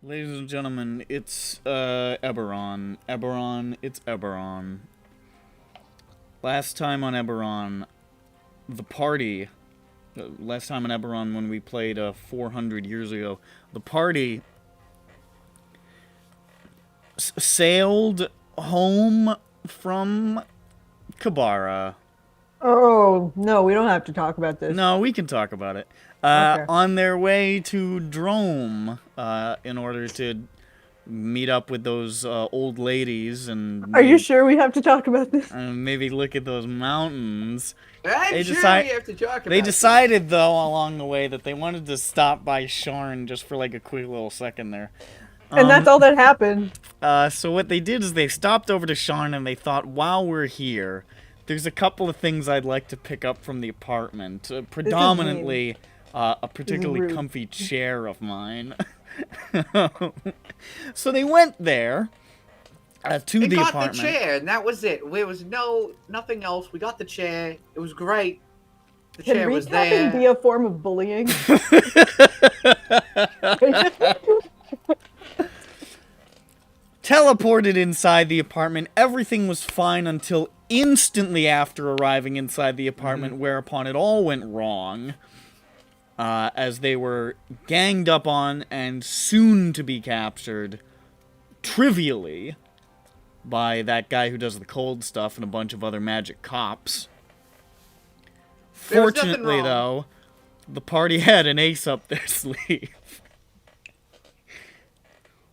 Ladies and gentlemen, it's EBERRON. EBERRON, it's EBERRON. Last time on EBERRON, the party, last time on EBERRON when we played 400 years ago, the party sailed home from Kabara. Oh, no, we don't have to talk about this. No, we can talk about it. Okay. On their way to Droaam, in order to meet up with those old ladies and... Are you sure we have to talk about this? Maybe look at those mountains. I'm sure we have to talk about They decided, though, along the way, that they wanted to stop by Sharn just for, like, a quick little second there. And that's all that happened. So what they did is they stopped over to Sharn and they thought, while we're here, there's a couple of things I'd like to pick up from the apartment. Predominantly, a particularly comfy chair of mine. So they went there to the apartment. We got the chair, and that was it. There was nothing else. We got the chair. It was great. The chair was there. Can recapping be a form of bullying? Teleported inside the apartment. Everything was fine until instantly after arriving inside the apartment, whereupon it all went wrong. As they were ganged up on and soon to be captured, trivially, by that guy who does the cold stuff and a bunch of other magic cops. Fortunately, though, the party had an ace up their sleeve.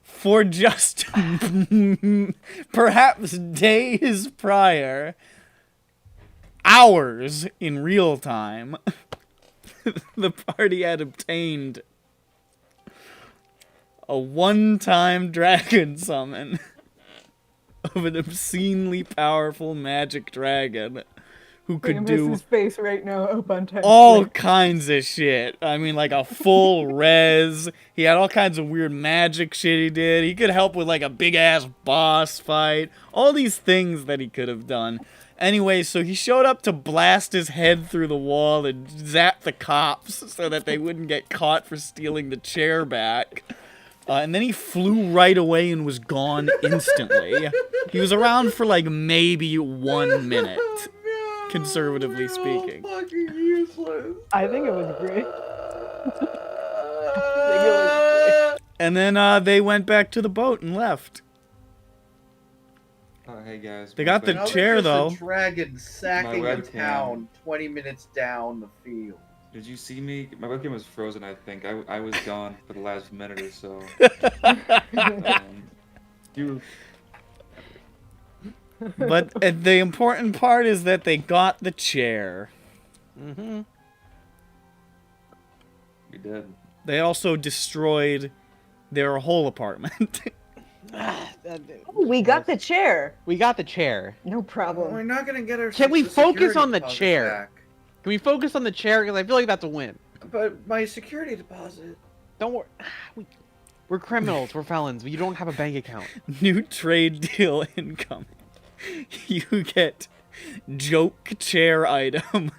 For just perhaps days prior, hours in real time, the party had obtained a one-time dragon summon of an obscenely powerful magic dragon who could do his face right now up on all kinds of shit. I mean, like a full res. He had all kinds of weird magic shit he did. He could help with like a big-ass boss fight. All these things that he could have done. Anyway, so he showed up to blast his head through the wall and zap the cops so that they wouldn't get caught for stealing the chair back. And then he flew right away and was gone instantly. He was around for like maybe 1 minute, conservatively speaking. Fucking useless. I think it was great. And then they went back to the boat and left. Oh, hey guys. They got the chair, though. A dragon sacking a town 20 minutes down the field. Did you see me? My webcam was frozen, I think. I was gone for the last minute or so. But the important part is that they got the chair. We did. They also destroyed their whole apartment. We got the chair. We got the chair. No problem. We're not gonna get our. Can we focus on the deposit chair? back. Can we focus on the chair? Because I feel like that's a win. But my security deposit. Don't worry. We're criminals. We're felons. You don't have a bank account. New trade deal incoming. You get joke chair item.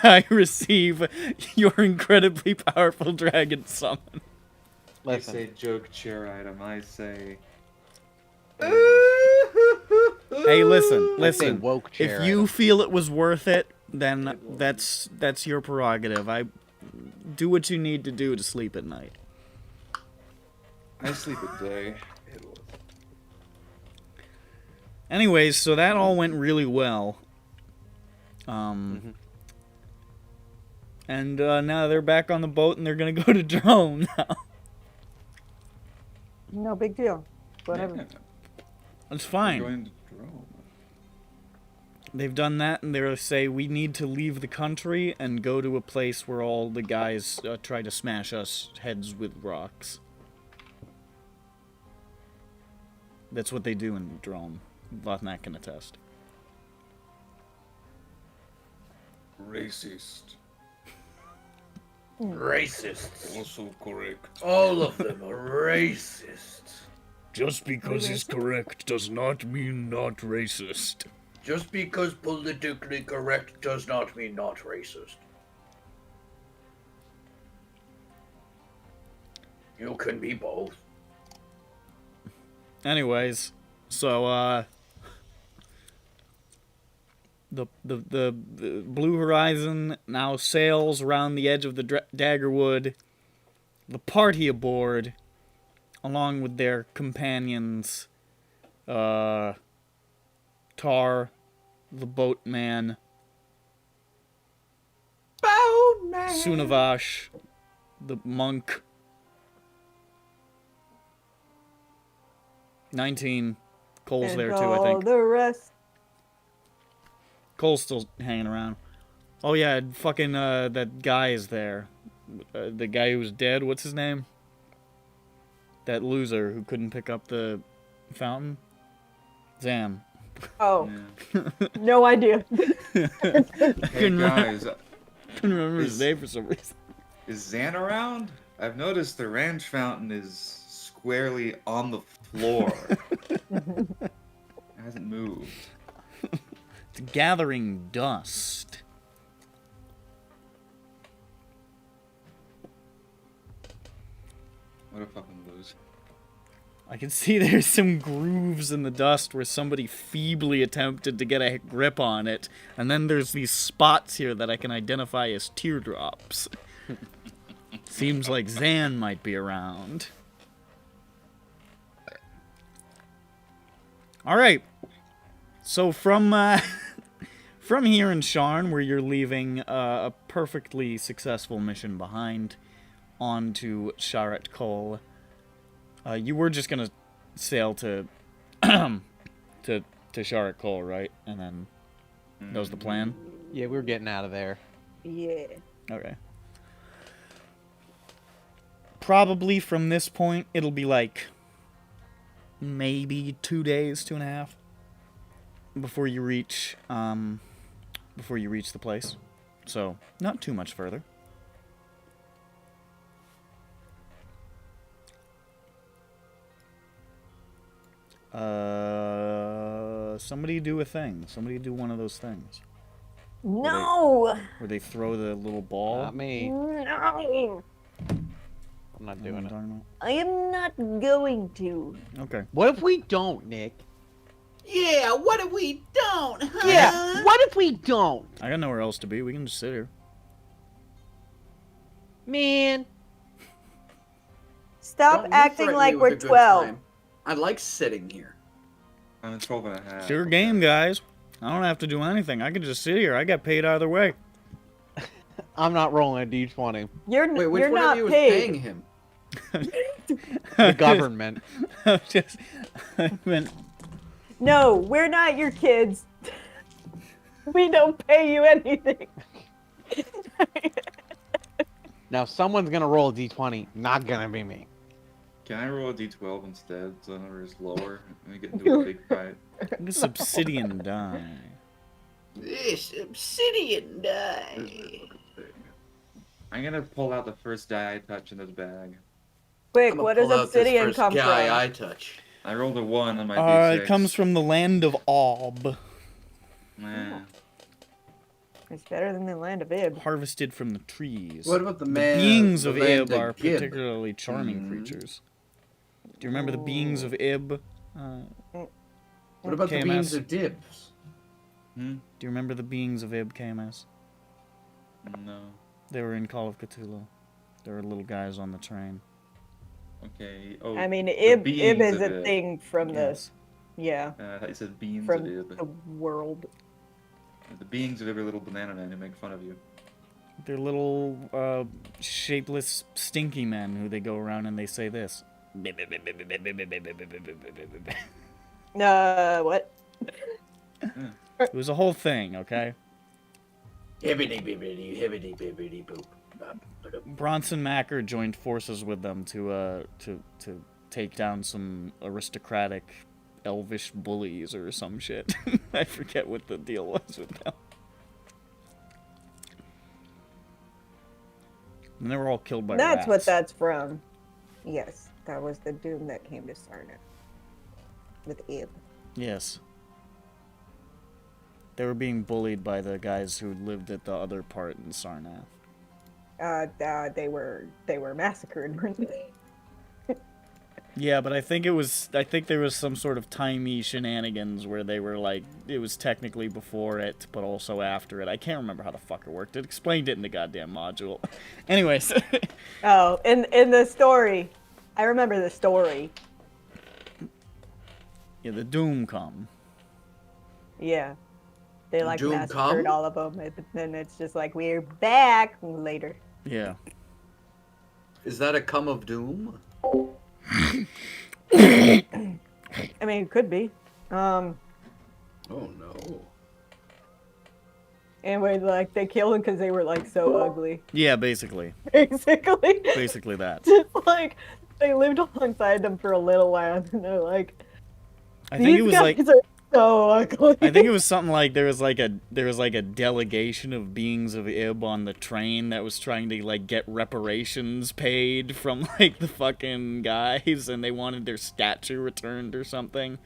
I receive your incredibly powerful dragon summon. I say joke chair item. I say. Hey, listen. I say woke chair If you item. feel it was worth it, then that's your prerogative. I do what you need to do to sleep at night. I sleep at day. Anyways, so that all went really well. And now they're back on the boat and they're gonna go to Droaam now. No big deal. Whatever. Yeah, It's we're fine. going to Droaam. They've done that, and they say we need to leave the country and go to a place where all the guys try to smash us heads with rocks. That's what they do in Droaam. Vothnak can attest. Racist. Racists. Also correct. All of them are racist. Just because he's correct does not mean not racist. Just because politically correct does not mean not racist. You can be both. Anyways, so the Blue Horizon now sails around the edge of the Daggerwood. The party aboard, along with their companions, Tar, the boatman, Boatman. Sunavash, the monk, 19, Cole's And there too, I all think. the rest. Cole's still hanging around. Oh yeah, fucking that guy is there. The guy who was dead, what's his name? That loser who couldn't pick up the fountain? Zan. Oh, Yeah. no idea. Hey Couldn't guys, couldn't remember his Is- name for some reason. is Zan around? I've noticed the ranch fountain is squarely on the floor. It hasn't moved. It's gathering dust. What a fucking loser. I can see there's some grooves in the dust where somebody feebly attempted to get a grip on it, and then there's these spots here that I can identify as teardrops. Seems like Zan might be around. Alright. So from from here in Sharn, where you're leaving a perfectly successful mission behind, on to Sharat Kol. You were just gonna sail to to Sharat Kol, right? And then that was the plan. Yeah, we were getting out of there. Yeah. Okay. Probably from this point, it'll be like maybe 2 days, 2.5, before you reach the place. So not too much further. Somebody do a thing. Somebody do one of those things No! where they throw the little ball. Not me. No! I'm not You know what doing I'm it. talking I am not going to. about? Okay. What if we don't, Nick? Yeah, what if we don't, huh? Yeah. What if we don't? I got nowhere else to be. We can just sit here. Man. Stop Don't you acting threaten like me with we're a good 12. time. I like sitting here. I'm 12 and a half. It's your game, guys. I don't have to do anything. I can just sit here. I got paid either way. I'm not rolling a d20. Wait, which You're one not of you is paid. paying him? The government. I meant, No, we're not your kids. We don't pay you anything. Now someone's gonna roll a d20. Not gonna be me. Can I roll a d12 instead so the number is lower and we get into a big fight? this obsidian die. This obsidian die. I'm gonna pull out the first die I touch in this bag. Quick, I'ma what does pull out this obsidian first come guy from? I touch. I rolled a 1 on my d6. It comes from the land of Ob, Nah. It's better than the land of Ib. harvested from the trees. What about the The man? beings the of land Ib are Gib? particularly charming Mhm. creatures. Do you remember the beings of Ib? What about the KMS? beings of Dibs? Hmm? Do you remember the beings of Ib, KMS? No. They were in Call of Cthulhu. They were little guys on the train. Okay. Oh. I mean, the Ib beings is of a Ib. thing from Yes. yeah, I thought you said beings from of Ib. the world. The beings of every little banana man who make fun of you. They're little, shapeless, stinky men who they go around and they say this. What? It was a whole thing, okay? Hibbity bibbity hibbity bibbity boop. Bronson Macker joined forces with them to take down some aristocratic elvish bullies or some shit. I forget what the deal was with them. And they were all killed by That's rats. what that's from. Yes, that was the doom that came to Sharn with Ib. Yes. They were being bullied by the guys who lived at the other part in Sarnath. They were massacred, weren't they? Yeah, but I think there was some sort of timey shenanigans where they were like, it was technically before it, but also after it. I can't remember how the fuck it worked. It explained it in the goddamn module. Anyways. Oh, in the story. I remember the story. Yeah, the doom come. Yeah. They like Doom massacred come? all of them, and then it's just like, we're back later. Yeah. Is that a come of doom? I mean, it could be. Oh no. Anyway, like, they killed them because they were, like, so ugly. Yeah, basically. Basically. Basically that. Just, like, they lived alongside them for a little while, and they're like, I think it was like guys are so ugly. I think it was something like there was like a delegation of beings of Ib on the train that was trying to like get reparations paid from like the fucking guys, and they wanted their statue returned or something.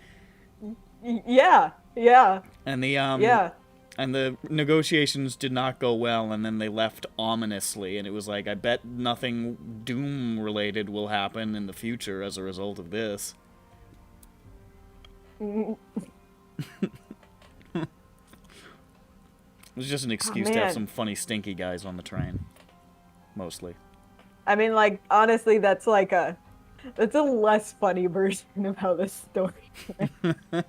Yeah, yeah, And the yeah. and the negotiations did not go well, and then they left ominously, and it was like, I bet nothing doom related will happen in the future as a result of this. It was just an excuse to have man. some funny stinky guys on the train. Mostly. I mean, like, honestly, that's a less funny version of how this story went.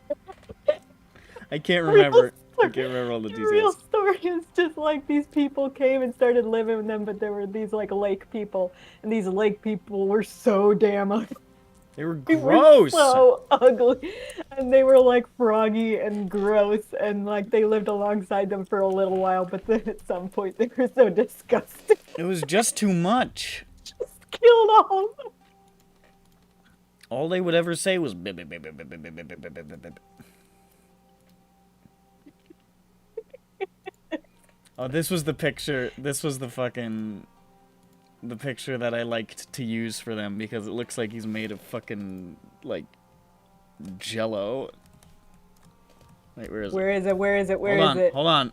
I can't remember all the The real details. story is just like these people came and started living with them, but there were these like lake people, and these lake people were so damn ugly. They were They were gross! so ugly, and they were like froggy and gross, and like they lived alongside them for a little while, but then at some point they were so disgusting. It was just too much. Just killed all of them. All they would ever say was bip, bip, bip, bip, bip, bip, bip, bip, bip, bip, bip. Oh, this was the picture. This was the picture that I liked to use for them because it looks like he's made of fucking, like, jello. Wait, where is it? Where is it? Where is it? Where is it? Hold on.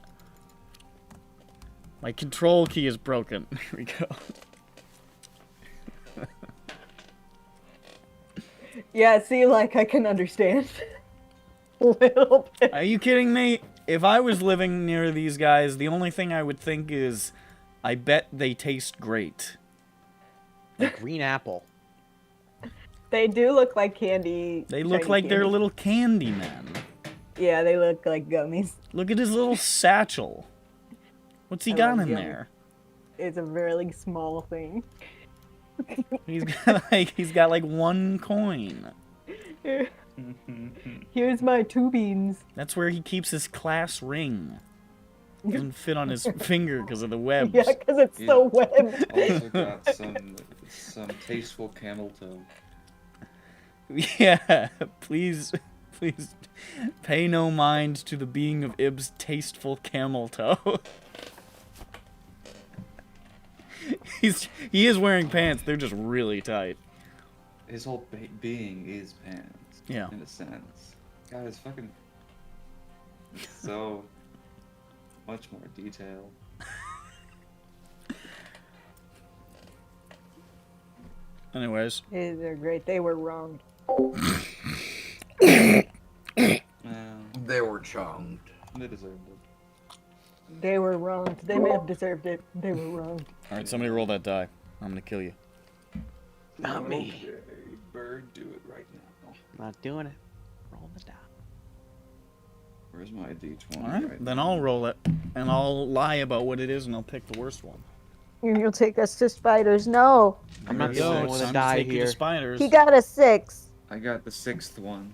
My control key is broken. Here we go. Yeah, see, like, I can understand. A little bit. Are you kidding me? If I was living near these guys, the only thing I would think is, I bet they taste great. Like green apple. They do look like candy. They look shiny like they're candy. little candy men. Yeah, they look like gummies. Look at his little satchel. What's he I got love in gummies. there? It's a really small thing. He's got like one coin. Here's my two beans. That's where he keeps his class ring. Doesn't fit on his finger because of the webs. Yeah, because it's so webbed. Also got some tasteful camel toe. Yeah, please pay no mind to the being of Ib's tasteful camel toe. He is wearing pants. They're just really tight. His whole being is pants. Yeah. In a sense. God, it's fucking so much more detail. Anyways. They're great. They were wronged. They were chonged. They deserved it. They were wronged. They may have deserved it. They were wronged. Alright, somebody roll that die. I'm gonna kill you. Not me. Okay, Bird, do it right now. Not doing it. Roll the die. Where's my D20? Alright, right then now? I'll roll it. And I'll lie about what it is and I'll pick the worst one. You'll take us to spiders. No. I'm not the Yo, only it's one time to to die take you to here. spiders. He got a 6. I got the 6th one.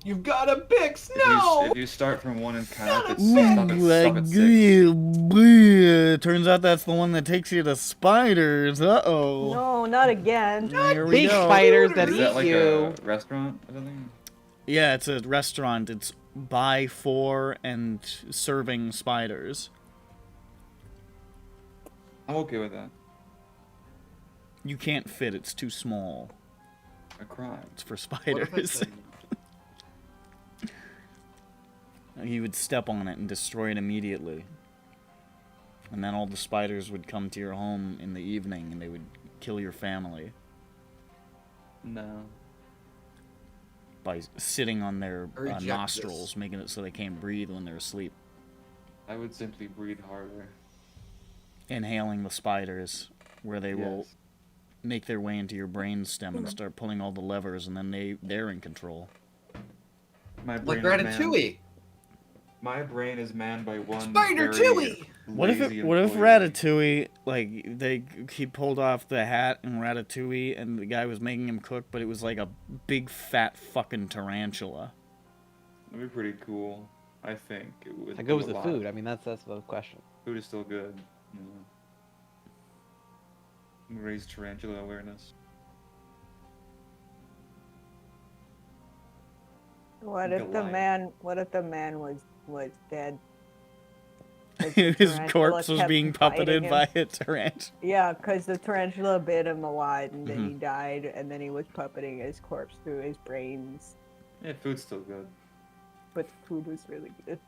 You've got a Bix. If you start from 1 and count, it's Son of a stop at 6. Turns out that's the one that takes you to spiders. Uh-oh. No, not again. Here we Big go. spiders that Is eat that like you. a restaurant or something? Yeah, it's a restaurant. It's by, for, and serving spiders. I'm okay with that. You can't fit. It's too small. I cried. It's for What if spiders. it's You would step on it and destroy it immediately. And then all the spiders would come to your home in the evening and they would kill your family No. by sitting on their Reject nostrils, this. making it so they can't breathe when they're asleep. I would simply breathe harder. Inhaling the spiders, where they will Yes. make their way into your brainstem and start pulling all the levers, and then they're in control. My like brain is Ratatouille. My brain is manned by one Spider very Tui! What if lazy What if employee. Ratatouille, like, he pulled off the hat in Ratatouille and the guy was making him cook, but it was like a big fat fucking tarantula? That'd be pretty cool. I think it would. That goes do a with lot. food. I mean, that's the question. Food is still good. Raise tarantula awareness. What if the Goliath. man was dead? His tarantula corpse was kept being biting puppeted him. by a tarantula. Yeah, because the tarantula bit him alive, and then Mm-hmm. he died, and then he was puppeting his corpse through his brains. Yeah, food's still good. But the food was really good.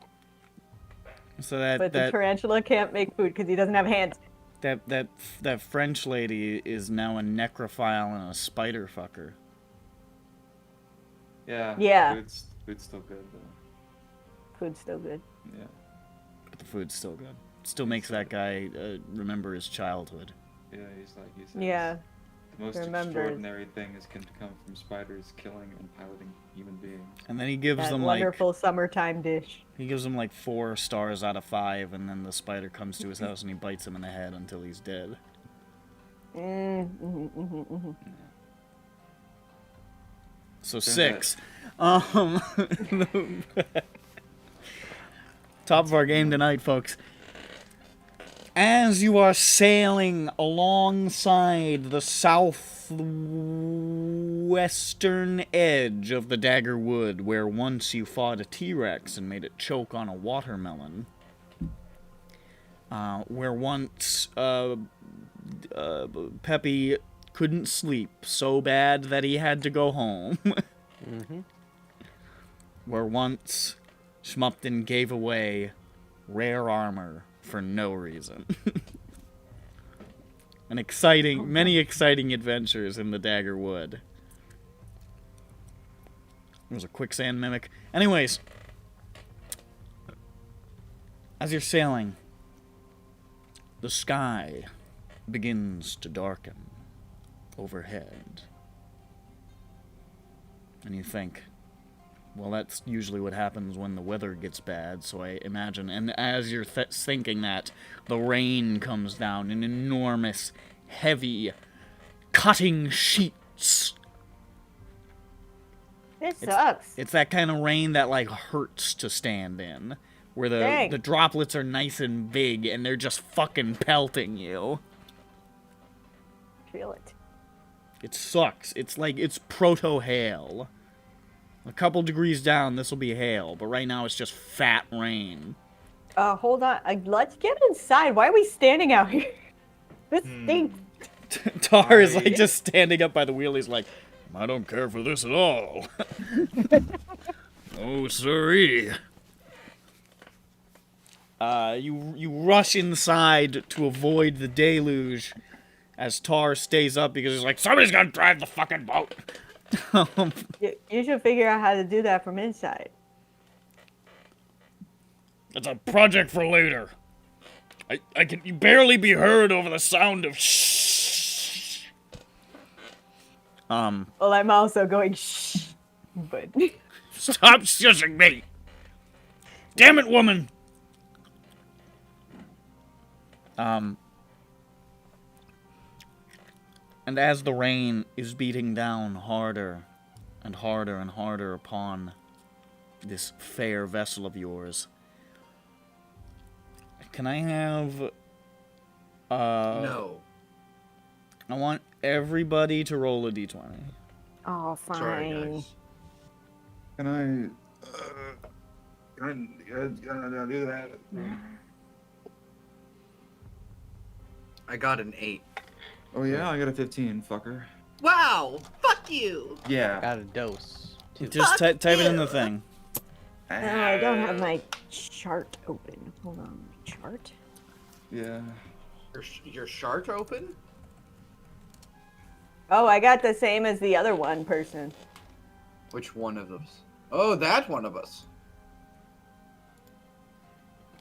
So that But the that, tarantula can't make food because he doesn't have hands. that French lady is now a necrophile and a spider fucker. Yeah. Yeah. Food's still good though. Food's still good. Yeah. But the food's still good. Still makes that guy remember his childhood. Yeah, he says. Yeah. The most remembers. extraordinary thing is can come from spiders killing and piloting human beings. And then he gives That them wonderful summertime dish. he gives them like 4 stars out of 5, and then the spider comes to his house and he bites him in the head until he's dead. So Turns 6. Top of our game tonight, folks. As you are sailing alongside the southwestern edge of the Dagger Wood, where once you fought a T-Rex and made it choke on a watermelon, where once Peppy couldn't sleep so bad that he had to go home, where once Schmupton gave away rare armor for no reason. Many exciting adventures in the Dagger Wood. There was a quicksand mimic. Anyways, as you're sailing, the sky begins to darken overhead. And you think, well, that's usually what happens when the weather gets bad, so I imagine. And as you're thinking that, the rain comes down in enormous, heavy, cutting sheets. It sucks. It's that kind of rain that, like, hurts to stand in. Where Dang. the droplets are nice and big, and they're just fucking pelting you. Feel it. It sucks. It's like, it's proto-hail. A couple degrees down, this will be hail, but right now it's just fat rain. Hold on. Let's get inside. Why are we standing out here? This stinks. Tar is like just standing up by the wheel. He's like, I don't care for this at all. Oh, sorry. You rush inside to avoid the deluge as Tar stays up because he's like, somebody's gonna drive the fucking boat. You should figure out how to do that from inside. It's a project for later. I can barely be heard over the sound of shh. Well, I'm also going shh, but Stop shushing me. Damn it, woman. And as the rain is beating down harder and harder and harder upon this fair vessel of yours, can I have... No. I want everybody to roll a d20. Oh, fine. Sorry, guys. Can I do that? I got an 8. Oh yeah, I got a 15, fucker. Wow! Fuck you! Yeah. Got a dose. Just type it in the thing. No, I don't have my chart open. Hold on, chart? Yeah. Your chart open? Oh, I got the same as the other one person. Which one of us? Oh, that one of us.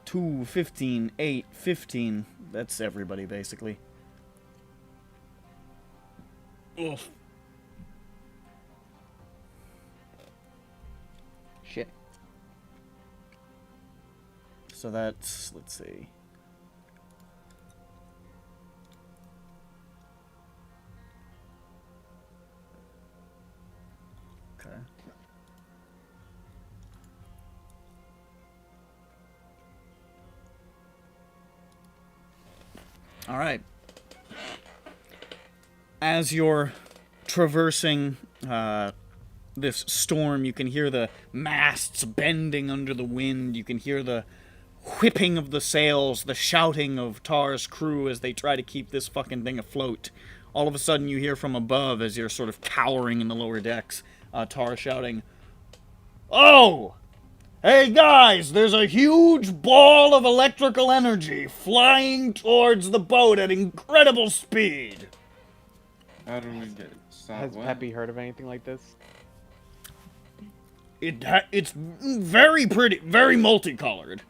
2, 15, 8, 15. That's everybody, basically. Ugh. Shit. So that's, let's see. Okay. All right. As you're traversing this storm, you can hear the masts bending under the wind. You can hear the whipping of the sails, the shouting of Tar's crew as they try to keep this fucking thing afloat. All of a sudden, you hear from above as you're sort of cowering in the lower decks, Tar shouting, "Oh! Hey guys, there's a huge ball of electrical energy flying towards the boat at incredible speed." How do we get stop? Has Peppy heard of anything like this? It's very pretty, very multicolored.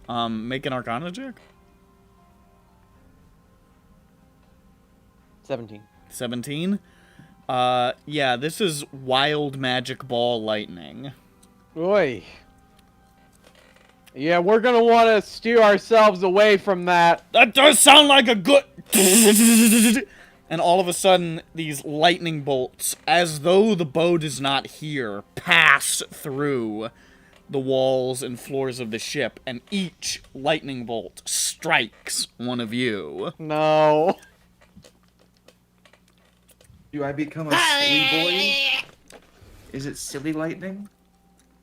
Make an Arcana check. 17. 17. Yeah, this is wild magic ball lightning. Oi. Yeah, we're gonna want to steer ourselves away from that. That does sound like a good... And all of a sudden, these lightning bolts, as though the boat is not here, pass through the walls and floors of the ship, and each lightning bolt strikes one of you. No. Do I become a silly boy? Is it silly lightning?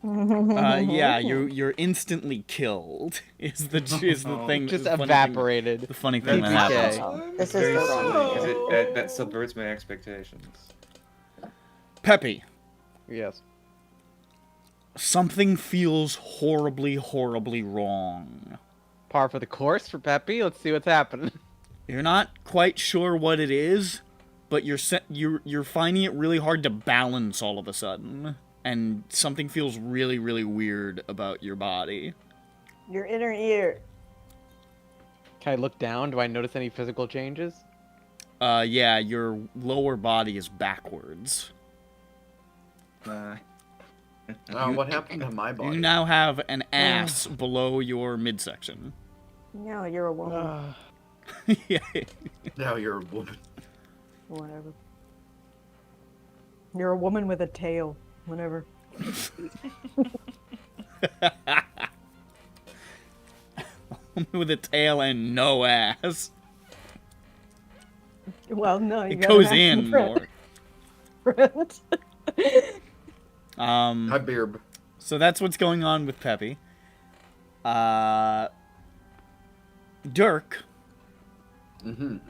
Yeah, you're instantly killed. Is the thing Just the funny evaporated. Thing, the funny thing that PPK. happens. Oh, this Very is silly, the 'cause that subverts my expectations. Peppy, Yes. something feels horribly, horribly wrong. Par for the course for Peppy. Let's see what's happening. You're not quite sure what it is, but you're finding it really hard to balance all of a sudden, and something feels really, really weird about your body. your inner ear. Can I look down? Do I notice any physical changes? Yeah, your lower body is backwards. What happened to my You body? now have an ass below your midsection. No, you're a woman. Yeah. Now you're a woman. Whatever. You're a woman with a tail. Whatever. With a tail and no ass. Well, no, you It gotta goes have in some more. friend. Hi, Beerb. So that's what's going on with Peppy. Dirk, you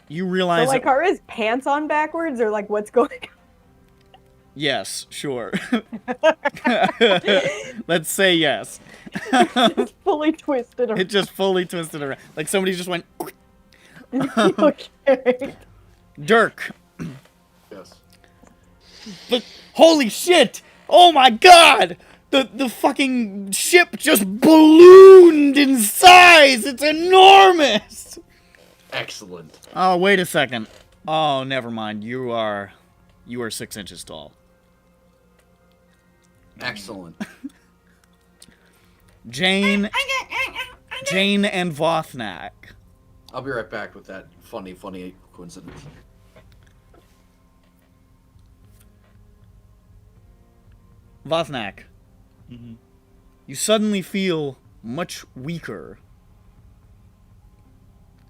So, realize... like, are his pants on backwards, or like, what's going on? Yes, sure. Let's say yes. It's fully twisted around. It just fully twisted around. Like somebody just went... Okay. Dirk. Yes. But holy shit! Oh my god! The fucking ship just ballooned in size! It's enormous! Excellent. Oh, wait a second. Oh, never mind. You are 6 inches tall. Excellent. Jane and Vothnak. I'll be right back with that funny coincidence. Vothnak, Mm-hmm. you suddenly feel much weaker.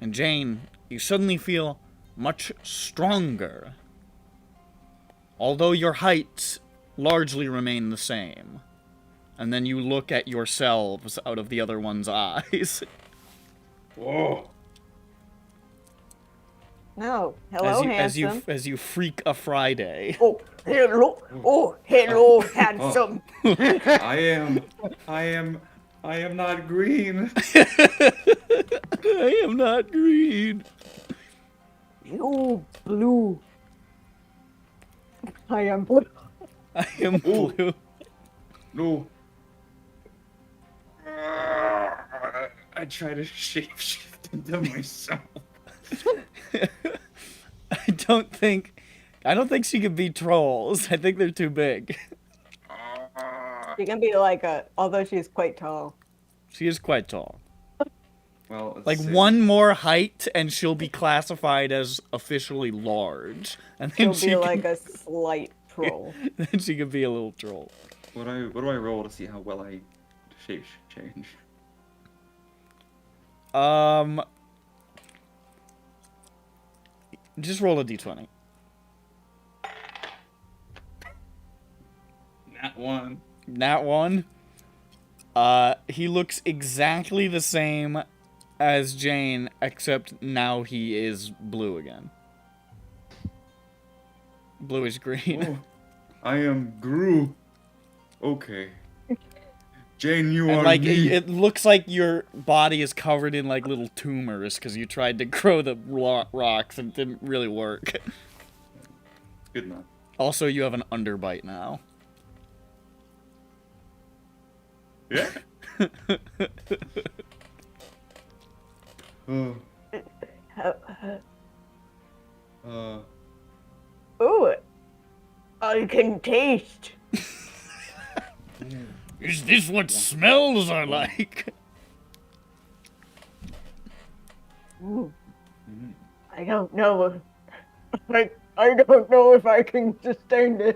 And Jane, you suddenly feel much stronger. Although your heights largely remain the same. And then you look at yourselves out of the other one's eyes. Whoa. No. Hello, handsome. as you freak a Friday. Oh, hello. Oh, hello, handsome. I am not green. I am not green. You blue. I am blue. I am blue. No. I try to shapeshift into myself. I don't think she could beat trolls. I think they're too big. She can be like although she's quite tall. She is quite tall. Well, let's Like see. one more height and she'll be classified as officially large. And then She'll be like can, a slight troll. then she could be a little troll. What do I roll to see how well I shape change? Just roll a d20. Nat 1. Nat 1. He looks exactly the same as Jane, except now he is blue again. Bluish green. Oh, I am Gru. Okay. Jane, you And are like me. it looks like your body is covered in like little tumors because you tried to grow the rocks and it didn't really work. Good enough. Also, you have an underbite now. Yeah. Ooh, I can taste. Is this what smells are like? Ooh. I don't know. I don't know if I can sustain this.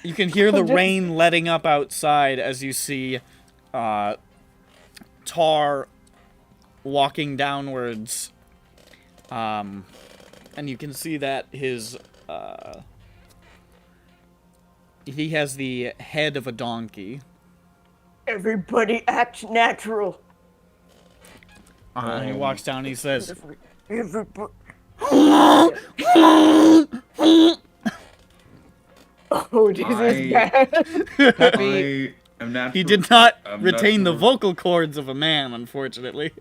You can hear the rain letting up outside as you see Tar walking downwards. And you can see that his he has the head of a donkey. Everybody acts natural. And he walks down and he says, Everybody. Oh, this is bad. Peppy, I am natural. he did not I'm retain the natural. vocal cords of a man, unfortunately.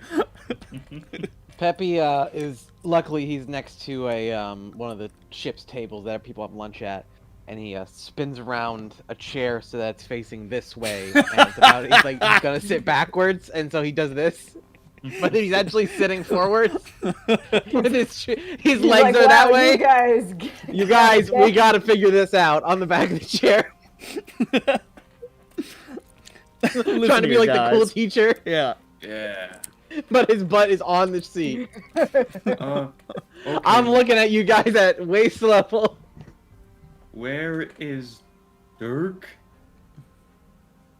Peppy is luckily he's next to a one of the ship's tables that people have lunch at, and he spins around a chair so that it's facing this way, and it's about, he's gonna sit backwards, and so he does this, but he's actually sitting forwards. With his legs like, are that "Wow, way. You guys, You guys, we gotta figure this out on the back of the chair. Trying to be here, like the cool guys. teacher, Yeah. Yeah. but his butt is on the seat. Okay. I'm looking at you guys at waist level. Where is Dirk?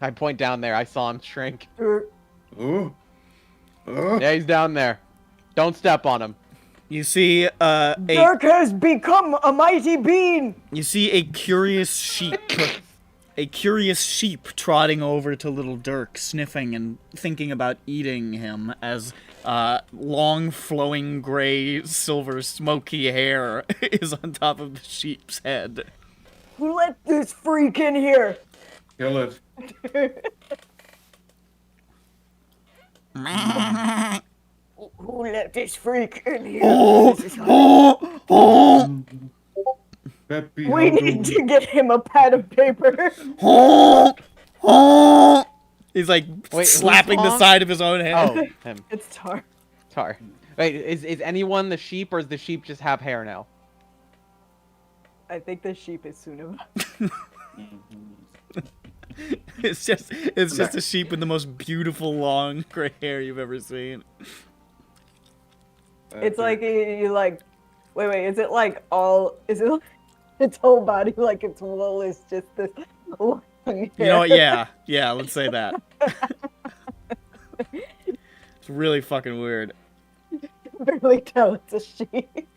I point down there. I saw him shrink. Oh. Oh. Yeah, he's down there. Don't step on him. You see Dirk has become a mighty bean. you see a curious sheep. A curious sheep trotting over to little Dirk, sniffing and thinking about eating him as long flowing gray silver smoky hair is on top of the sheep's head. Who let this freak in here? Kill it. Who let this freak in here? Peppy, We need to get him a pad of paper. He's like Wait, slapping who's the Honk? side of his own head. Oh, him. It's Tar. Tar. Wait, is anyone the sheep, or does the sheep just have hair now? I think the sheep is Sunava. It's just a sheep with the most beautiful long gray hair you've ever seen. It's like you like. Wait. Is it like all? Is it like its whole body like its wool is just this long hair? You know what? Yeah. Let's say that. It's really fucking weird. You can barely tell it's a sheep.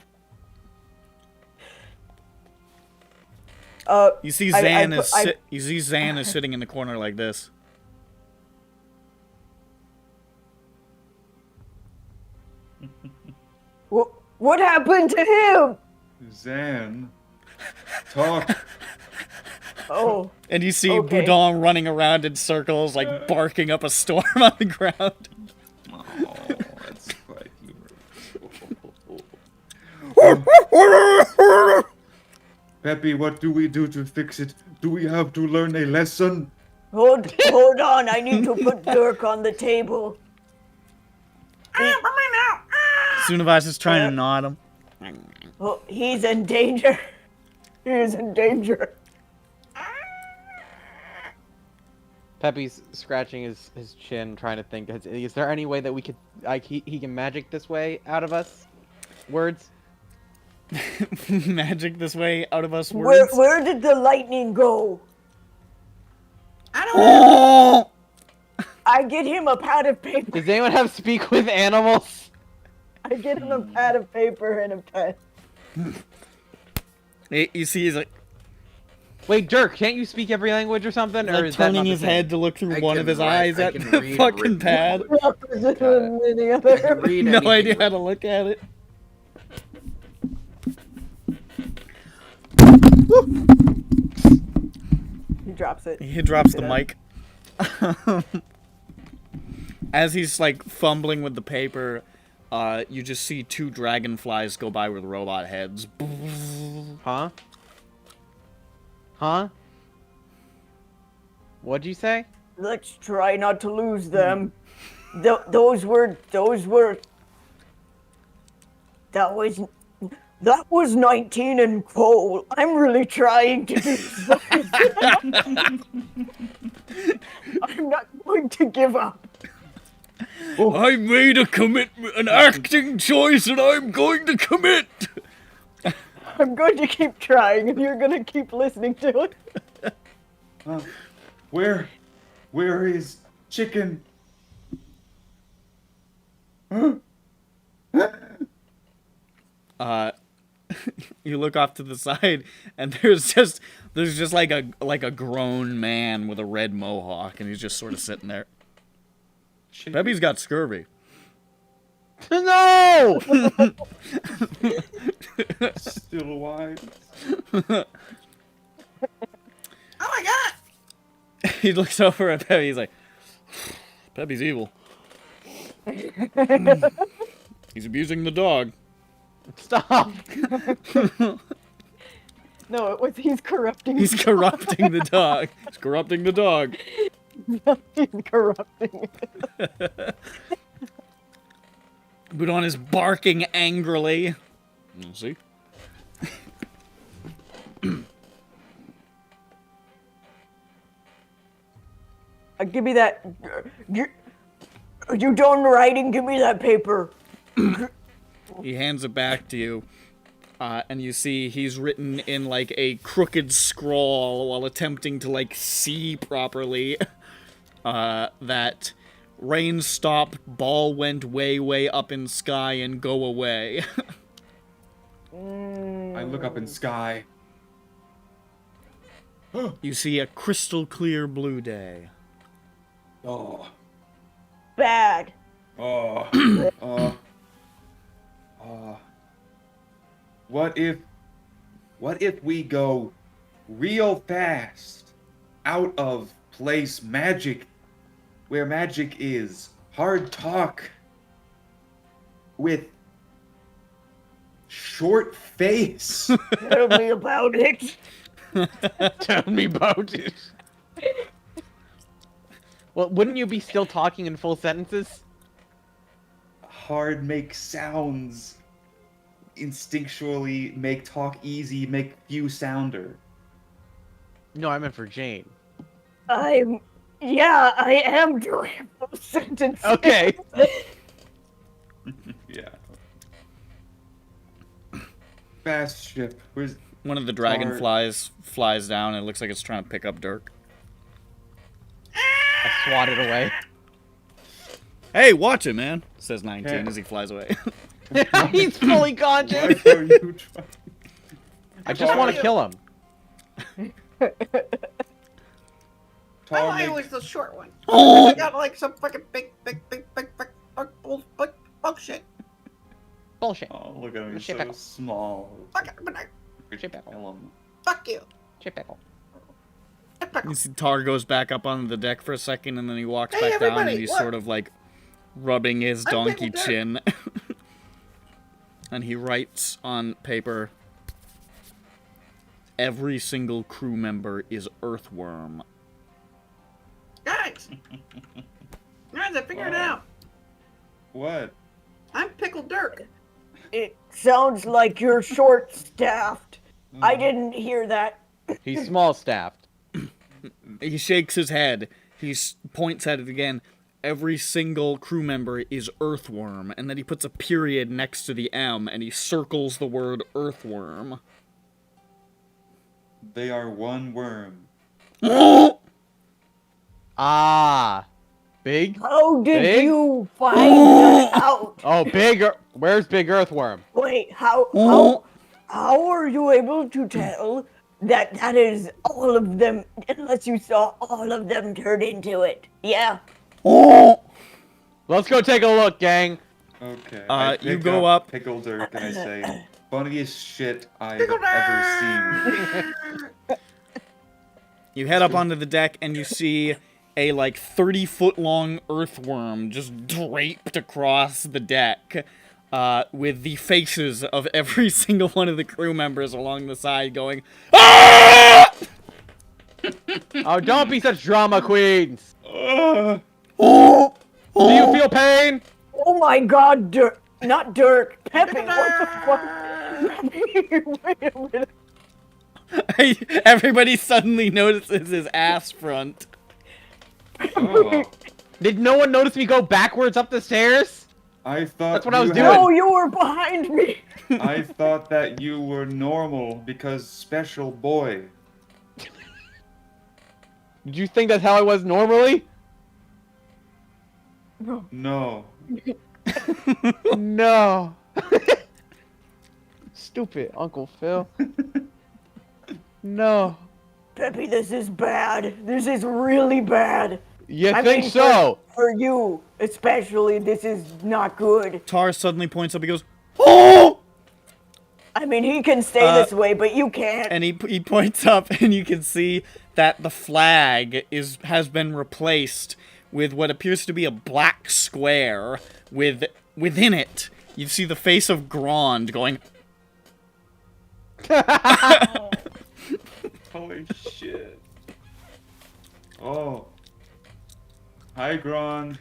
You see Zan is sitting in the corner like this. What happened to him? Zan, talk. Oh. And you see Okay. Boudon running around in circles, like barking up a storm on the ground. Oh, that's quite humorous. Peppy, what do we do to fix it? Do we have to learn a lesson? Hold on, I need to put Dirk on the table. Sunavas is trying to nod him. Oh, he's in danger. He's in danger. Peppy's scratching his chin, trying to think. Is there any way that we could, like, he can magic this way out of us? Words? Magic this way out of us words. Where did the lightning go? I don't know. I get him a pad of paper. Does anyone have speak with animals? I get him a pad of paper and a pen. You see, he's like Wait, Dirk, can't you speak every language or something? Or is that turning not the his same? head to look through one of his eyes I at can the read fucking written pad. Opposite than any I other. can read No anything. idea how to look at it. He drops it. He drops the Pick it mic. As he's like fumbling with the paper, you just see two dragonflies go by with robot heads. Huh? Huh? What'd you say? Let's try not to lose them. Those were. That was 19 and coal. I'm really trying to do something. I'm not going to give up. I made a commitment, an acting choice, and I'm going to commit. I'm going to keep trying, and you're going to keep listening to it. Where is chicken? You look off to the side, and there's just like a grown man with a red mohawk, and he's just sort of sitting there. Peppy's got scurvy. No! Still alive. Oh my god! He looks over at Peppy. He's like, Peppy's evil. He's abusing the dog. Stop! No, it was he's corrupting. He's corrupting the dog. He's corrupting the dog. He's corrupting it. Boudon is barking angrily. You see? Give me that. You done writing? Give me that paper. He hands it back to you. And you see he's written in like a crooked scrawl while attempting to like see properly that rain stop, ball went way up in sky and go away. I look up in sky. You see a crystal clear blue day. Oh. Bad. Oh. What if we go real fast out of place where magic is hard talk with short face? Tell me about it. Tell me about it. Well, wouldn't you be still talking in full sentences? Hard make sounds, instinctually make talk easy, make few sounder. No, I meant for Jane. Yeah, I am doing those sentences. Okay. Yeah. Fast ship. Where's One of the Tar- dragonflies flies down, and it looks like it's trying to pick up Dirk. I swat it away. Hey, watch it, man, says 19 Yeah. as he flies away. He's fully Why conscious. are you trying? I just want to kill him. Oh, I Tar, was make, the short one. I got like some fucking big bullshit. Bullshit. oh, look at me, Shit so pickle. small. Fuck Shit pickle. Kill him. you. Shit pickle. You see Tar goes back up on the deck for a second, and then he walks Hey, back down, everybody, and he's look. sort of like rubbing his I'm donkey Pickle Dirk. chin. And he writes on paper, every single crew member is earthworm. Guys, I figured it out. What? I'm Pickle Dirk. It sounds like you're short-staffed. I Mm. didn't hear that. He's small staffed. He shakes his head. He points at it again. Every single crew member is earthworm. And then he puts a period next to the M, and he circles the word earthworm. They are one worm. Ah. Big? How did Big? you find that out? Oh, where's Big Earthworm? Wait, how are you able to tell that that is all of them, unless you saw all of them turn into it? Yeah. Let's go take a look, gang. Okay. You pick go up. Pickle Dirk and I say, funniest shit I've Pickle ever seen. You head up onto the deck, and you see a, like, 30-foot long earthworm just draped across the deck, with the faces of every single one of the crew members along the side going, "Ah!" Oh, don't be such drama queens. Uh, Do you feel pain? Oh my God, Dirk! Not Dirk. Peppy. What the fuck? Peppy, wait a minute. Everybody suddenly notices his ass front. oh, Did no one notice me go backwards up the stairs? I thought That's what I was you doing. had- No, you were behind me. I thought that you were normal because special boy. Did you think that's how I was normally? No. No. Stupid Uncle Phil. No. Peppy, this is bad. This is really bad. You I think mean, so? For you, especially, this is not good. Tar suddenly points up, he goes, "Oh!" I mean, he can stay this way, but you can't. And he points up, and you can see that the flag has been replaced with what appears to be a black square within it. You see the face of Grond going, Holy shit. Oh. Hi, Gron.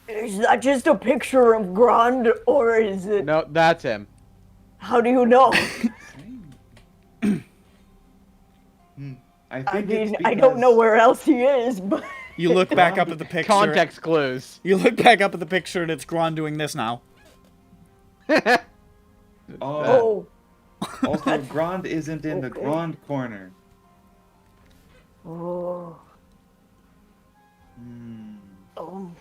Is that just a picture of Grand, or is it? No, that's him. How do you know? I I think it's mean, I don't know because- where else he is, but you look back up at the picture. Context clues. You look back up at the picture, and it's Grond doing this now. Oh. oh, Also, Grand isn't in the Okay. Grand corner. oh, Hmm. oh.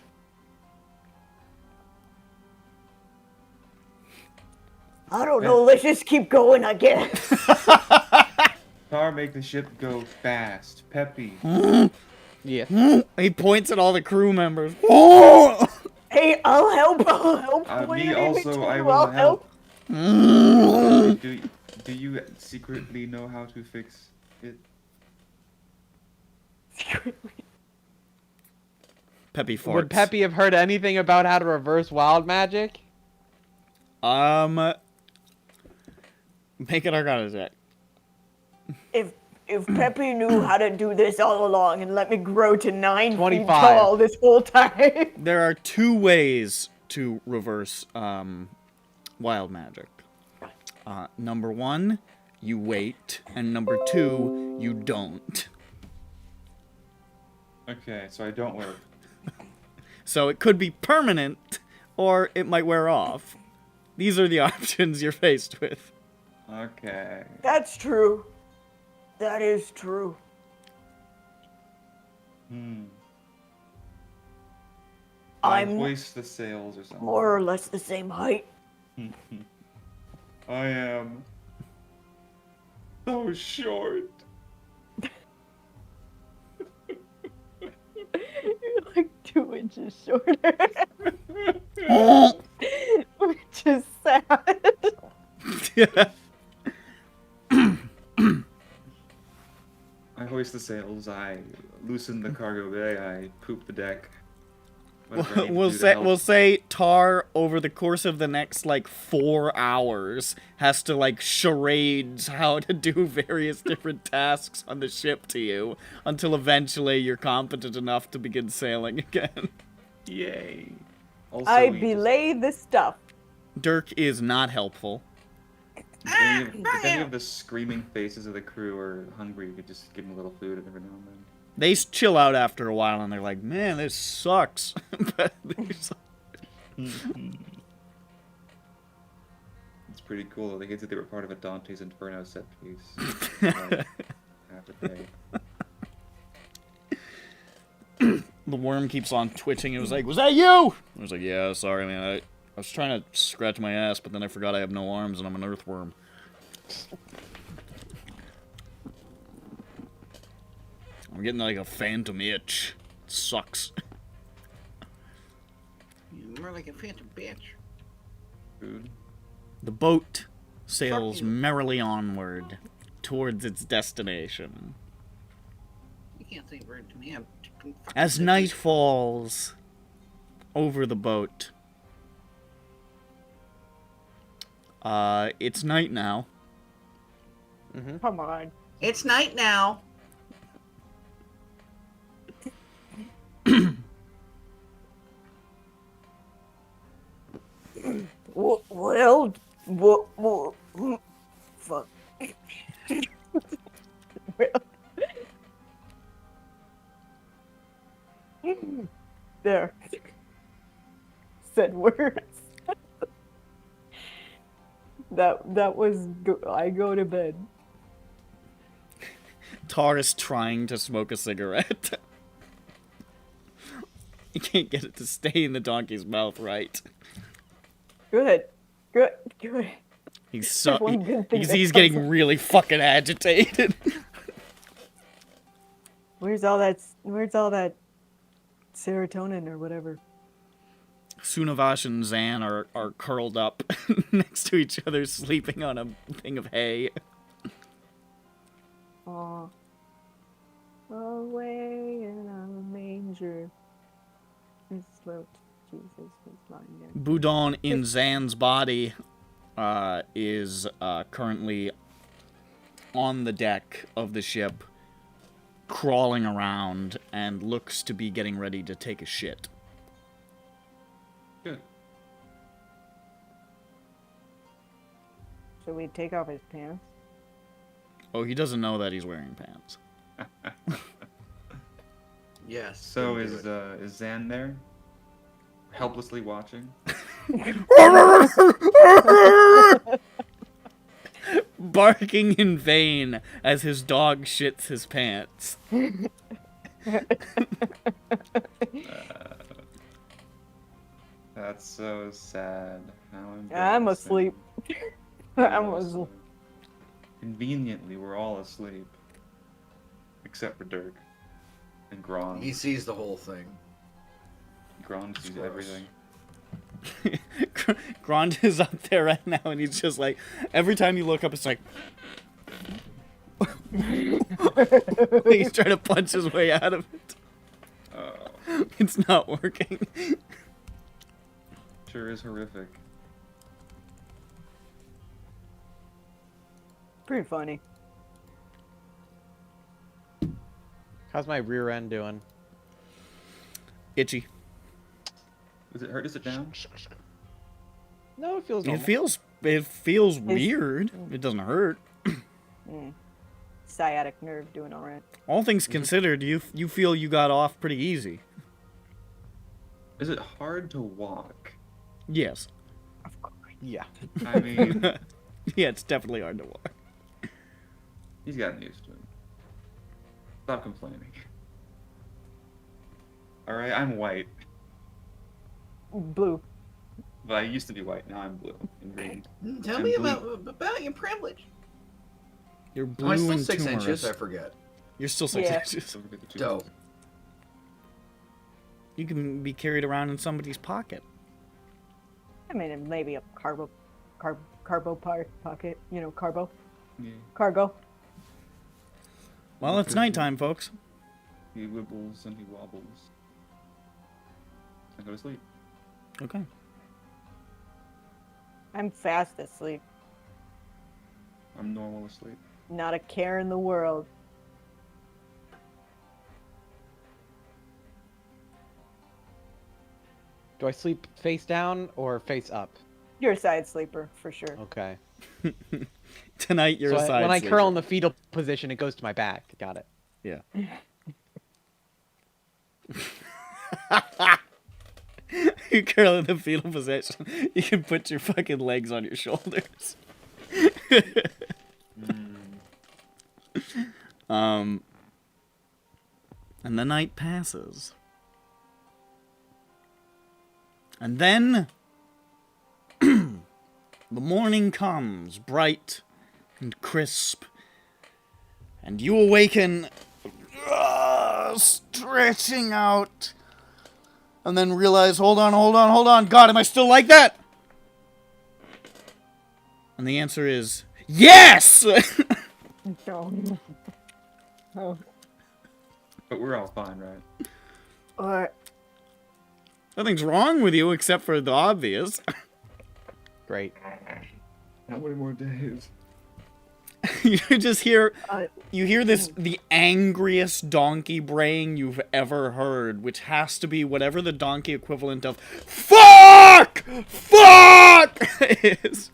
I don't know. Let's just keep going, I guess. Tar, make the ship go fast. Peppy. Yeah. He points at all the crew members. Oh! Hey, I'll help. I'll help. What do Me you need also, to I do? will I'll help. Mm. Do you secretly know how to fix it? Peppy farts. Would Peppy have heard anything about how to reverse wild magic? Make an Arcana check. If Peppy knew how to do this all along and let me grow to 9 feet 25. tall this whole time. There are two ways to reverse wild magic. Number 1, you wait, and number 2, you don't. Okay, so I don't wait. So it could be permanent, or it might wear off. These are the options you're faced with. Okay. That's true. That is true. I I'm hoist the sails or something. more or less the same height. I am so short. You're like 2 inches shorter. Which is sad. I hoist the sails. I loosen the cargo bay. I poop the deck. Whatever I need to do to help. We'll say Tar, over the course of the next, like, 4 hours, has to, like, charades how to do various different tasks on the ship to you, until eventually you're competent enough to begin sailing again. Yay. Also, I we belay the stuff. Dirk is not helpful. if any of the screaming faces of the crew are hungry, you could just give them a little food every now and then. They chill out after a while and they're like, man, this sucks. But It's pretty cool though. They hinted they were part of a Dante's Inferno set piece. Like, half a day. the worm keeps on twitching. It was like, was that you? I was like, yeah, sorry, man. I was trying to scratch my ass, but then I forgot I have no arms and I'm an earthworm. I'm getting like a phantom itch. It sucks. You're more like a phantom bitch. Food. The boat sails Fuck you. merrily onward towards its destination. You can't say a word to me. I'm fucking As night falls over the boat, it's night now. Come on. It's night now. Well, fuck. There. Said words. That was. I go to bed. Tar is trying to smoke a cigarette. You can't get it to stay in the donkey's mouth right. Good. He's so One good thing that he's comes getting really fucking agitated. Where's all that serotonin or whatever? Sunavash and Zan are curled up next to each other, sleeping on a thing of hay. Aw. Away in a manger. This little Jesus was lying there. Boudon in Zan's body is currently on the deck of the ship, crawling around, and looks to be getting ready to take a shit. Good. Should we take off his pants? Oh, he doesn't know that he's wearing pants. Yes. So don't do it. is Zan there? Helplessly watching? Barking in vain as his dog shits his pants. That's so sad. How I'm embarrassing. asleep. I'm asleep. Conveniently, we're all asleep. Except for Dirk. And Gron. He sees the whole thing. Gron sees gross. everything. Grond is up there right now, and he's just like, every time you look up, it's like, he's trying to punch his way out of it. Oh, It's not working. sure is horrific. Pretty funny. How's my rear end doing? Itchy. Does it hurt to sit down? No, it feels It normal. feels it feels weird. It doesn't hurt. Sciatic nerve doing all right. All things considered, you feel you got off pretty easy. Is it hard to walk? Yes. Of course. Yeah. I mean, Yeah, it's definitely hard to walk. he's gotten used to it. Stop complaining. Alright, I'm white. Blue. But I used to be white, now I'm blue and green. Tell I'm me blue. about your privilege. You're Am I blue still and 6 inches? tumorous. I forget. You're still 6 Yeah. inches. So we get the two Dope. inches. You can be carried around in somebody's pocket. I mean, maybe a carbo pocket. You know, carbo. Yeah. Cargo. Well, it's nighttime, folks. He wibbles and he wobbles. I go to sleep. Okay. I'm fast asleep. I'm normal asleep. Not a care in the world. Do I sleep face down or face up? You're a side sleeper, for sure. Okay. Tonight you're So a side when I sleeper. curl in the fetal position, it goes to my back. Got it. Yeah. You curl in the fetal position. You can put your fucking legs on your shoulders. And the night passes. And then the morning comes, bright and crisp, and you awaken, stretching out, and then realize, hold on, God, am I still like that? And the answer is, yes! No. Oh. But we're all fine, right? Or Nothing's wrong with you except for the obvious. Great. How many more days? You just hear, uh, you hear this, the angriest donkey braying you've ever heard, which has to be whatever the donkey equivalent of FUCK! FUCK! is.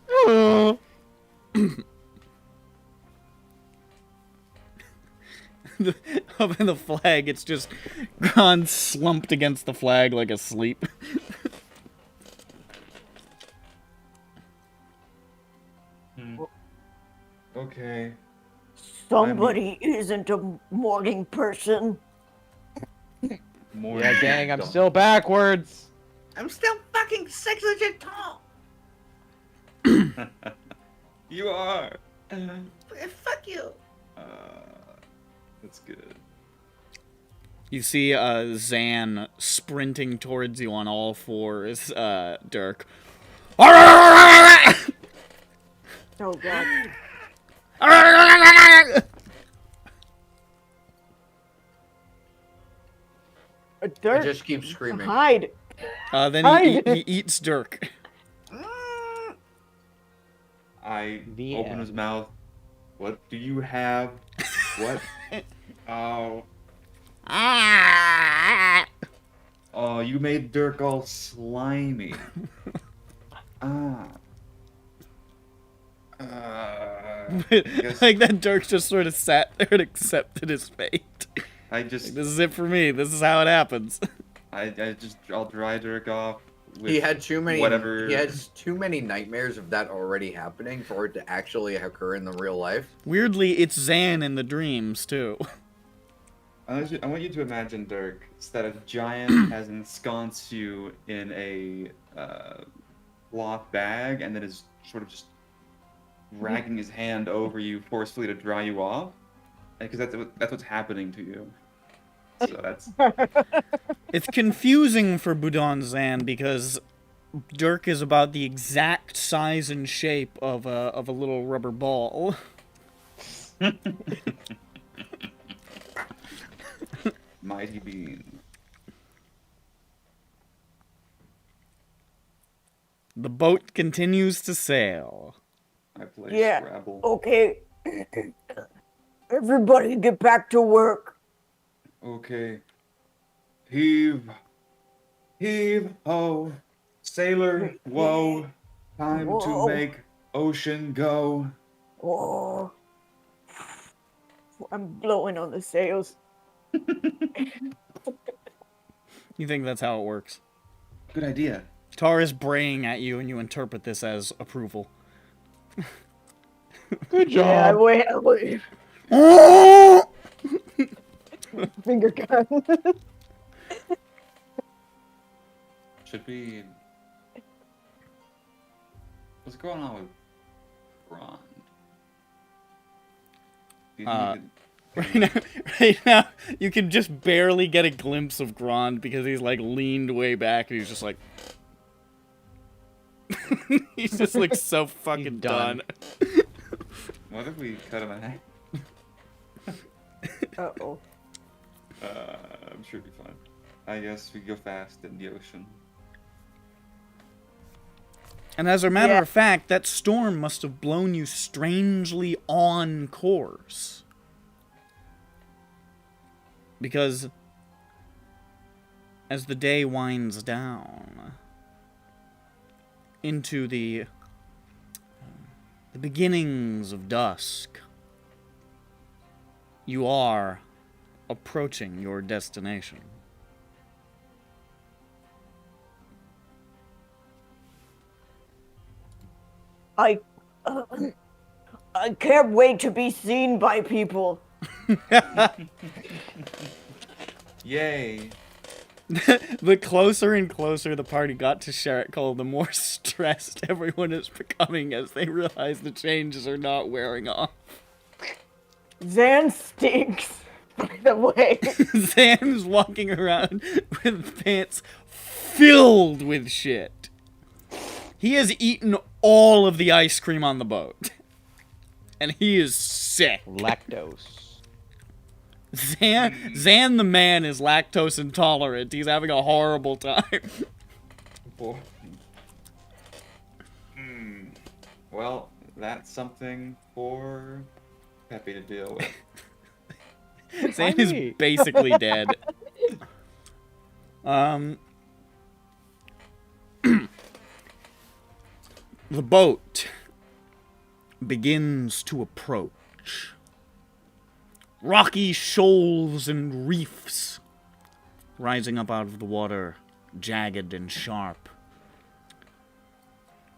Up in the flag, it's just gone slumped against the flag like asleep. Okay. somebody isn't a morning person. More Yeah, gang, I'm still backwards. I'm still fucking 6 inches tall. You are. Fuck you. That's good. You see Zan sprinting towards you on all fours, Dirk. Oh god. A I dirt. just keep screaming. Hide. Then he eats Dirk. I The open end. his mouth. What do you have? What? Oh. Oh, you made Dirk all slimy. Guess- Like that Dirk just sort of sat there and accepted his fate. I just, Like, this is it for me. This is how it happens. I'll dry Dirk off. With He had too many. Whatever. He has too many nightmares of that already happening for it to actually occur in the real life. Weirdly, it's Zan in the dreams too. I want you to imagine, Dirk, it's that a giant has ensconced you in a cloth bag and then is sort of just dragging his hand over you forcefully to dry you off. Because that's what's happening to you. So that's... It's confusing for Budon Zan because Dirk is about the exact size and shape of a little rubber ball. Mighty Bean. The boat continues to sail. I play Yeah. Scrabble. Okay. Everybody get back to work. Okay. Heave. Heave ho. Sailor, whoa. Time Whoa. to make Ocean, go. Oh, I'm blowing on the sails. You think that's how it works? Good idea. Tar is braying at you, and you interpret this as approval. Good Yeah, job. I wave. Finger gun. Should we... What's going on with Ron? Do you think Right now, you can just barely get a glimpse of Grond because he's like leaned way back and he's just like. He just looks so fucking done. What if we cut him in half? Uh-oh. I'm sure it'll be fine. I guess we go fast in the ocean. And as a matter Yeah. of fact, that storm must have blown you strangely on course. Because as the day winds down into the beginnings of dusk, you are approaching your destination. I can't wait to be seen by people. Yay! The closer and closer the party got to Sharikol, the more stressed everyone is becoming as they realize the changes are not wearing off. Zan stinks, by the way. Zan's walking around with pants filled with shit. He has eaten all of the ice cream on the boat. And he is sick. Lactose. Zan the man is lactose intolerant. He's having a horrible time. Boy. Well, that's something for Peppy to deal with. Zan is basically dead. The boat begins to approach. Rocky shoals and reefs rising up out of the water, jagged and sharp.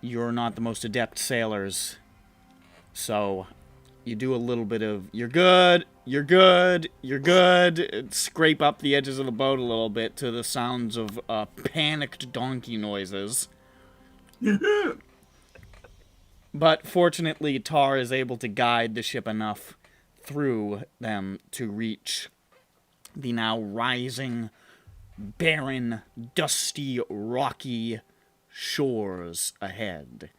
You're not the most adept sailors, so you do a little bit of, you're good, scrape up the edges of the boat a little bit to the sounds of panicked donkey noises. But fortunately, Tar is able to guide the ship enough through them to reach the now rising, barren, dusty, rocky shores ahead.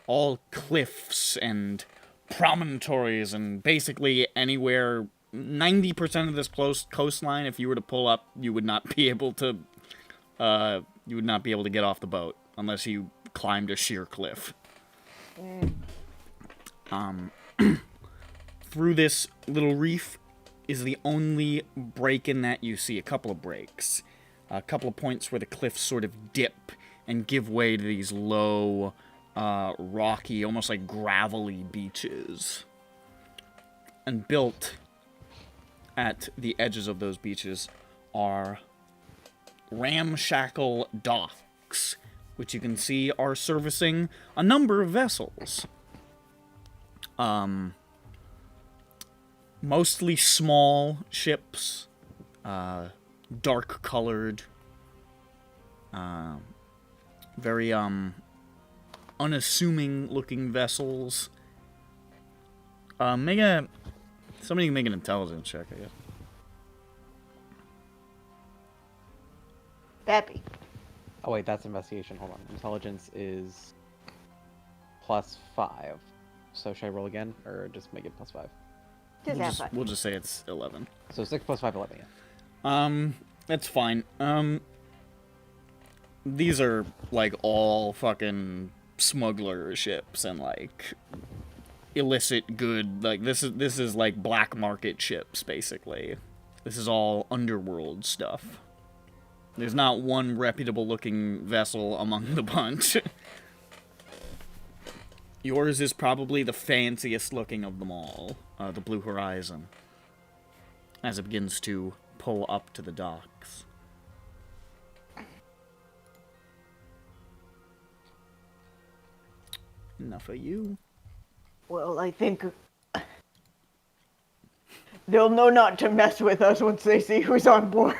All cliffs and promontories, and basically anywhere, 90% of this coastline, if you were to pull up, you would not be able to get off the boat unless you climbed a sheer cliff. Through this little reef is the only break in that you see. A couple of breaks. A couple of points where the cliffs sort of dip and give way to these low, rocky, almost like gravelly beaches. And built at the edges of those beaches are ramshackle docks, which you can see are servicing a number of vessels. Mostly small ships, dark-colored, very, unassuming-looking vessels. Somebody can make an intelligence check, I guess. Peppy. Oh wait, that's investigation. Hold on. Intelligence is +5. So should I roll again, or just make it +5? We'll just say it's 11. So 6 + 5, 11. Yeah. That's fine. These are, like, all fucking smuggler ships and, like, illicit good, like, this is like black market ships, basically. This is all underworld stuff. There's not one reputable looking vessel among the bunch. yours is probably the fanciest looking of them all, the Blue Horizon, as it begins to pull up to the docks. Enough of you. Well, I think they'll know not to mess with us once they see who's on board.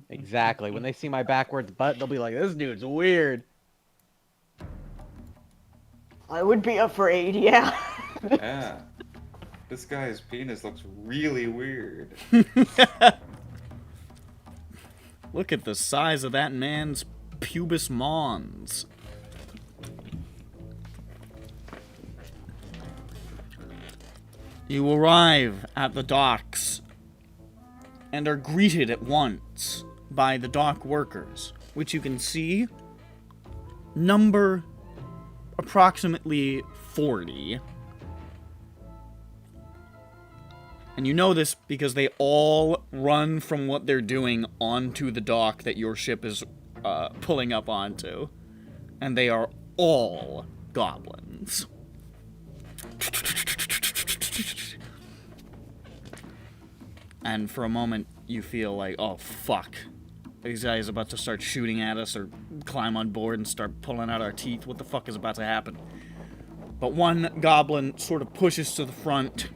Exactly. When they see my backwards butt, they'll be like, "This dude's weird." I would be afraid, yeah. Yeah. This guy's penis looks really weird. Look at the size of that man's pubis mons. You arrive at the docks and are greeted at once by the dock workers, which you can see number approximately 40. And you know this because they all run from what they're doing onto the dock that your ship is pulling up onto. And they are all goblins. And for a moment, you feel like, oh, fuck. These guys are about to start shooting at us or climb on board and start pulling out our teeth. What the fuck is about to happen? But one goblin sort of pushes to the front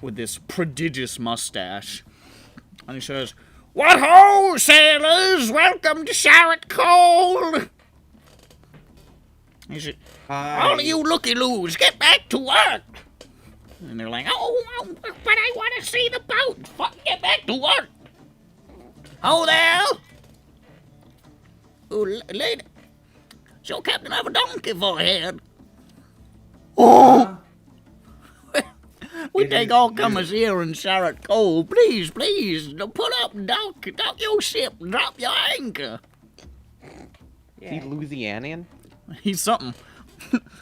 with this prodigious mustache. And he says, "What ho, sailors! Welcome to Sharn Cold!" He said, Hi. "All of you looky-loos, get back to work!" And they're like, oh, but I want to see the boat! Fuck, get back to work! Oh, there! Oh, lady. So, Captain, I have a donkey for a head. Oh! We It take is all comers here in Sharn Cold. Please, please, pull up, dock your ship, drop your anchor. Is he Louisianian? He's something.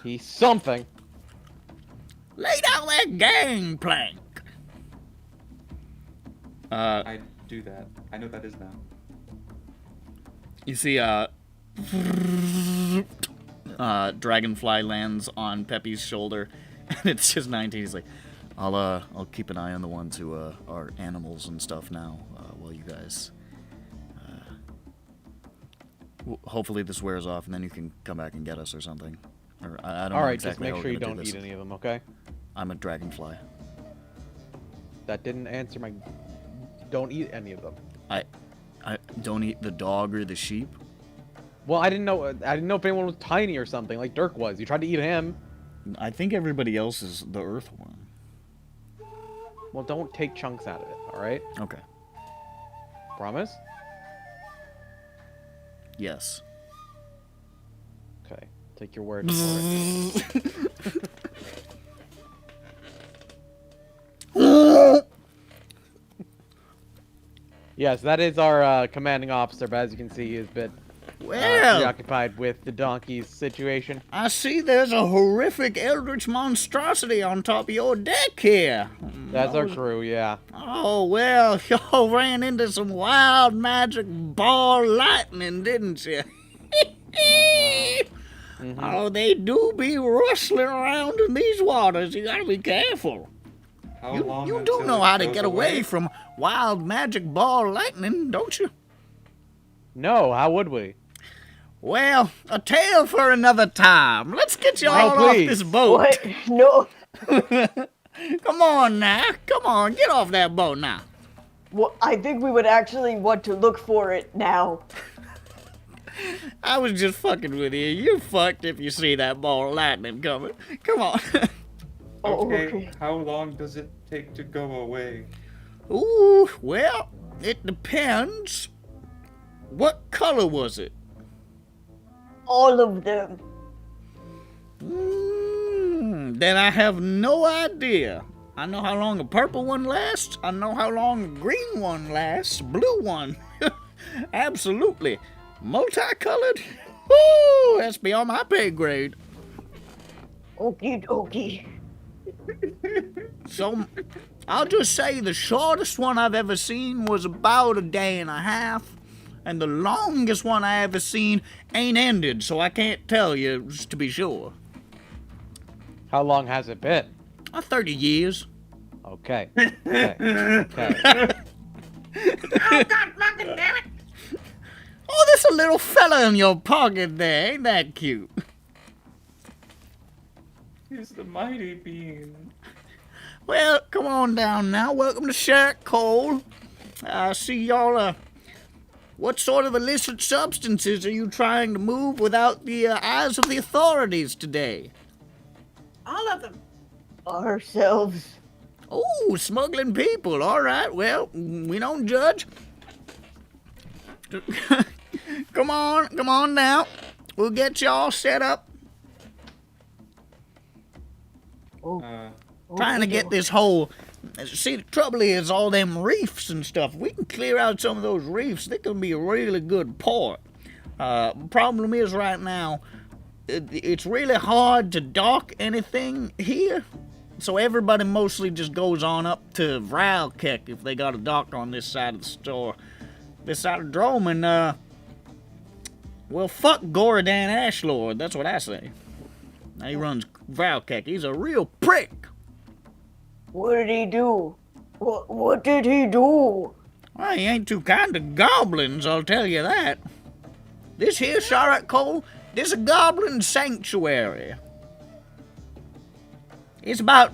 He's something. Lay down that gangplank. I do that. I know what that is now. You see, Dragonfly lands on Peppy's shoulder, and it's just 19. He's like, I'll keep an eye on the ones who are animals and stuff now, while you guys. Hopefully this wears off, and then you can come back and get us or something. Or I don't know Alright, exactly just how make we're sure you gonna don't do this. eat any of them, okay? I'm a dragonfly. That didn't answer my... Don't eat any of them. I don't eat the dog or the sheep. Well, I didn't know if anyone was tiny or something, like Dirk was. You tried to eat him. I think everybody else is the earthworm. Well, don't take chunks out of it, alright? Okay. Promise? Yes. Okay. Take your word for it. Yes, that is our commanding officer, but as you can see, he is a bit Well, preoccupied with the donkey's situation. I see there's a horrific eldritch monstrosity on top of your deck here. That's our crew, yeah. Oh, well, y'all ran into some wild magic ball lightning, didn't you? Oh, they do be rustling around in these waters. You gotta be careful. How You long do until know it how to goes get away from wild magic ball lightning, don't you? No, how would we? Well, a tale for another time. Let's get you all off please. this boat. What? No. Come on now. Come on, get off that boat now. Well, I think we would actually want to look for it now. I was just fucking with you. You're fucked if you see that ball of lightning coming. Come on. Oh, Okay, okay. how long does it take to go away? Ooh, well, it depends. What color was it? All of them. Then I have no idea. I know how long a purple one lasts. I know how long a green one lasts. Blue one. Absolutely. Multicolored? Woo, that's beyond my pay grade. Okie dokie. So, I'll just say the shortest one I've ever seen was about a day and a half. And the longest one I ever seen ain't ended, so I can't tell you, just to be sure. How long has it been? 30 years. Okay. Okay. Oh, God fucking damn it! Oh, there's a little fella in your pocket there. Ain't that cute? He's the mighty bean. Well, come on down now. Welcome to Shark Cole. I see y'all, what sort of illicit substances are you trying to move without the eyes of the authorities today? All of them. Ourselves. Oh, smuggling people. All right. Well, we don't judge. Come on now. We'll get you all set up. Trying to get this whole... See, the trouble is all them reefs and stuff. We can clear out some of those reefs. They can be a really good port. Problem is right now, it's really hard to dock anything here. So everybody mostly just goes on up to Vralkek if they got a dock on this side of the store. This side of Droaam, and, well, fuck Goradan Ashlord. That's what I say. Now he runs Vralkek. He's a real prick. What did he do? What did he do? Well, he ain't too kind to goblins, I'll tell you that. This here, Shark Cole, this is a goblin sanctuary. It's about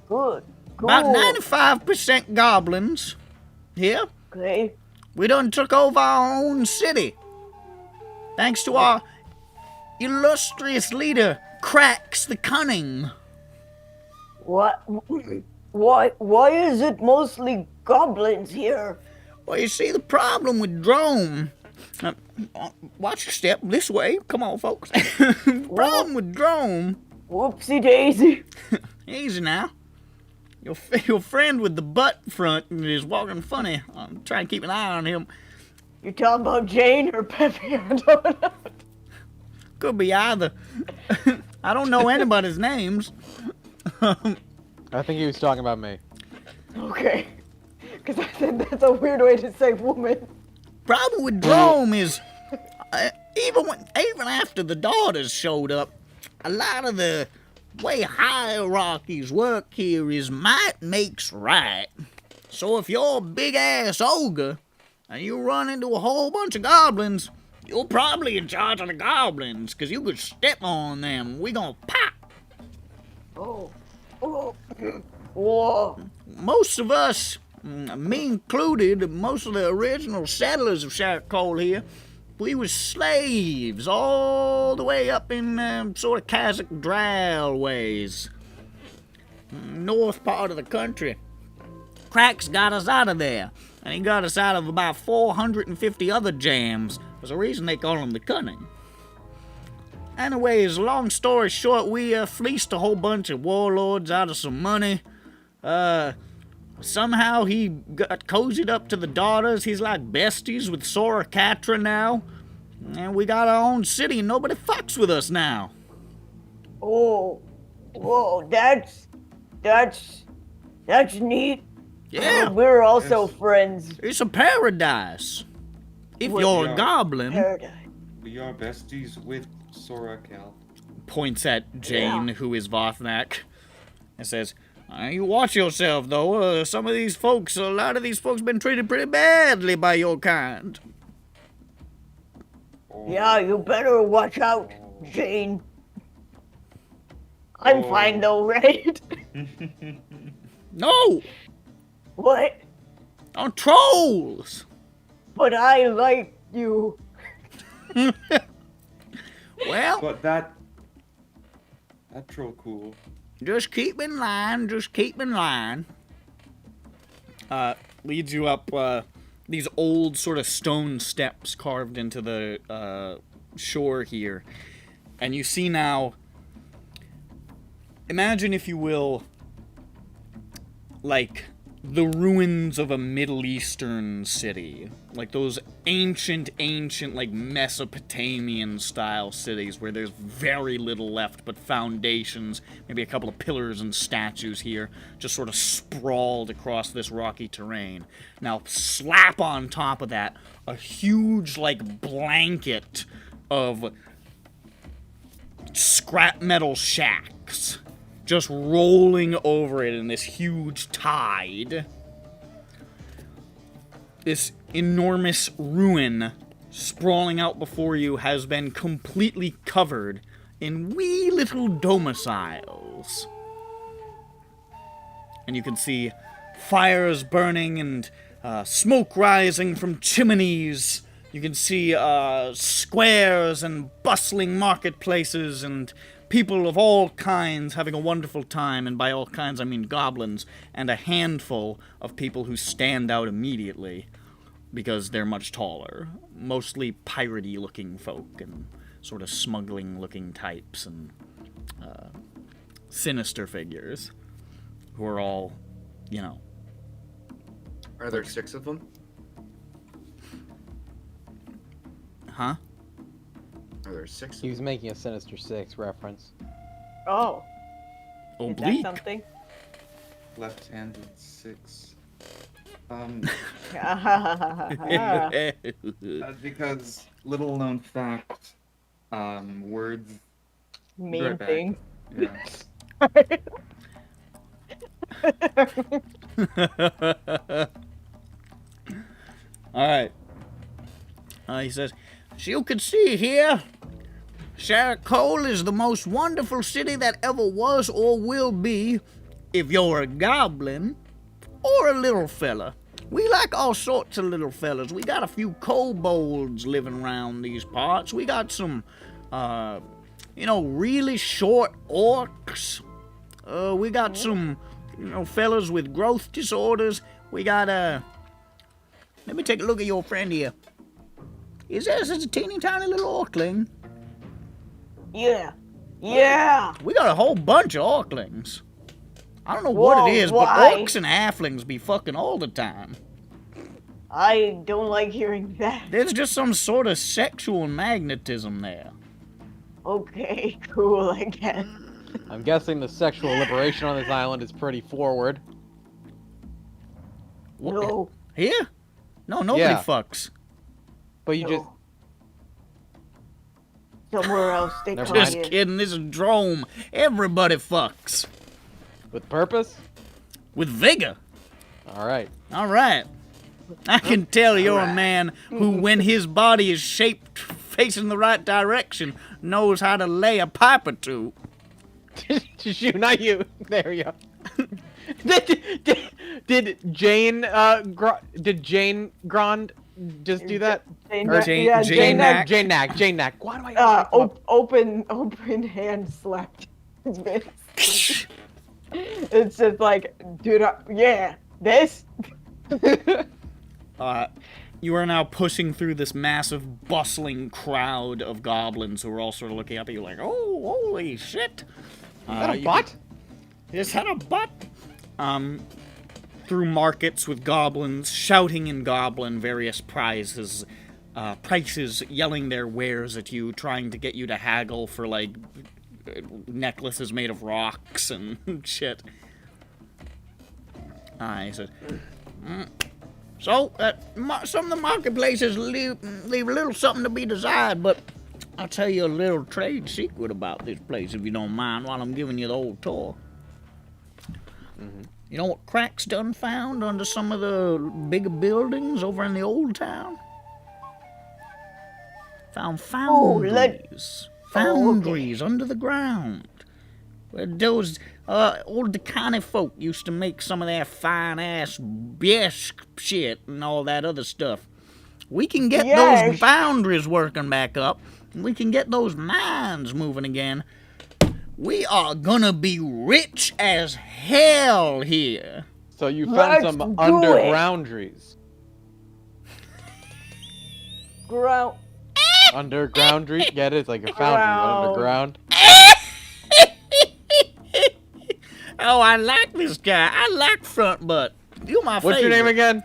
Good. about 95% goblins here. Okay. We done took over our own city. Thanks to our illustrious leader, Cracks the Cunning. What? Why is it mostly goblins here? Well, you see, the problem with Droaam... watch your step this way. Come on, folks. The problem with Droaam... Whoopsie daisy. Easy now. Your friend with the butt front is walking funny. I'm trying to keep an eye on him. You talking about Jane or Peppy? I don't know. Could be either. I don't know anybody's names. I think he was talking about me. Okay. Because I said that's a weird way to say woman. Problem with Droaam is, even after the daughters showed up, a lot of the way hierarchies work here is might makes right. So if you're a big-ass ogre, and you run into a whole bunch of goblins, you're probably in charge of the goblins, because you could step on them, we gonna pop. Oh. Whoa. Most of us, me included, most of the original settlers of Shark Cole here, we was slaves all the way up in sort of Kazakh Dral ways. North part of the country. Cracks got us out of there, and he got us out of about 450 other jams. There's a reason they call him the Cunning. Anyways, long story short, we fleeced a whole bunch of warlords out of some money. Somehow he got cozied up to the daughters. He's like besties with Sora Katra now. And we got our own city and nobody fucks with us now. Oh. Whoa, that's neat. Yeah, We're also friends. it's a paradise. If you're a goblin, Paradise. We are besties with Sora Cal. points at Jane, Yeah. who is Vothnak, and says, you watch yourself, though. Some of these folks, a lot of these folks been treated pretty badly by your kind. Yeah, you better watch out, Jane. I'm fine though, right? No, What? on trolls. But I like you. Well, But that troll cool. just keep in line, leads you up, these old sort of stone steps carved into the, shore here. And you see now, imagine if you will, like, the ruins of a Middle Eastern city. Like those ancient, like Mesopotamian-style cities where there's very little left but foundations, maybe a couple of pillars and statues here, just sort of sprawled across this rocky terrain. Now, slap on top of that a huge, like, blanket of scrap metal shacks. just rolling over it in this huge tide. This enormous ruin sprawling out before you has been completely covered in wee little domiciles. And you can see fires burning and smoke rising from chimneys. You can see squares and bustling marketplaces and people of all kinds having a wonderful time. And by all kinds, I mean goblins and a handful of people who stand out immediately because they're much taller. Mostly piratey looking folk and sort of smuggling looking types and sinister figures who are all, you know. Are there 6 of them? Huh? Are there 6 of He them? was making a Sinister Six reference. Oh, is that Oblique. something? Left-handed 6. Because little known fact, words. Mean Right back. thing. Yeah. Alright. He says, "As you can see here, Sharkole is the most wonderful city that ever was or will be if you're a goblin or a little fella. We like all sorts of little fellas. We got a few kobolds living around these parts. We got some, really short orcs. We got some, fellas with growth disorders. We got, let me take a look at your friend here. Is there such a teeny tiny little orcling? Yeah. Yeah. We got a whole bunch of orclings. I don't know what Whoa, it is, why? but orcs and halflings be fucking all the time. I don't like hearing that. There's just some sort of sexual magnetism there. Okay, cool, I guess. I'm guessing the sexual liberation on this island is pretty forward. No. Here? No, nobody Yeah. fucks. But you just... No. Somewhere else they Never call Just it. kidding, this is Droaam. Everybody fucks. With purpose? With vigor. Alright. Alright. I can tell you're a Alright. man who, when his body is shaped facing the right direction, knows how to lay a pipe or two. Just you, not you. There you go. Did Jane Grand just do that? Jane, Jane- yeah, Jane Jane, Knack. Jane Knack. Why do I open hand slapped his face. It's just like, dude, yeah, this. You are now pushing through this massive, bustling crowd of goblins who are all sort of looking up at you like, oh, holy shit. Is that a bot? Is that a butt? Through markets with goblins, shouting in goblin various prices, yelling their wares at you, trying to get you to haggle for, like, necklaces made of rocks and shit. He said, So, some of the marketplaces leave a little something to be desired, but I'll tell you a little trade secret about this place, if you don't mind, while I'm giving you the old tour. Mm-hmm. You know what Crack's done found under some of the bigger buildings over in the old town? Found foundries. Foundries under the ground. Where those old Decani folk used to make some of their fine-ass biesh shit and all that other stuff. We can get those foundries working back up. And we can get those mines moving again. We are gonna be rich as hell here. So you found Let's some do undergroundries. Ground. Undergroundry? Get it? It's like a foundry, but underground. Oh, I like this guy. I like Front Butt. You my favorite. What's your name again?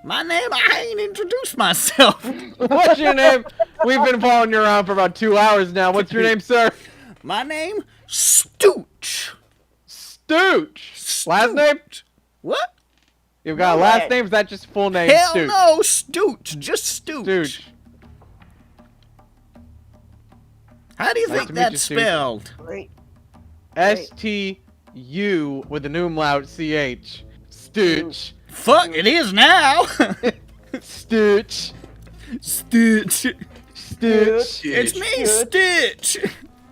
My name? I ain't introduced myself. What's your name? We've been following you around for about 2 hours now. What's your name, sir? My name? Stooch. Stooch. Last name? What? You've got a last name? Is that just full name? Hell Stooch. no, Stooch. Just Stooch. Stooch. How do you Nice think to meet you, that's Stooch. spelled? Great. S-T-O-O-C-H. U with an umlaut ch. Stooch. Fuck, it is now. Stooch. Stitch. Stooch. It's me, Stitch.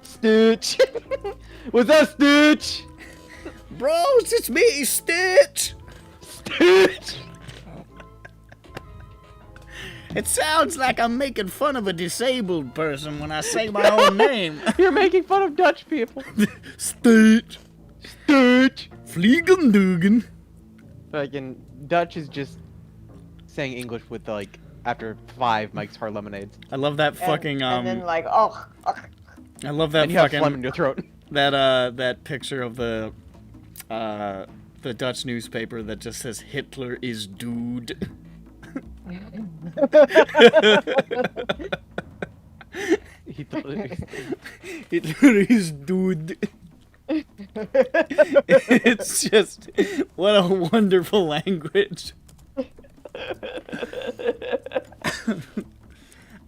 Stooch. What's up, Stooch? Bros, it's me, Stitch. Stooch. It sounds like I'm making fun of a disabled person when I say my own name. You're making fun of Dutch people. Stitch. Stooch. Fliegendugen. Like in Dutch is just saying English with like after 5 Mike's Hard Lemonades. I love that fucking And then like, oh. I love that And you have phlegm fucking in your throat. that picture of the Dutch newspaper that just says Hitler is dude. He thought it was... Hitler is dude. It's just what a wonderful language.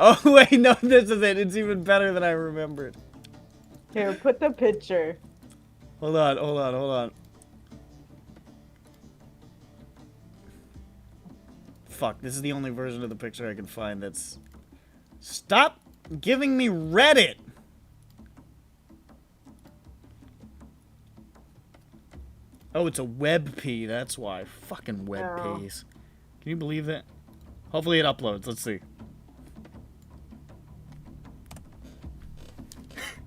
Oh wait, no, this is it. It's even better than I remembered. Here, put the picture. Hold on. Fuck, this is the only version of the picture I can find that's... Stop giving me Reddit! Oh, it's a WebP, that's why. Fucking WebPs. Can you believe that? Hopefully it uploads, let's see.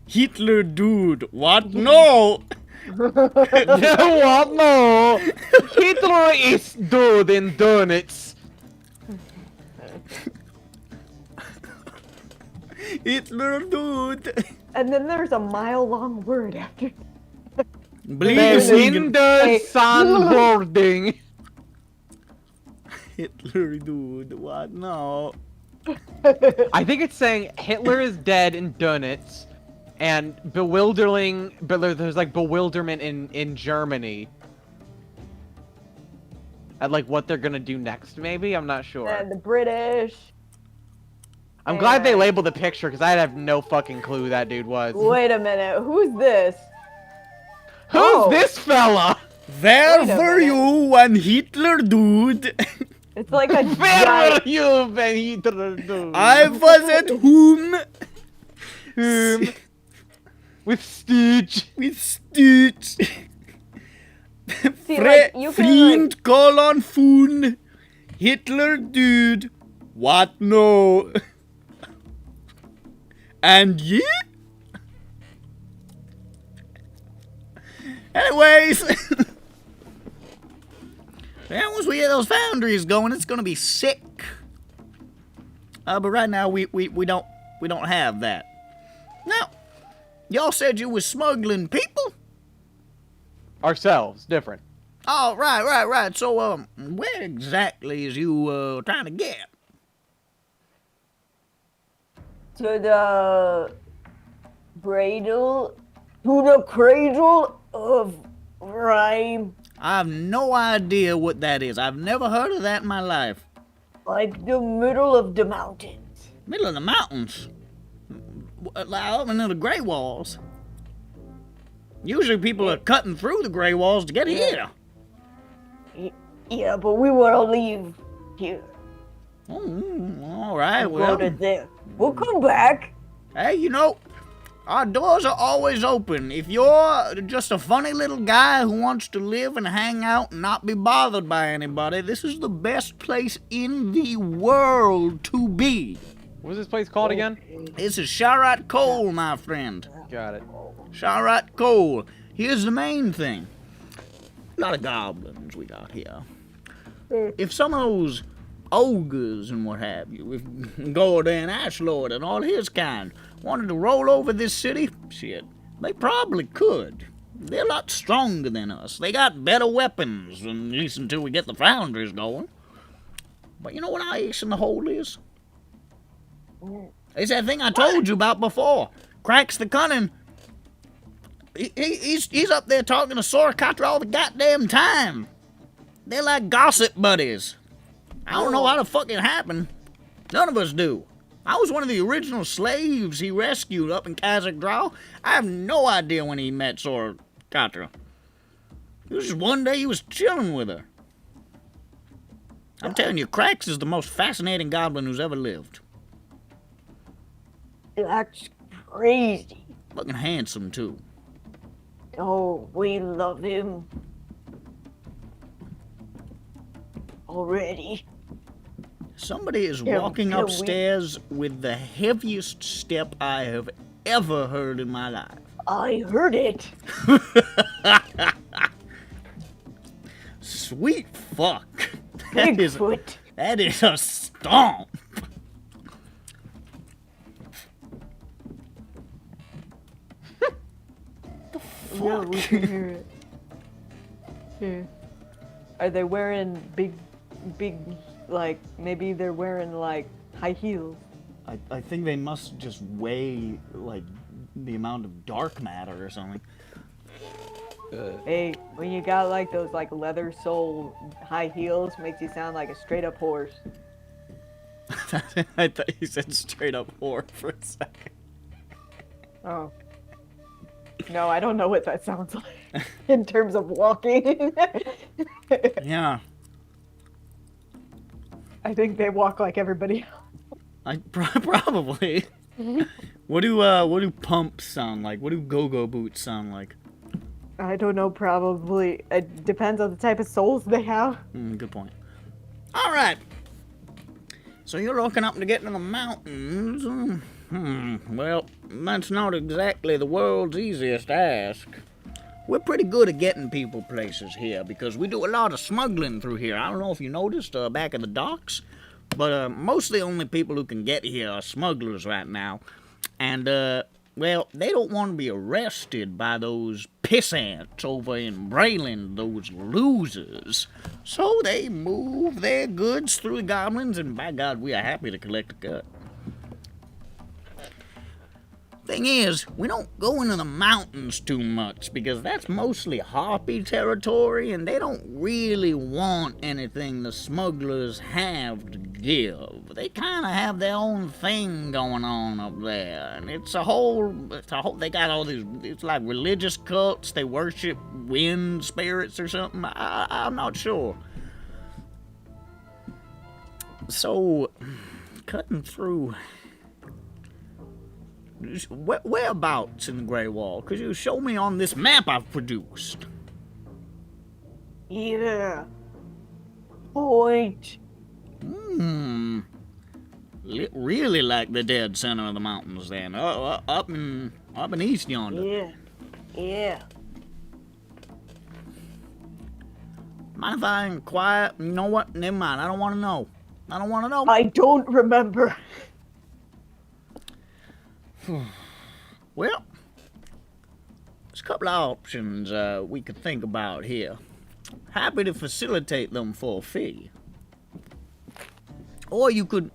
Hitler dude, what? No! What? No! Hitler is dude in donuts. Hitler dude! And then there's a mile-long word after. Please, Winter sunboarding. Hitler dude, what? No. I think it's saying Hitler is dead in donuts, and there's like bewilderment in Germany. At like what they're gonna do next, maybe? I'm not sure. And the British. I'm glad they labeled the picture, because I have no fucking clue who that dude was. Wait a minute, who's this? Who's this fella? Where Wait a were minute. you when Hitler dude? It's like a Where giant... were you when Hitler dude? I was at home With Stitch. with Stitch. See, like, you can, Friend colon fun. Hitler dude. What no? And ye? Anyways. Man, once we get those foundries going, it's gonna be sick. But right now we don't have that. Now, y'all said you was smuggling people? Ourselves, different. Oh, right. So, where exactly is you trying to get? To the cradle of rhyme. I have no idea what that is. I've never heard of that in my life. Like the middle of the mountains. Middle of the mountains. Like up into the gray walls. Usually people are cutting through the gray walls to get here. Yeah, but we want to leave here. All right, Go well. to there. We'll come back. Hey, you know, our doors are always open. If you're just a funny little guy who wants to live and hang out and not be bothered by anybody, this is the best place in the world to be. What was this place called again? This is Sharn Coal, my friend. Got it. Sharn Coal. Here's the main thing. A lot of goblins we got here. If some of those ogres and what have you, if Gordon Ashlord and all his kind wanted to roll over this city, shit, they probably could. They're a lot stronger than us. They got better weapons, at least until we get the foundries going. But you know what our ace in the hole is? It's that thing I told you about before. Cracks the Cunning. He's up there talking to Soracatra all the goddamn time. They're like gossip buddies. I don't know how the fuck it happened. None of us do. I was one of the original slaves he rescued up in Kazakh Draw. I have no idea when he met Soracatra. It was just one day he was chilling with her. I'm telling you, Cracks is the most fascinating goblin who's ever lived. That's crazy. Fucking handsome, too. Oh, we love him. Already. Somebody is Yeah, walking yeah, we- upstairs with the heaviest step I have ever heard in my life. I heard it. Sweet fuck. That is Bigfoot. a stomp. Yeah, we can hear it. Yeah. Are they wearing big, like, maybe they're wearing, like, high heels? I think they must just weigh, like, the amount of dark matter or something. Hey, when you got, like, those, like, leather sole high heels, makes you sound like a straight-up horse. I thought you said straight up whore for a second. Oh. No, I don't know what that sounds like in terms of walking. Yeah, I think they walk like everybody else. probably. What do pumps sound like? What do go-go boots sound like? I don't know, probably. It depends on the type of soles they have. Good point. All right. So you're looking up to get to the mountains. Well, that's not exactly the world's easiest task. We're pretty good at getting people places here because we do a lot of smuggling through here. I don't know if you noticed back at the docks, but most of the only people who can get here are smugglers right now. And, well, they don't want to be arrested by those pissants over in Brayland, those losers. So they move their goods through the goblins, and by God, we are happy to collect a cut. Thing is, we don't go into the mountains too much because that's mostly harpy territory and they don't really want anything the smugglers have to give. They kind of have their own thing going on up there, and it's a whole, they got all these, it's like religious cults, they worship wind spirits or something, I'm not sure. So, cutting through... Whereabouts in the Grey Wall? Could you show me on this map I've produced? Yeah. Point. Really like the dead center of the mountains then. Up in east yonder. Yeah. Yeah. Mind if I inquire? You know what? Never mind. I don't want to know. I don't want to know. I don't remember. Well, there's a couple of options we could think about here. Happy to facilitate them for a fee. Or you could,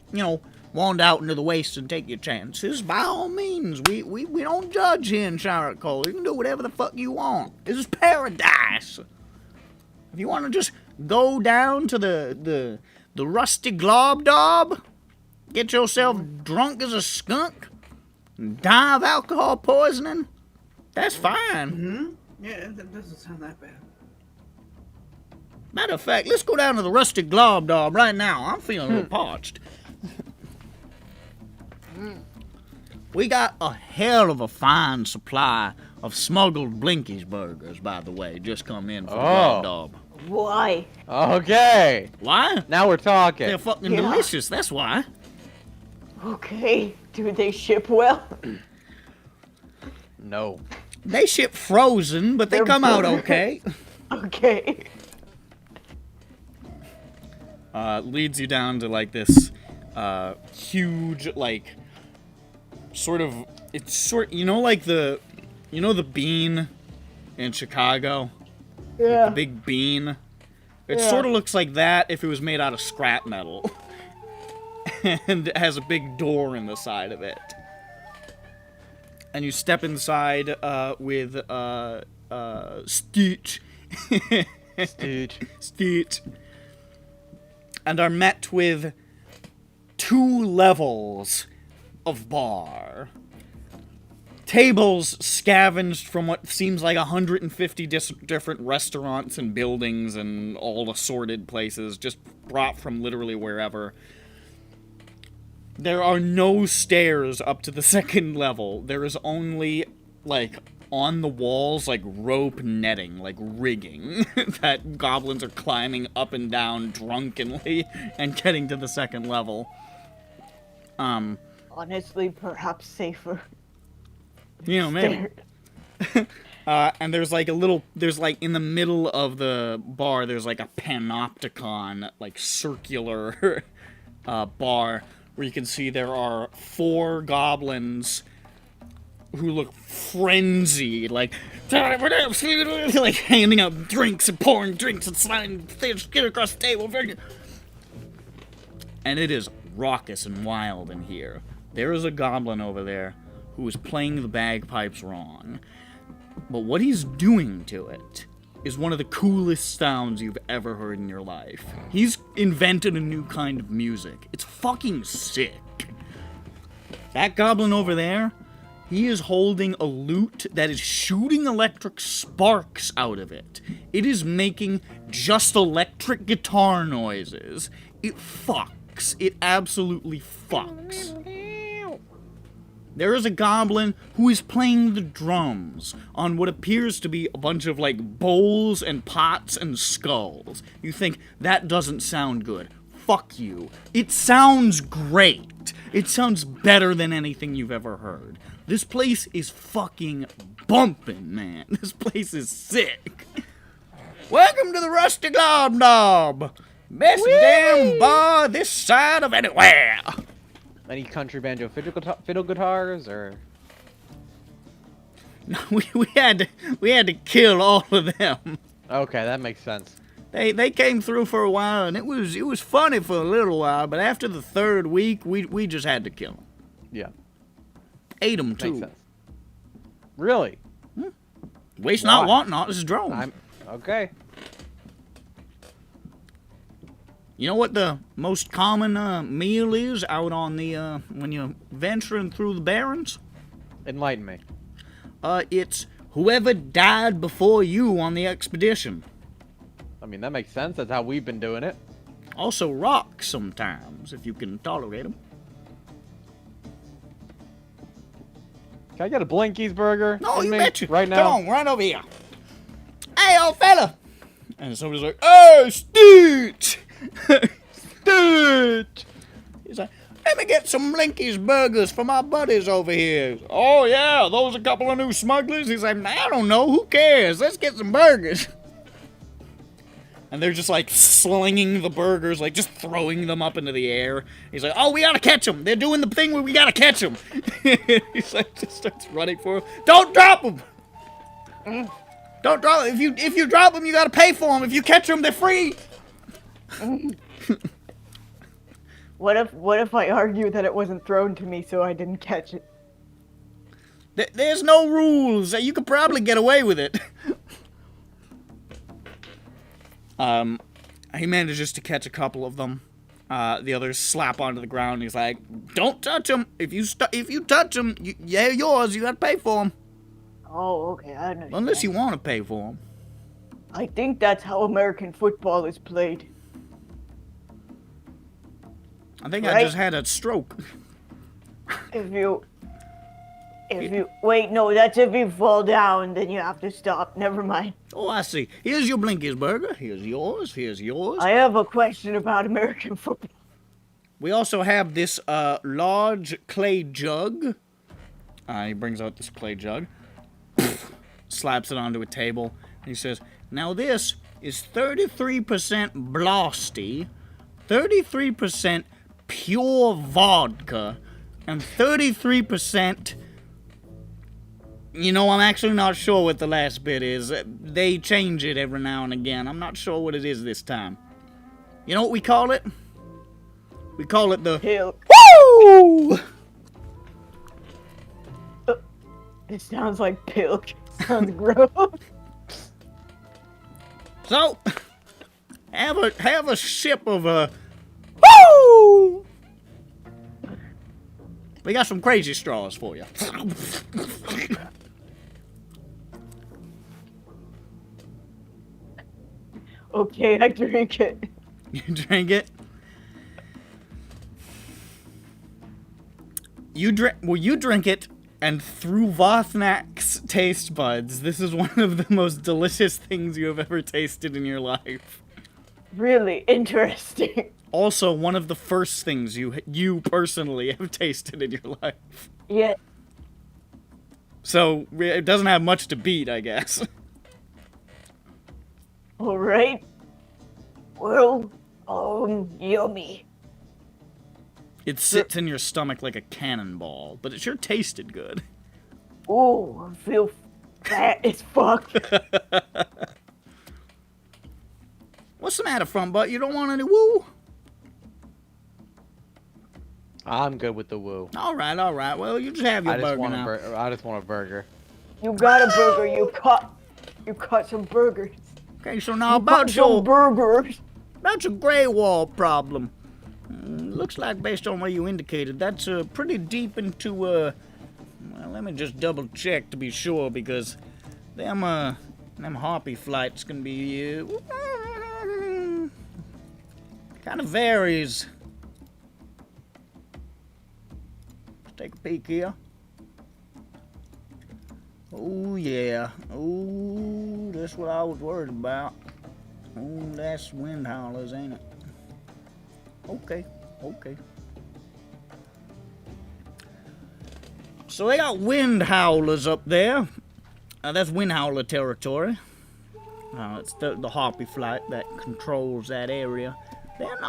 wander out into the wastes and take your chances. By all means, we don't judge here in Shire Cole. You can do whatever the fuck you want. This is paradise. If you want to just go down to the rusty glob daub, get yourself drunk as a skunk, die of alcohol poisoning, that's fine. Yeah, that doesn't sound that bad. Matter of fact, let's go down to the rusty glob daub right now. I'm feeling a little parched. We got a hell of a fine supply of smuggled Blinkies burgers, by the way, just come in from glob daub. Why? Okay. Why? Now we're talking. They're fucking Yeah. delicious, that's why. Okay. Do they ship well? No. They ship frozen, but they They're come out burgers. okay. Okay. Leads you down to like this huge, like, like the bean in Chicago? Yeah. The big bean? It Yeah. sort of looks like that if it was made out of scrap metal. And it has a big door in the side of it. And you step inside with Stitch. Stitch. And are met with 2 levels of bar. tables scavenged from what seems like 150 different restaurants and buildings and all assorted places, just brought from literally wherever. There are no stairs up to the second level. There is only, like, on the walls, like, rope netting, like, rigging, that goblins are climbing up and down drunkenly and getting to the second level. Honestly, perhaps safer. You know, maybe. And there's like in the middle of the bar, there's like a panopticon, like circular bar, where you can see there are 4 goblins who look frenzied, like handing out drinks and pouring drinks and sliding things across the table. And it is raucous and wild in here. There is a goblin over there who is playing the bagpipes wrong. But what he's doing to it is one of the coolest sounds you've ever heard in your life. He's invented a new kind of music. It's fucking sick. That goblin over there, he is holding a lute that is shooting electric sparks out of it. It is making just electric guitar noises. It fucks. It absolutely fucks. There is a goblin who is playing the drums on what appears to be a bunch of, like, bowls and pots and skulls. You think, that doesn't sound good. Fuck you. It sounds great. It sounds better than anything you've ever heard. This place is fucking bumping, man. This place is sick. Welcome to the Rusty Glob Knob. Best damn bar this side of anywhere. Any country banjo fiddle guitars, or? No, we had to kill all of them. Okay, that makes sense. They came through for a while, and it was funny for a little while, but after the 3rd week, we just had to kill them. Yeah. Ate them too. Makes sense. Really? Waste not, want not. This is Droaam. Okay. You know what the most common meal is out on the when you're venturing through the barrens? Enlighten me. It's whoever died before you on the expedition. I mean, that makes sense. That's how we've been doing it. Also rocks sometimes, if you can tolerate them. Can I get a Blinkies burger? No, you me betcha. Right now? Come on, right over here. Hey, old fella. And somebody's like, "Hey, Stitch!" Stitch! He's like, "Let me get some Blinkies burgers for my buddies over here." "Oh, yeah, those a couple of new smugglers?" He's like, "I don't know, who cares? Let's get some burgers." And they're just like slinging the burgers, like just throwing them up into the air. He's like, "Oh, we gotta catch them. They're doing the thing where we gotta catch them." He's like, just starts running for them. "Don't drop them. Don't drop them. If you drop them, you gotta pay for them. If you catch them, they're free." What if I argue that it wasn't thrown to me, so I didn't catch it? There's no rules. You could probably get away with it. He manages to catch a couple of them. The others slap onto the ground. He's like, "Don't touch them. If you touch them, they're yours. You gotta pay for them." Oh, okay, I understand. Unless you want to pay for them. I think that's how American football is played. I think Right? I just had a stroke. If you wait, no, that's if you fall down, then you have to stop. Never mind. Oh, I see. Here's your Blinkies burger. Here's yours. Here's yours. I have a question about American football. We also have this large clay jug. He brings out this clay jug. Slaps it onto a table. And he says, "Now this is 33% Blosty, 33% pure vodka, and 33%... You know, I'm actually not sure what the last bit is. They change it every now and again. I'm not sure what it is this time. You know what we call it? We call it the... Hill. Woo! It sounds like pilk. Sounds gross. So, have a sip of a... Woo! We got some crazy straws for you. Okay, I drink it. You drink it. You drink it, and through Vothnak's taste buds, this is one of the most delicious things you have ever tasted in your life. Really interesting. Also, one of the first things you personally have tasted in your life. Yeah. So, it doesn't have much to beat, I guess. Alright. Well, yummy. It sits in your stomach like a cannonball, but it sure tasted good. Oh, I feel fat as fuck. What's the matter, front butt? You don't want any woo? I'm good with the woo. All right. Well, you just have your burger now. I just want a burger. You got a burger. You caught some burgers. Okay, so now You caught some burgers. That's a gray wall problem. Looks like, based on what you indicated, that's pretty deep into, well, let me just double check to be sure, because them harpy flights can be, kind of varies. Let's take a peek here. Oh, yeah. Oh, that's what I was worried about. Oh, that's wind howlers, ain't it? Okay. So they got wind howlers up there. That's wind howler territory. It's the harpy flight that controls that area. They're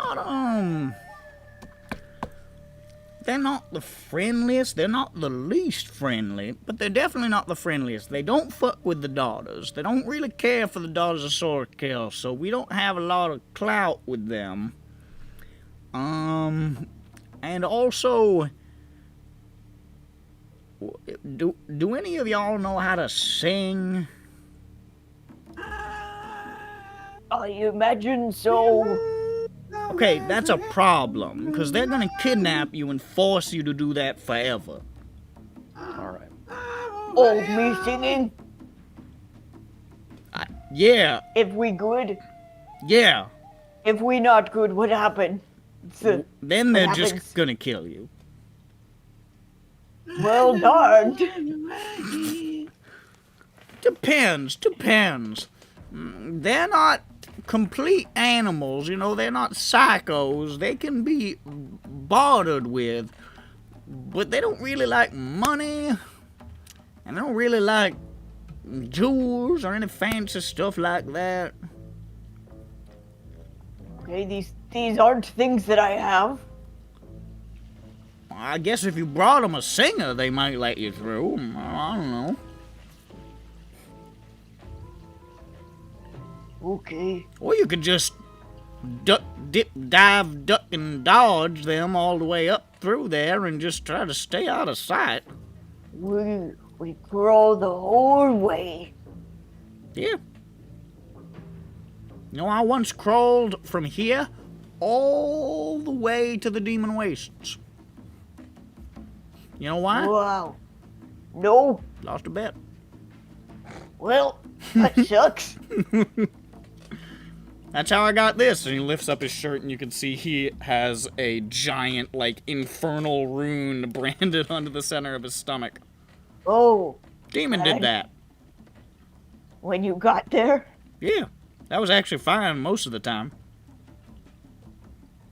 not the friendliest. They're not the least friendly, but they're definitely not the friendliest. They don't fuck with the daughters. They don't really care for the daughters of Sorkel, so we don't have a lot of clout with them. And also, do any of y'all know how to sing? I imagine so. Okay, that's a problem, because they're gonna kidnap you and force you to do that forever. Alright. Oh, me singing? Yeah. If we good? Yeah. If we not good, what happened? Then they're just gonna kill you. Well darned. Depends. They're not complete animals, you know, they're not psychos. They can be bartered with, but they don't really like money, and they don't really like jewels or any fancy stuff like that. Okay, these aren't things that I have. I guess if you brought them a singer, they might let you through. I don't know. Okay. Or you could just dip, dive, duck, and dodge them all the way up through there and just try to stay out of sight. We crawl the whole way. Yeah. You know, I once crawled from here all the way to the Demon Wastes. You know why? Wow. No. Lost a bet. Well, that sucks. That's how I got this. And he lifts up his shirt and you can see he has a giant, like, infernal rune branded onto the center of his stomach. Oh. Demon did that. When you got there? Yeah. That was actually fine most of the time.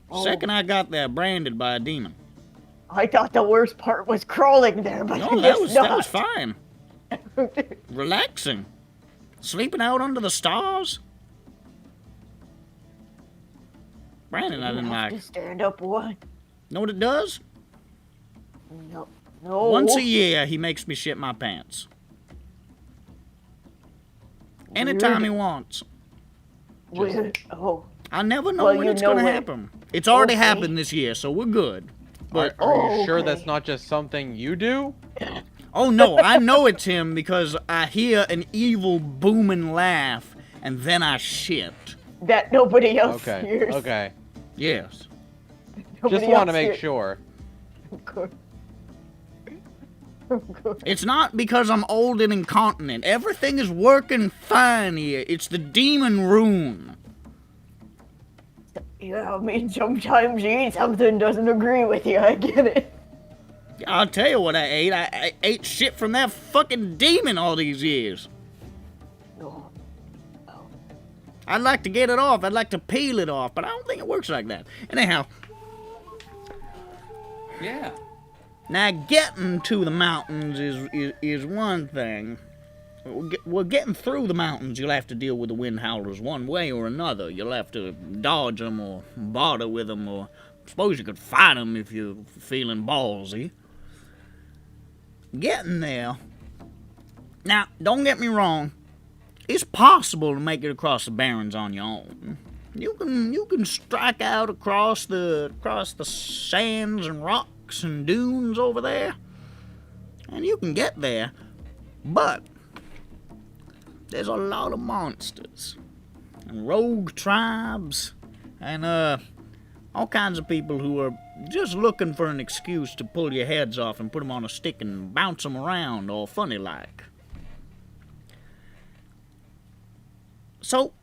Oh. Second I got there, branded by a demon. I thought the worst part was crawling there, but No, that was fine. Relaxing. Sleeping out under the stars. Brandon, I didn't like. To stand up one. Know what it does? No. No. Once a year, he makes me shit my pants. Anytime he wants. Weird. Oh. I never know Well, when you it's know gonna what- happen. It's already Okay. happened this year, so we're good. But Are you sure okay. that's not just something you do? oh no, I know it's him because I hear an evil booming laugh and then I shit. That nobody else Okay. hears. Okay. Yes. Nobody Just want to else make hears. sure. Of course. It's not because I'm old and incontinent. Everything is working fine here. It's the demon rune. Yeah, I mean, sometimes you eat something doesn't agree with you. I get it. I'll tell you what I ate. I ate shit from that fucking demon all these years. Oh. I'd like to get it off. I'd like to peel it off, but I don't think it works like that. Anyhow. Yeah. Now, getting to the mountains is one thing. Well, getting through the mountains, you'll have to deal with the wind howlers one way or another. You'll have to dodge them or barter with them, or I suppose you could fight them if you're feeling ballsy. Getting there. Now, don't get me wrong. It's possible to make it across the barrens on your own. You can strike out across the sands and rocks and dunes over there, and you can get there. But there's a lot of monsters and rogue tribes and all kinds of people who are just looking for an excuse to pull your heads off and put them on a stick and bounce them around all funny like. So,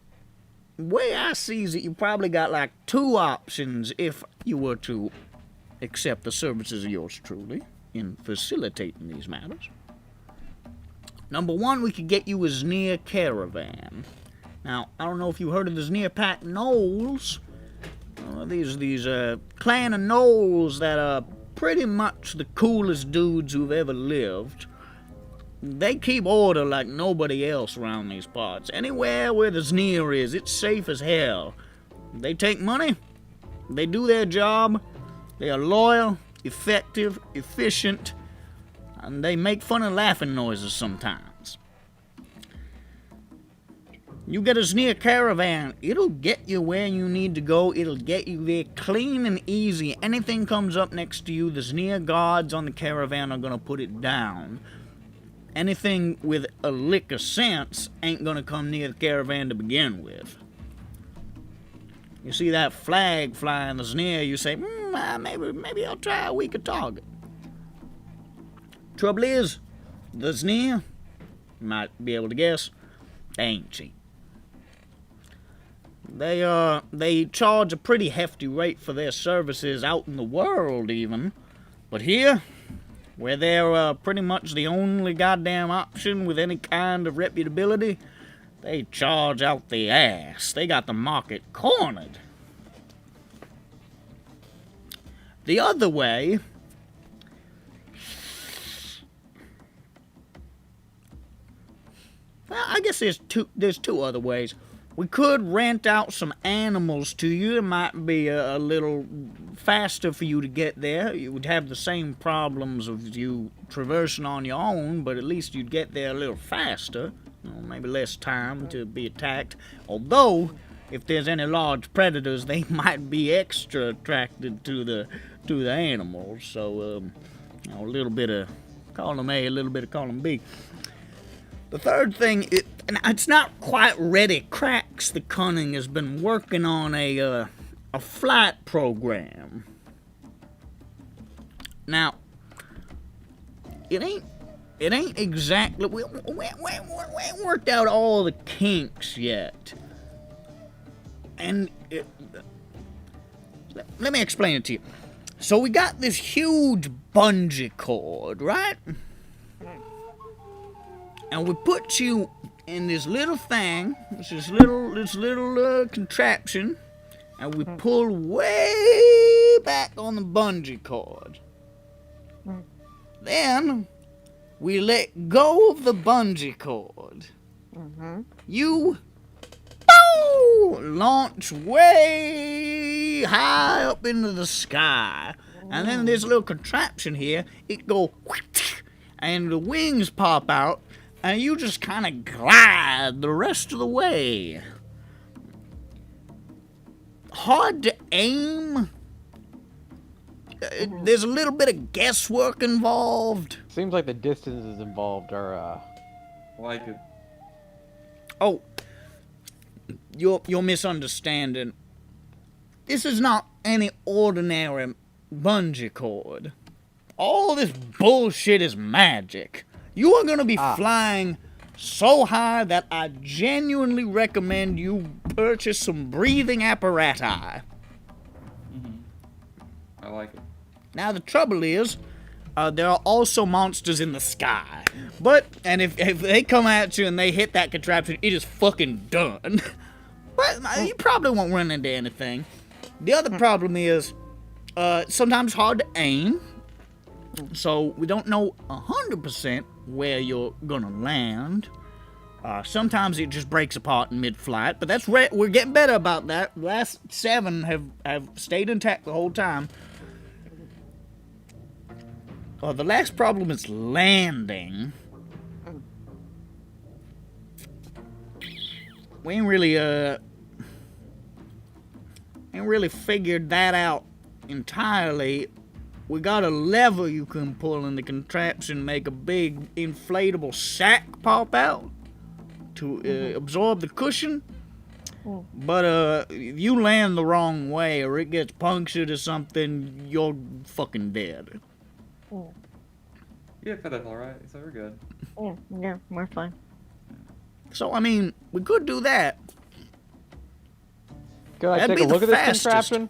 the way I see is that you probably got like two options if you were to accept the services of yours truly in facilitating these matters. Number one, we could get you a Zneer caravan. Now, I don't know if you heard of the Zneer Pack Gnolls. These clan of Gnolls that are pretty much the coolest dudes who've ever lived. They keep order like nobody else around these parts. Anywhere where the Zneer is, it's safe as hell. They take money, they do their job, they are loyal, effective, efficient, and they make fun and laughing noises sometimes. You get a Zneer caravan, it'll get you where you need to go, it'll get you there clean and easy. Anything comes up next to you, the Zneer guards on the caravan are gonna put it down. Anything with a lick of sense ain't gonna come near the caravan to begin with. You see that flag flying the Zneer, you say, maybe I'll try a weaker target. Trouble is, the Zneer, you might be able to guess, they ain't cheap. They charge a pretty hefty rate for their services out in the world even, but here, where they're pretty much the only goddamn option with any kind of reputability, they charge out the ass. They got the market cornered. The other way, well, I guess there's two other ways. We could rent out some animals to you. It might be a little faster for you to get there. You would have the same problems of you traversing on your own, but at least you'd get there a little faster. You know, maybe less time to be attacked. Although, if there's any large predators, they might be extra attracted to the animals. So, you know, a little bit of column A, a little bit of column B. The third thing, it's not quite ready. Cracks the Cunning has been working on a flight program. Now, it ain't exactly, we ain't worked out all the kinks yet. And let me explain it to you. So we got this huge bungee cord, right? And we put you in this little thing, this little contraption, and we pull way back on the bungee cord. Then we let go of the bungee cord. You launch way high up into the sky, and then this little contraption here, it go, and the wings pop out. And you just kind of glide the rest of the way. Hard to aim. There's a little bit of guesswork involved. Seems like the distances involved are, Like it. Oh, you're misunderstanding. This is not any ordinary bungee cord. all this bullshit is magic. You are gonna be flying so high that I genuinely recommend you purchase some breathing apparatus. I like it. Now the trouble is, there are also monsters in the sky. And if they come at you and they hit that contraption, it is fucking done. But you probably won't run into anything. The other problem is, sometimes hard to aim. So we don't know 100% where you're gonna land. Sometimes it just breaks apart in mid-flight, but we're getting better about that. The last 7 have stayed intact the whole time. The last problem is landing. We ain't really figured that out entirely. We got a lever you can pull in the contraption, make a big inflatable sack pop out to absorb the cushion. But if you land the wrong way or it gets punctured or something, you're fucking dead. Yeah, for that's alright. So we're good. Yeah, we're fine. So, I mean, we could do that. Can I That'd take be a look the at this fastest. contraption?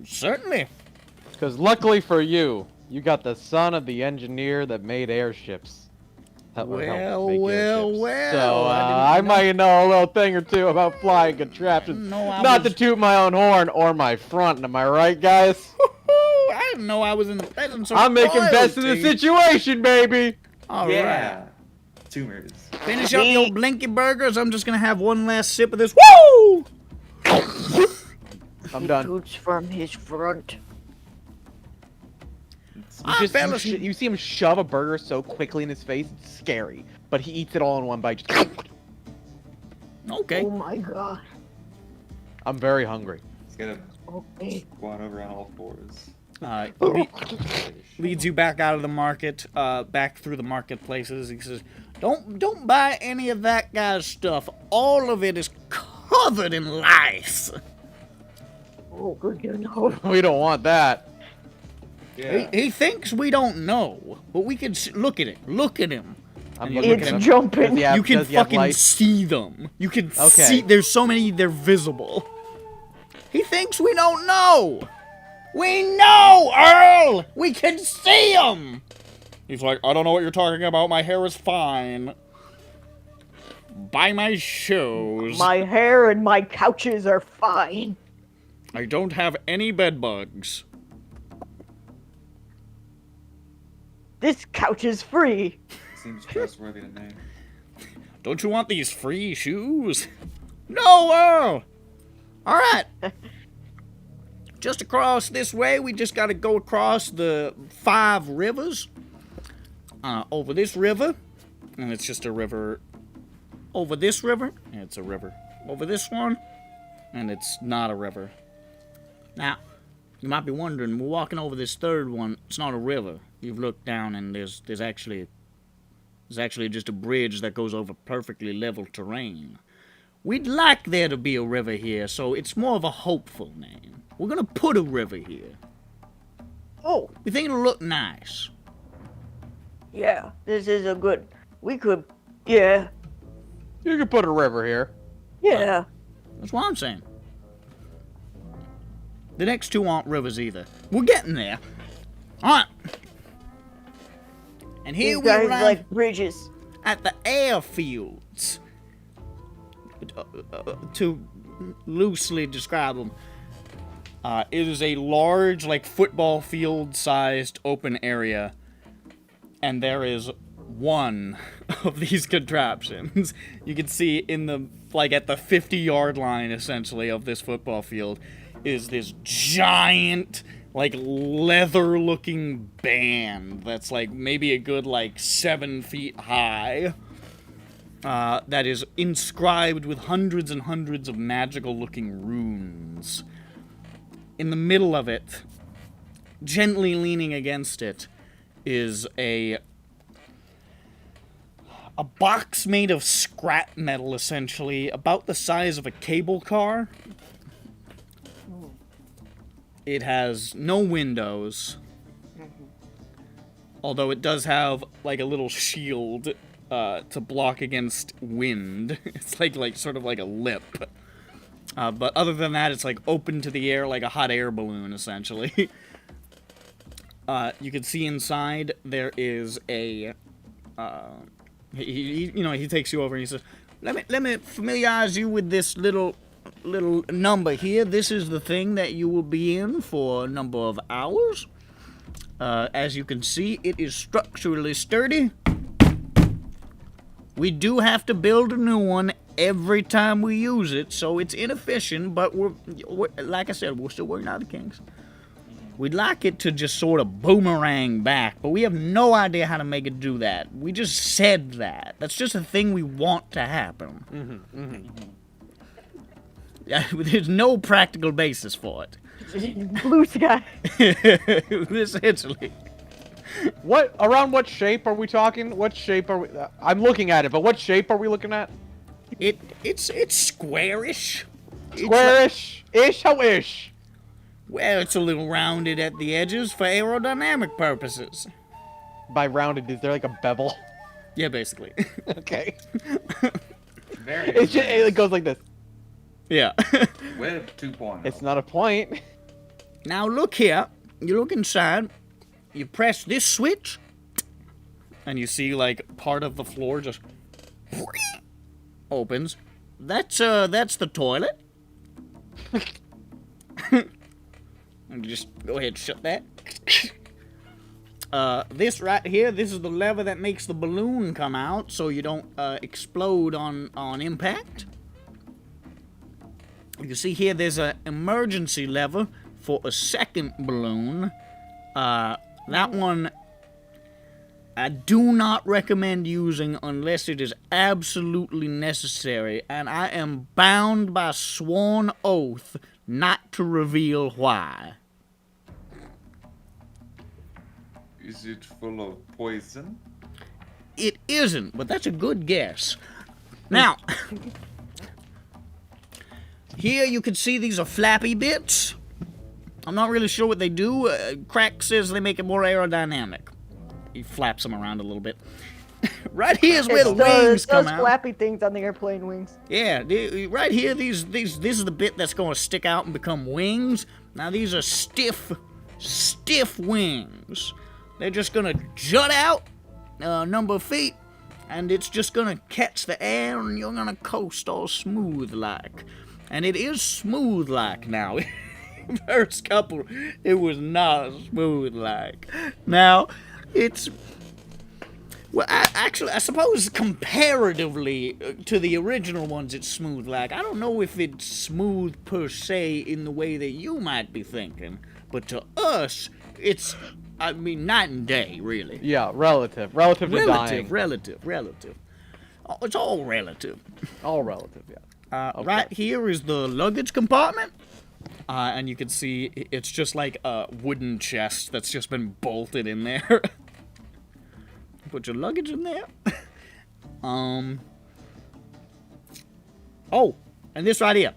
Certainly. Because luckily for you, you got the son of the engineer that made airships. That would help make airships. So I might know a little thing or two about flying contraptions. Not to toot my own horn or my front. Am I right, guys? I didn't know I was in the presence of I'm making best of the royalty. situation, baby. All right. Yeah. Tumors. Finish up your blinky burgers. I'm just gonna have one last sip of this. Woo! I'm done. Toots from his front. You see him shove a burger so quickly in his face, it's scary. But he eats it all in one bite. Okay. Oh my god. I'm very hungry. He's gonna Okay. squat over on all fours. Leads you back out of the market, back through the marketplaces. He says, "Don't buy any of that guy's stuff. All of it is covered in lice." Oh, good to know. We don't want that. Yeah. He thinks we don't know, but we can look at it. Look at him. I'm You looking It's at him. jumping. Does he have- You can does he have fucking lice? see them. You can Okay. see. There's so many. They're visible. He thinks we don't know. We know, Earl. We can see them. He's like, I don't know what you're talking about. My hair is fine. Buy my shoes. My hair and my couches are fine. I don't have any bed bugs. This couch is free. Seems trustworthy to me. Don't you want these free shoes? No, Earl. All right. Just across this way, we just got to go across the 5 rivers. Over this river, and it's just a river. Over this river, and it's a river. Over this one, and it's not a river. Now, you might be wondering, we're walking over this 3rd one. It's not a river. You've looked down, and there's actually just a bridge that goes over perfectly level terrain. We'd like there to be a river here, so it's more of a hopeful name. We're gonna put a river here. Oh, We think it'll look nice. yeah. This is a good. We could. Yeah. You can put a river here. Yeah. That's what I'm saying. The next 2 aren't rivers either. We're getting there. Alright. And here These we guys arrive like bridges. at the airfields. To loosely describe them, it is a large, like, football field-sized open area. And there is one of these contraptions. You can see in the, like, at the 50-yard line, essentially, of this football field, is this giant, like, leather-looking band that's, like, maybe a good, like, 7 feet high. That is inscribed with hundreds and hundreds of magical-looking runes. In the middle of it, gently leaning against it, is a box made of scrap metal, essentially, about the size of a cable car. It has no windows. Although it does have like a little shield to block against wind. It's like sort of like a lip. But other than that, it's like open to the air like a hot air balloon, essentially. You can see inside there is a. He takes you over and he says, "Let me familiarize you with this little number here. This is the thing that you will be in for a number of hours. As you can see, it is structurally sturdy. We do have to build a new one every time we use it, so it's inefficient, but we're like I said, we're still working out the kinks. We'd like it to just sort of boomerang back, but we have no idea how to make it do that. We just said that. That's just a thing we want to happen. There's no practical basis for it. Blue sky. Essentially. Around what shape are we talking? What shape are we... I'm looking at it, but what shape are we looking at? It's squarish. Squarish-ish? How ish? Well, it's a little rounded at the edges for aerodynamic purposes. By rounded, is there like a bevel? Yeah, basically. Okay. Very It's just, it goes like this. Yeah. With 2.0. It's not a point. Now look here. You look inside. You press this switch, and you see like part of the floor just opens. That's the toilet. And just go ahead and shut that. This right here, this is the lever that makes the balloon come out so you don't explode on impact. You can see here there's an emergency lever for a second balloon. That one I do not recommend using unless it is absolutely necessary, and I am bound by sworn oath not to reveal why. Is it full of poison? It isn't, but that's a good guess. Now, here you can see these are flappy bits. I'm not really sure what they do. Crack says they make it more aerodynamic. He flaps them around a little bit. Right here's where the wings come those out. flappy things on the airplane wings. Yeah, right here, this is the bit that's going to stick out and become wings. Now these are stiff wings. They're just going to jut out a number of feet, and it's just going to catch the air, and you're going to coast all smooth like. And it is smooth like now. First couple, it was not smooth like. Now, it's... Well, I suppose comparatively to the original ones, it's smooth like. I don't know if it's smooth per se in the way that you might be thinking, but to us, it's, I mean, night and day, really. Yeah, relative to dying. Relative. Oh, it's all relative. All relative, yeah. Okay. Right here is the luggage compartment. And you can see it's just like a wooden chest that's just been bolted in there. Put your luggage in there. Oh, and this right here.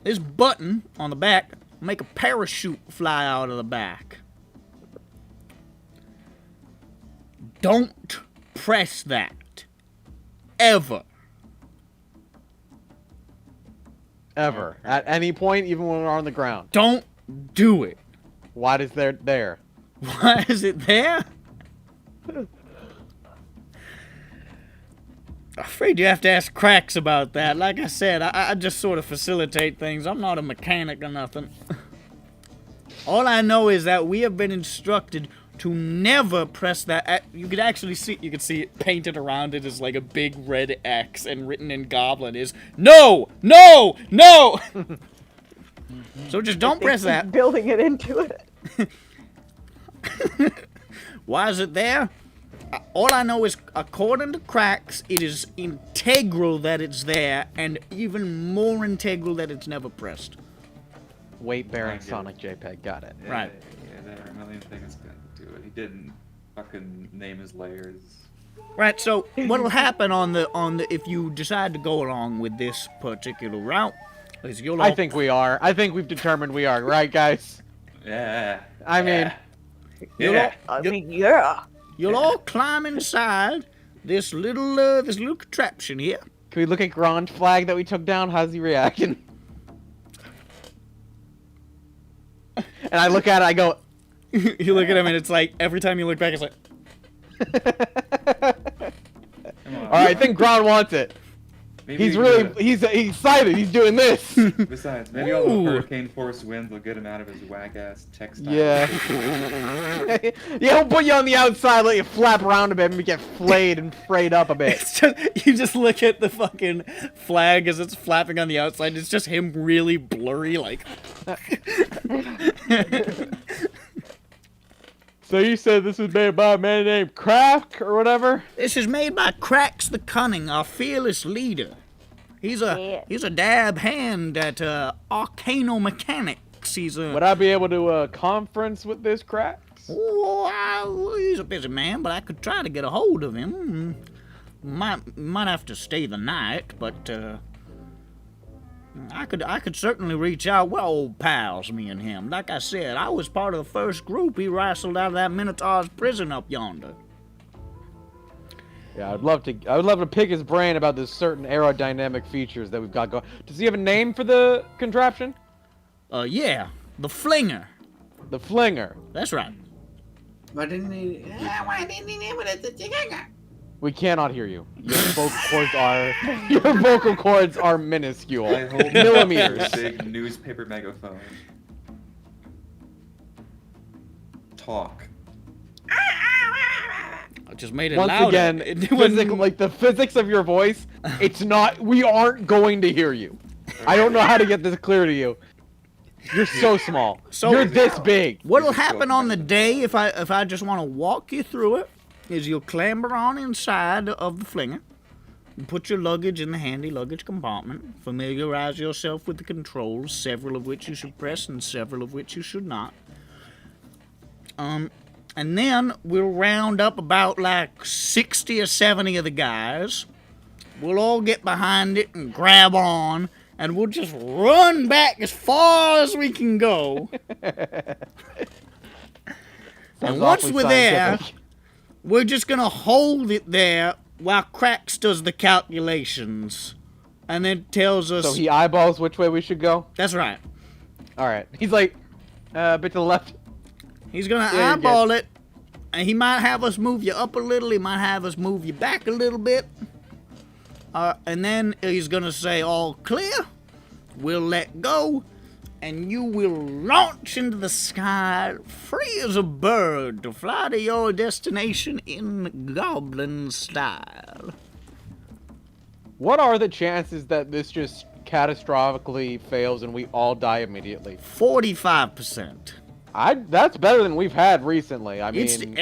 This button on the back will make a parachute fly out of the back. Don't press that. Ever. Ever. At any point, even when we're on the ground. Don't do it. Why is there there? Why is it there? I'm afraid you have to ask Cracks about that. Like I said, I just sort of facilitate things. I'm not a mechanic or nothing. All I know is that we have been instructed to never press that. You could actually see, you could see it painted around it as like a big red X, and written in Goblin is no. So just don't press that. Building it into it. Why is it there? All I know is, according to Cracks, it is integral that it's there, and even more integral that it's never pressed. Weight bearing I get Sonic JPEG, got it. Yeah, Right. Yeah, there are a million things going to do it. He didn't fucking name his layers. Right, so what'll happen on the if you decide to go along with this particular route is you'll I think we are. I think we've determined we are, right, guys? Yeah. I mean, you'll Yeah. I mean, yeah. You'll all climb inside this little contraption here. Can we look at Grand's flag that we took down? How's he reacting? And I look at it, I go... You look at him, and it's like, every time you look back, it's like... Come on. Alright, I think Grand wants it. Maybe He's we really, could- he's excited, he's doing this. Besides, maybe all the Ooh. hurricane force winds will get him out of his whack-ass textile. Yeah. Yeah, he'll put you on the outside, let you flap around a bit, and get flayed and frayed up a bit. It's just, you just look at the fucking flag as it's flapping on the outside. It's just him really blurry, like... So you said this was made by a man named Crack, or whatever? This is made by Cracks the Cunning, our fearless leader. He's a dab hand at arcanomechanics. Would I be able to conference with this Cracks? He's a busy man, but I could try to get a hold of him. Might have to stay the night, but I could certainly reach out. We're old pals, me and him. Like I said, I was part of the first group he wrestled out of that Minotaur's prison up yonder. Yeah, I would love to pick his brain about this certain aerodynamic features that we've got going. Does he have a name for the contraption? Yeah, the Flinger. The Flinger. That's right. Why didn't he name it the Chicago? We cannot hear you. Your vocal cords are minuscule. I hold Millimeters. a big newspaper megaphone. Talk. I just made it Once louder. again, It wasn't- like the physics of your voice, it's not. We aren't going to hear you. I don't know how to get this clear to you. You're so small. So- You're this big. What'll happen on the day if I just want to walk you through it is you'll clamber on inside of the Flinger, and put your luggage in the handy luggage compartment, familiarize yourself with the controls, several of which you should press and several of which you should not. And then we'll round up about like 60 or 70 of the guys. We'll all get behind it and grab on, and we'll just run back as far as we can go. And once awfully we're there, scientific. we're just gonna hold it there while Cracks does the calculations, and then tells us. So he eyeballs which way we should go. That's right. All right. He's like, a bit to the left. He's gonna Yeah, you eyeball it, and he might have us move you up a little. He might have us move you back a little bit. And then he's gonna say, "All clear." We'll let go, and you will launch into the sky, free as a bird, to fly to your destination in goblin style. What are the chances that this just catastrophically fails and we all die immediately? 45%. That's better than we've had recently. I mean,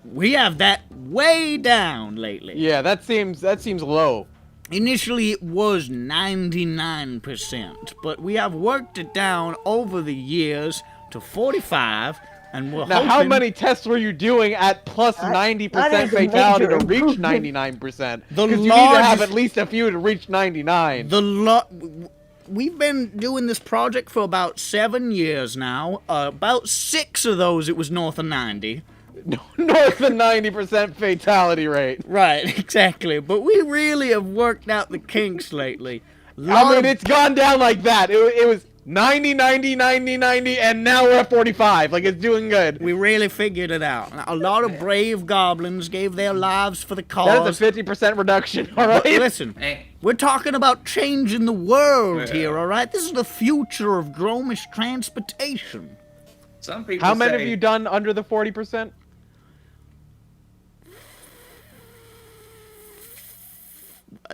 We have that way down lately. yeah, that seems low. Initially, it was 99%, but we have worked it down over the years to 45, and we're Now, hoping... how many tests were you doing at plus That 90% is a fatality major to reach improvement. 99%? The Because you need to have largest- at least a few to reach 99. We've been doing this project for about 7 years now. About 6 of those, it was north of 90. North of 90% fatality rate. Right, exactly. But we really have worked out the kinks lately. I mean, it's gone down like that. It was 90, 90, 90, 90, and now we're at 45. Like, it's doing good. We really figured it out. A lot of brave goblins gave their lives for the cause. That is a 50% reduction, alright? Listen, Hey, we're talking about changing the world Yeah. here, all right? This is the future of Dromish transportation. Some people How many say, have you done under the 40%?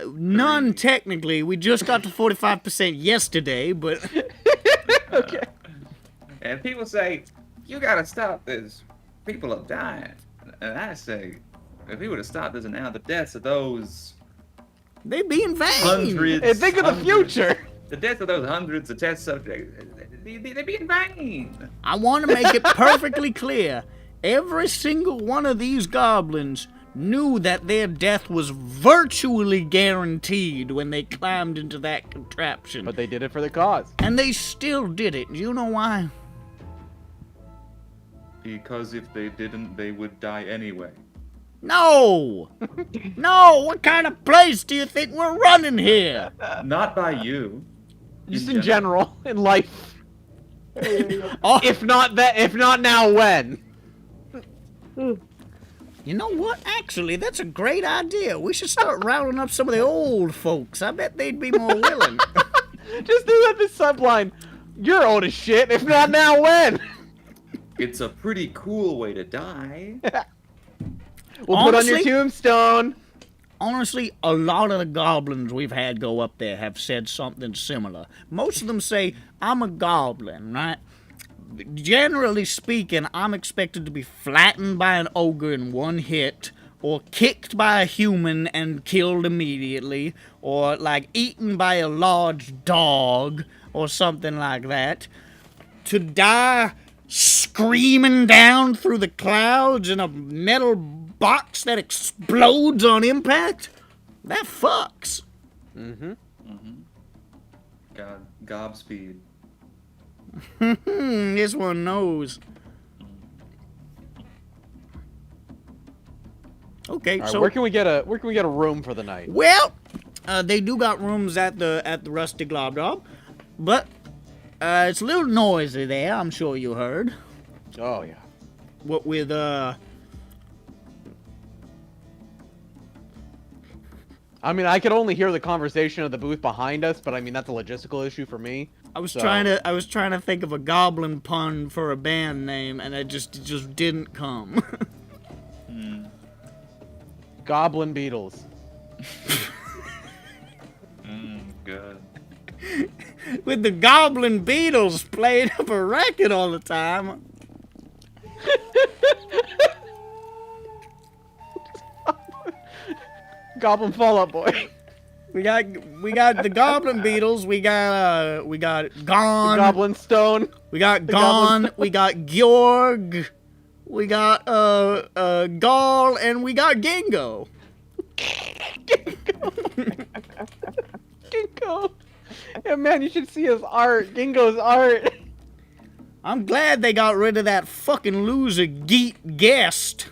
None, technically. We just got to 45% yesterday, but Okay. And people say, you gotta stop this. People are dying. And I say, if we would have stopped this now, the deaths of those they be in vain. hundreds. Hey, think of the hundreds- future. The deaths of those hundreds of test subjects, they'd be in vain. I want to make it perfectly clear. Every single one of these goblins knew that their death was virtually guaranteed when they climbed into that contraption. But they did it for the cause. And they still did it. Do you know why? Because if they didn't, they would die anyway. No! No! What kind of place do you think we're running here? Not by you. Just in general, in life. Oh, If not now, when? you know what? Actually, that's a great idea. We should start rounding up some of the old folks. I bet they'd be more willing. Just do that this subline. You're old as shit. If not now, when? It's a pretty cool way to die. We'll put on your Honestly- tombstone. Honestly, a lot of the goblins we've had go up there have said something similar. Most of them say, I'm a goblin, right? Generally speaking, I'm expected to be flattened by an ogre in one hit, or kicked by a human and killed immediately, or like eaten by a large dog, or something like that. To die screaming down through the clouds in a metal box that explodes on impact? That fucks. God, Gobspeed. This one knows. Okay, All right, so where can we get a room for the night? well, they do got rooms at the Rusty Globdob, but it's a little noisy there. I'm sure you heard. Oh yeah. What with I mean, I could only hear the conversation of the booth behind us, but I mean that's a logistical issue for me. I was So- trying to think of a goblin pun for a band name, and it just didn't come. Goblin Beatles. Good. With the Goblin Beatles playing up a record all the time. Goblin Fallout Boy. We got the Goblin Beatles. We got Gone. Goblin Stone. We got the Gone. Goblin- We got Georg. We got Gall, and we got Gingo. Gingo. Yeah, man, you should see his art. Gingo's art. I'm glad they got rid of that fucking loser geet guest.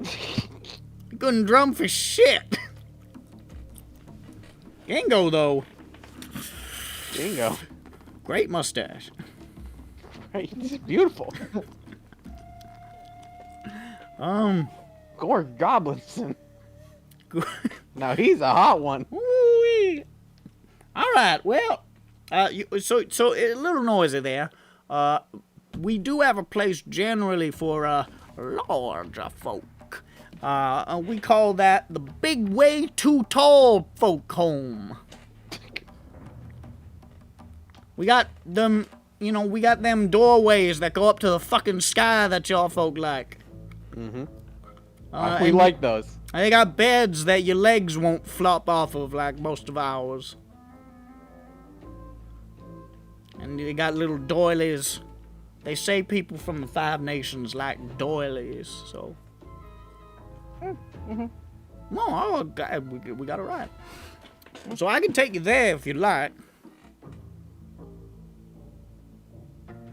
He couldn't drum for shit. Gingo though, Gingo. great mustache. Right, it's beautiful. Gore Goblinson. Now he's a hot one. Woo-wee. All right, well, so a little noisy there. We do have a place generally for larger folk. We call that the big way too tall folk home. We got them, we got them doorways that go up to the fucking sky that y'all folk like. Mm-hmm. And We like those. they got beds that your legs won't flop off of like most of ours. And they got little doilies. They say people from the Five Nations like doilies, so. No, we got it right. So I can take you there if you like.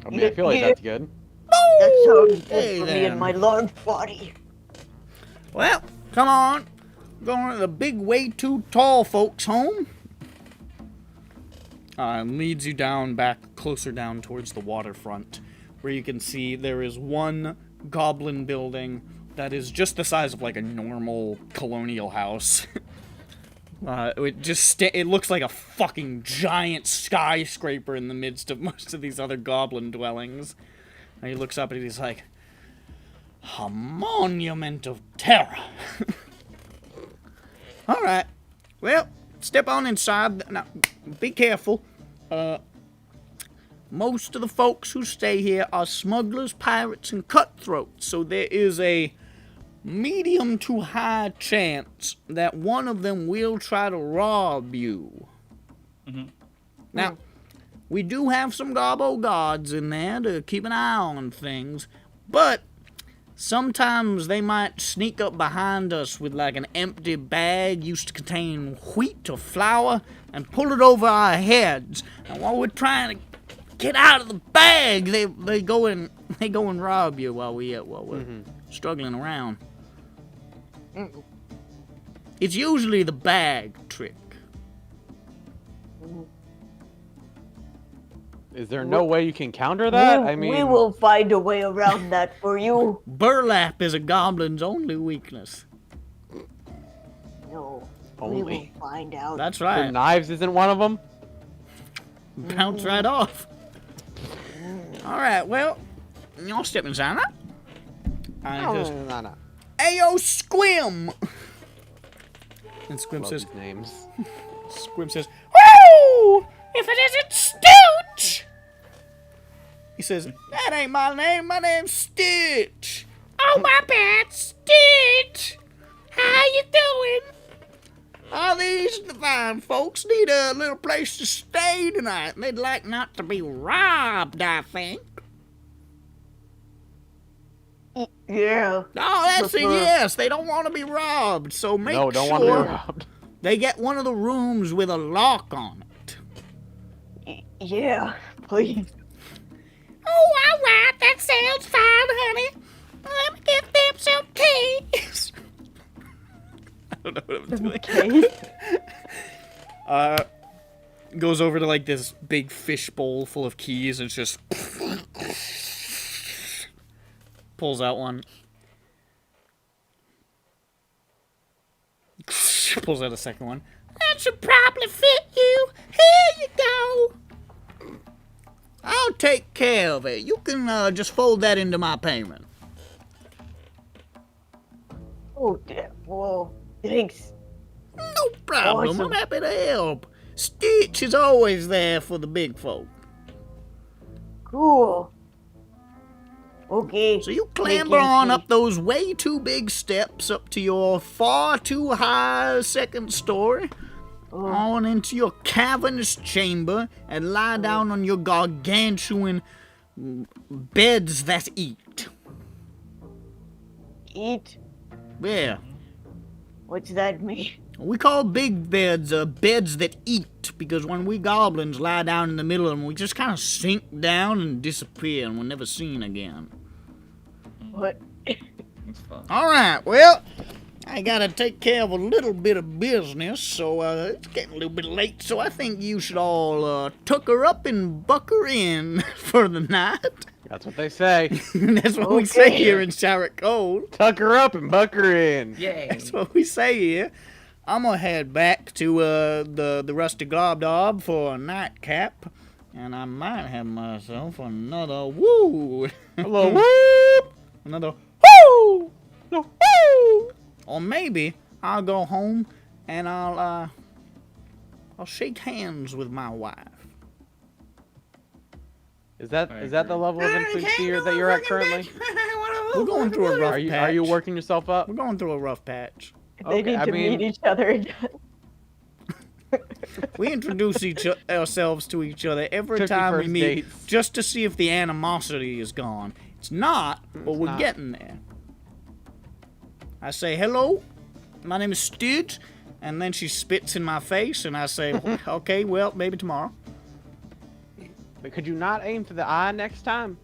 I mean, I feel like that's good. That sounds good Hey for me then. and my large body. Well, come on. Going to the big way too tall folks home. Leads you closer down towards the waterfront, where you can see there is one goblin building that is just the size of like a normal colonial house. It looks like a fucking giant skyscraper in the midst of most of these other goblin dwellings. And he looks up and he's like, a monument of terror. All right. Well, step on inside. Now, be careful. Most of the folks who stay here are smugglers, pirates, and cutthroats. So there is a medium to high chance that one of them will try to rob you. Now, we do have some gobbo gods in there to keep an eye on things, but sometimes they might sneak up behind us with like an empty bag used to contain wheat or flour and pull it over our heads. And while we're trying to get out of the bag, they go and rob you while we're struggling around. It's usually the bag trick. Is there no way you can counter that? We will find a way around that for you. Burlap is a goblin's only weakness. No, we Only. will find out. That's The right. knives isn't one of them. Bounce right off. All right, well, y'all step inside that. No. Ayo, Squim! And Squim Love says, these names. Squim says, Woo! If it isn't Stooch! He says, that ain't my name, my name's Stitch. Oh, my bad, Stitch! How you doing? All these fine folks need a little place to stay tonight. They'd like not to be robbed, I think. Yeah. Oh, that's a Prefer- yes. They don't want to be robbed, so make No, don't sure want to be robbed. they get one of the rooms with a lock on it. Yeah, please. Oh, all right. That sounds fine, honey. Let me give them some keys. I don't know what I'm doing. Okay. Goes over to like this big fish bowl full of keys and just pulls out one. Pulls out a second one. That should probably fit you. Here you go. I'll take care of it. You can just fold that into my payment. Oh, damn. Whoa. Thanks. No problem. Awesome. I'm happy to help. Stitch is always there for the big folk. Cool. Okay. So you clamber on up those way too big steps up to your far too high second story, on into your cavernous chamber, and lie down on your gargantuan beds that eat. Eat? Yeah. What's that mean? We call big beds beds that eat, because when we goblins lie down in the middle of them, we just kind of sink down and disappear, and we're never seen again. What? That's fun. All right, well, I gotta take care of a little bit of business, so it's getting a little bit late, so I think you should all tucker up and bucker in for the night. That's what they say. That's what we say Okay. here in Sharrock Cold. Tucker up and bucker in. Yay. That's what we say here. I'm gonna head back to the Rusty Globdob for a nightcap, and I might have myself another woo. Hello, whoop. Another woo. Woo. Or maybe I'll go home and I'll shake hands with my wife. Is that the level of intimacy that you're at currently? We're going through a rough patch. Are you working yourself up? We're going through a rough patch. They need to meet each other. We introduce ourselves to each other every time we 51st meet, dates. just to see if the animosity is gone. It's not, but we're not. getting there. I say, hello, my name is Stitch, and then she spits in my face, and I say, okay, well, maybe tomorrow. But could you not aim for the eye next time?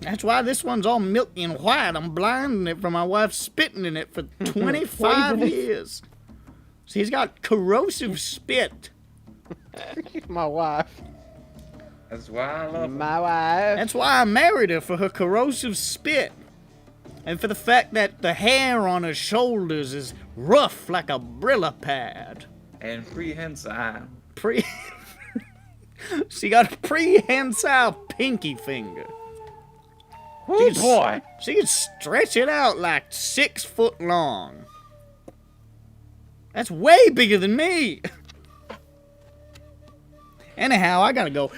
That's why this one's all milky and white. I'm blinding it from my wife spitting in it for 25 years. She's got corrosive spit. My wife. That's why I love My wife. That's why I married her, for her corrosive spit. And for the fact that the hair on her shoulders is rough like a Brilla pad. and prehensile. She got a prehensile pinky finger. Oh boy. She could stretch it out like 6 foot long. That's way bigger than me. Anyhow, I gotta go.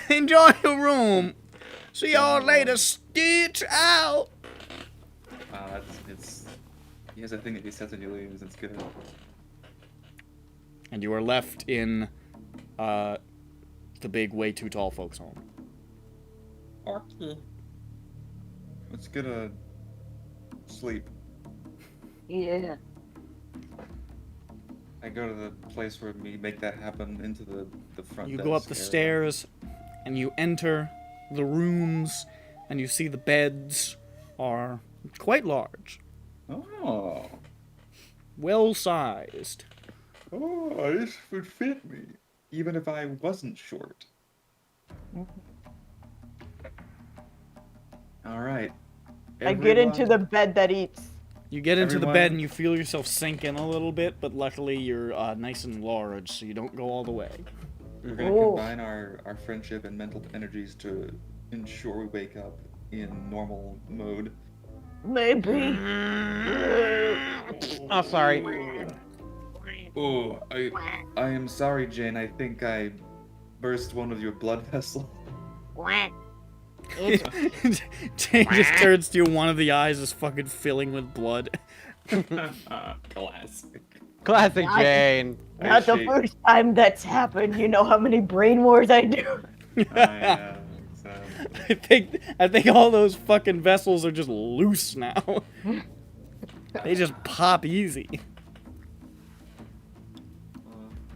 Enjoy your room. See y'all later. Stitch out. It's he has a thing that he says when he leaves. It's good. And you are left in the big, way too tall folks' home. Let's get a sleep. Yeah. I go to the place where we make that happen into the front. You go up the desk area. stairs, and you enter the rooms, and you see the beds are quite large. Oh. well sized. Oh, this would fit me, even if I wasn't short. All right. I get into the bed that eats. You get into the bed Everyone- and you feel yourself sink in a little bit, but luckily you're nice and large, so you don't go all the way. We're gonna Oh. combine our friendship and mental energies to ensure we wake up in normal mode. Maybe. Oh, sorry. Oh, I am sorry, Jane. I think I burst one of your blood vessels. Jane just turns to you, one of the eyes is fucking filling with blood. Classic. Classic Jane. Not the shake. first time that's happened. You know how many brain wars I do. I think all those fucking vessels are just loose now. They just pop easy.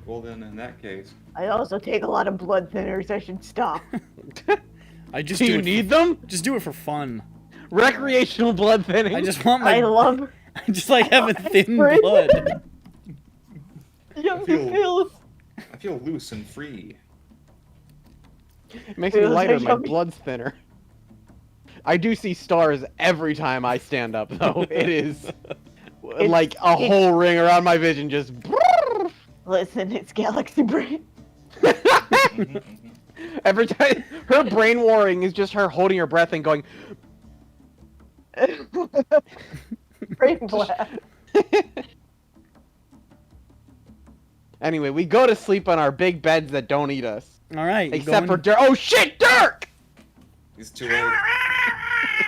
Well then, in that case, I also take a lot of blood thinners. I should stop. I just Do do you it need them? Just do it for fun. Recreational blood thinning. I just want I my. love. I just like having thin Friend. blood. Young feel- pills. I feel loose and free. It makes me Feels lighter. like My yummy. blood's thinner. I do see stars every time I stand up, though. It is like a whole ring around my vision, just. Listen, it's galaxy brain. Every time her brain warring is just her holding her breath and going. Brain blast. Anyway, we go to sleep on our big beds that don't eat us, All right. you except go for Dirk. Oh shit, Dirk! He's too old.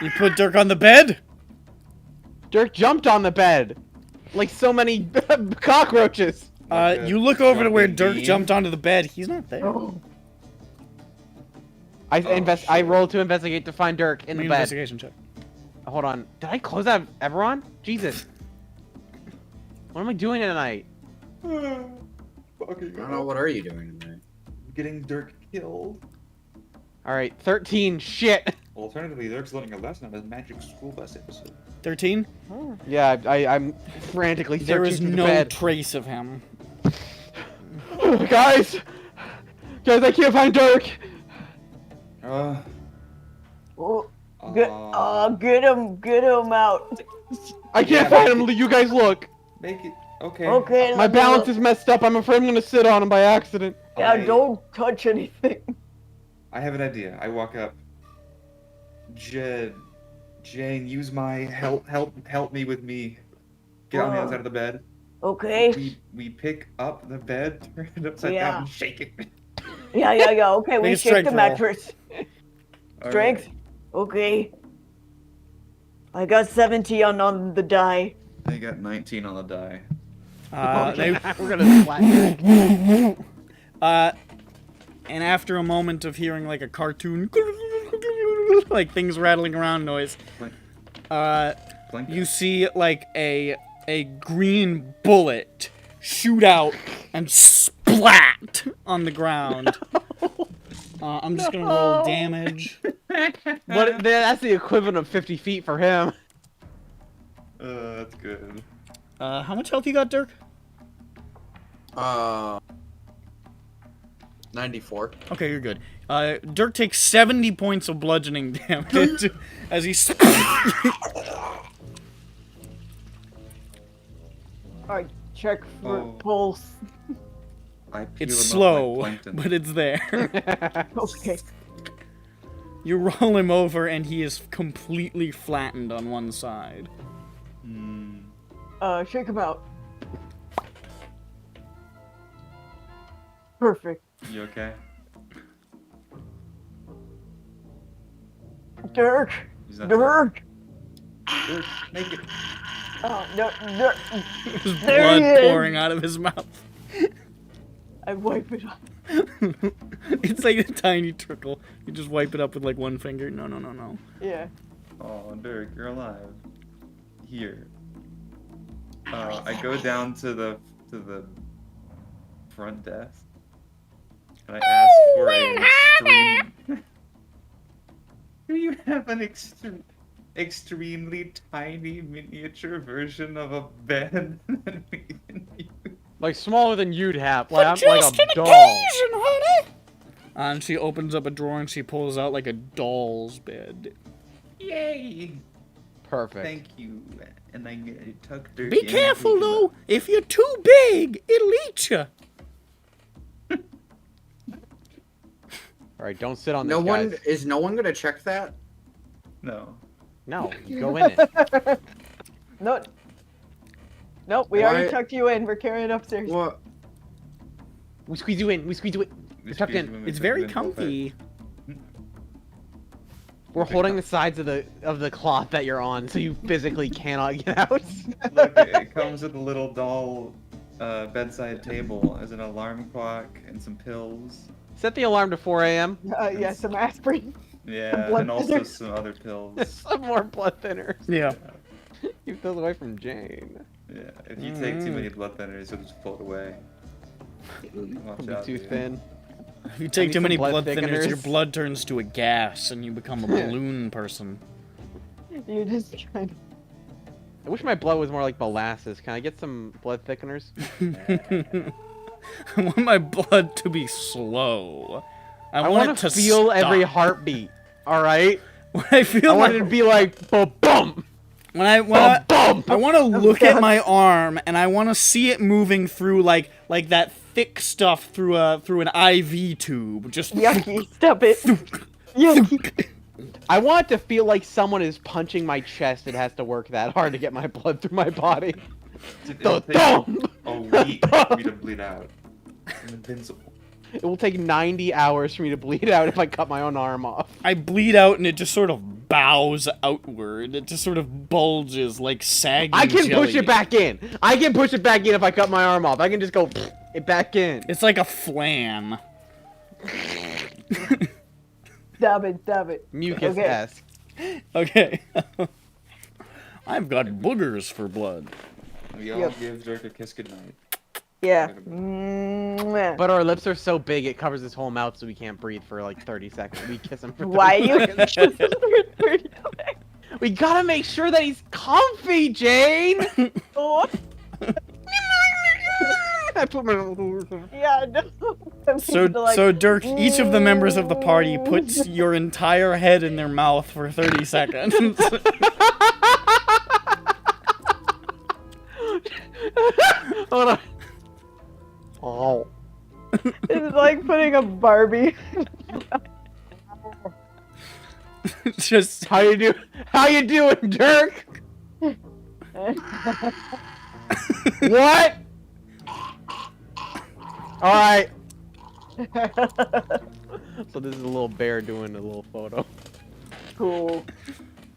You put Dirk on the bed. Dirk jumped on the bed, like so many cockroaches. Like a You look over to where jumping Dirk bean. jumped onto the bed. He's not there. Oh, I Oh, I shit. rolled to investigate to find Dirk in Make the an bed. investigation check. Hold on. Did I close out EBERRON? Jesus. What am I doing tonight? Fucking I don't know, what are you doing tonight? Getting Dirk killed. Alright, 13. Shit. Alternatively, Dirk's learning a lesson on his magic school bus episode. 13. Yeah, I'm frantically There searching is through the no bed. trace of him. Guys! Guys, I can't find Dirk! oh, get him out. I can't Yeah, find make him. You guys look. Make it okay. Okay. My let me balance look. is messed up. I'm afraid I'm gonna sit on him by accident. Yeah, I- don't touch anything. I have an idea. I walk up. Jane, use my help me with me. Get on the other side of the bed. Okay. We pick up the bed, turn it upside Yeah. down, and shake it. Yeah. Okay, we Make a shake strength the roll. mattress. All Strength. right. Okay. I got 70 on the die. I got 19 on the die. We're gonna splat. And after a moment of hearing like a cartoon, like things rattling around noise, Blink. you see like a green bullet shoot out and splat on the ground. I'm just gonna roll damage. But that's the equivalent of 50 feet for him. That's good. How much health you got, Dirk? 94. Okay, you're good. Dirk takes 70 points of bludgeoning damage as he. Alright, check for Oh. pulse. I peel It's him up slow, like plankton. but it's there. Okay. You roll him over, and he is completely flattened on one side. Shake him out. Perfect. You okay? Dirk! He's not- Dirk! Dirk, make it. Oh, Dirk! There's There he blood is. pouring out of his mouth. I wipe it off. It's like a tiny trickle. You just wipe it up with like one finger. No. Yeah. Oh, Dirk, you're alive. Here. I go down to the front desk, and I ask for an extreme. Do you have an extremely tiny miniature version of a bed that we can use. Like smaller than you'd have. Like I'm Just like an a doll. occasion, honey. And she opens up a drawer and she pulls out like a doll's bed. Yay! Perfect. Thank you. And I'm gonna tuck Dirk Be in careful and take him though. up. If you're too big, it'll eat you. All right, don't sit on this, No one guys. is no one gonna check that? No. No, go in it. No. Nope, we Why- already tucked you in. We're carrying upstairs. What? We squeeze you in. We squeeze you in. We tucked squeeze in. when we It's tuck very him in real comfy. We're holding the sides of the cloth that you're on, so you physically cannot get out. fast. Look, it comes with a little doll bedside table as an alarm clock and some pills. Set the alarm to 4 a.m. Yeah, some aspirin. Yeah, blood and also thinners. some other pills. Some more blood thinners. Yeah. Keep those away from Jane. Yeah, if you take too many blood thinners, you'll just float away. Watch It'll be out, too dude. thin. If you take need too some many blood blood thinners, your thickeners. blood turns to a gas and you become a balloon person. You're just trying to... I wish my blood was more like molasses. Can I get some blood thickeners? I want my blood to be slow. I I want want it to to feel every stop. heartbeat. All right. When I feel I want like it to be like bum. when I want to look at my arm and I want to see it moving through like that thick stuff through an IV tube. Just Yucky. Stop it. Yucky. I want it to feel like someone is punching my chest. It has to work that hard to get my blood through my body. It'll take a week for me to bleed out. I'm invincible. It will take 90 hours for me to bleed out if I cut my own arm off. I bleed out and it just sort of bows outward. It just sort of bulges like sagging I can jelly. push it back in. I can push it back in if I cut my arm off. I can just go it back in. It's like a flan. Stop it. Stop it. Mucus-esque. Okay. I've got boogers for blood. We all Yep. give Dirk a kiss goodnight. Yeah. Mwah. But our lips are so big it covers his whole mouth so we can't breathe for like 30 seconds. We kiss him for 30 Why you? seconds. We gotta make sure that he's comfy, Jane! Oh, I put my yeah, no. So Dirk, each of the members of the party puts your entire head in their mouth for 30 seconds. Hold on. Oh. It's like putting a Barbie. Just How you do? How you doing, Dirk? What? All right. So this is a little bear doing a little photo. Cool.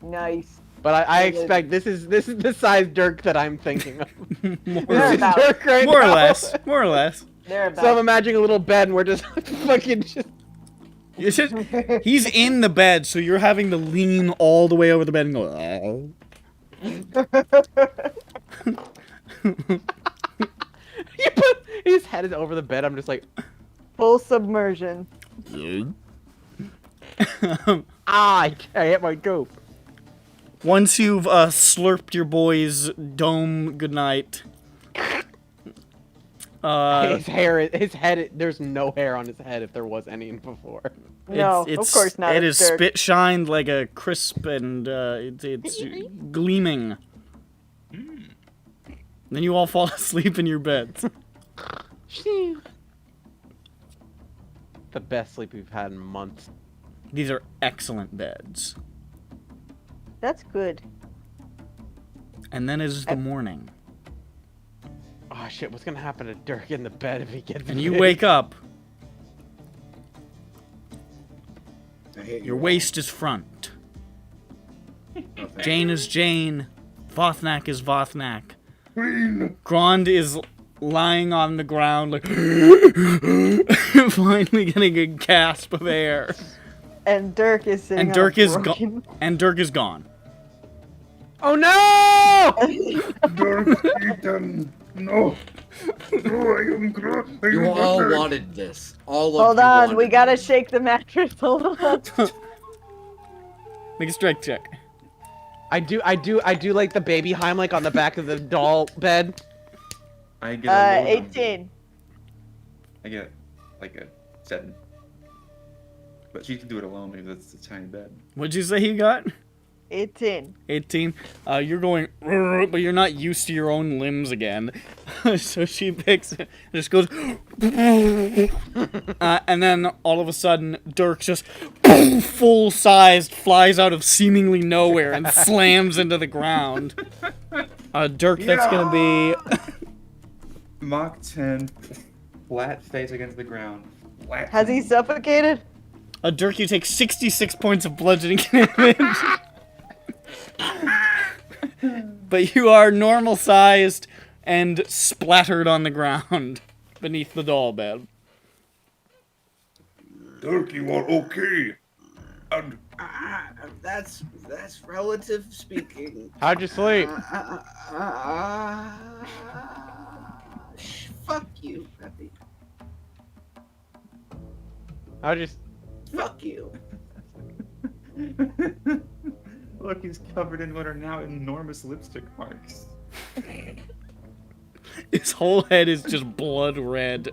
Nice. But I expect this is the size Dirk that I'm thinking of. more, This is about. Dirk right more or now. less, more or less. There So I'm imagining a little bed and we're just fucking just. It's just, he's in the bed, so you're having to lean all the way over the bed and go. You put his head is over the bed. I'm just like, Full submersion. I hit my goop. Once you've slurped your boy's dome goodnight, His hair, his head. There's no hair on his head if there was any before. No, it's, of course not. It it's is Dirk. spit shined like a crisp and it's gleaming. Then you all fall asleep in your beds. The best sleep we've had in months. These are excellent beds. That's good. And then is the morning. Oh shit! What's gonna happen to Dirk in the bed if he gets? And you big? wake up. I hate Your you. waist is front. Oh, thank Jane is Jane. Vothnak is Vothnak. Grond is lying on the ground, like finally getting a gasp of air. And Dirk is sitting. And Dirk is broken... gone. And Dirk is gone. Oh no! Dirk Eaton! No! No, I am You all wanted this. All of Hold you on, we wanted gotta this. shake the mattress. Hold on. Make a strength check. I do like the baby Heimlich on the back of the doll bed. I get a low number. 18. I get like a 7. But she can do it alone because it's a tiny bed. What'd you say he got? 18. 18. You're going, but you're not used to your own limbs again. So she picks it, just goes, and then all of a sudden, Dirk just full-sized flies out of seemingly nowhere and slams into the ground. Dirk, that's gonna be Mach 10, flat face against the ground. Flat Has he suffocated? Dirk. You take 66 points of bludgeoning damage. But you are normal-sized and splattered on the ground beneath the doll bed. Dirk, you are okay. And That's relative speaking. How'd you sleep? Fuck you, Peppy. How'd you? Fuck you. Look, he's covered in what are now enormous lipstick marks. His whole head is just blood red.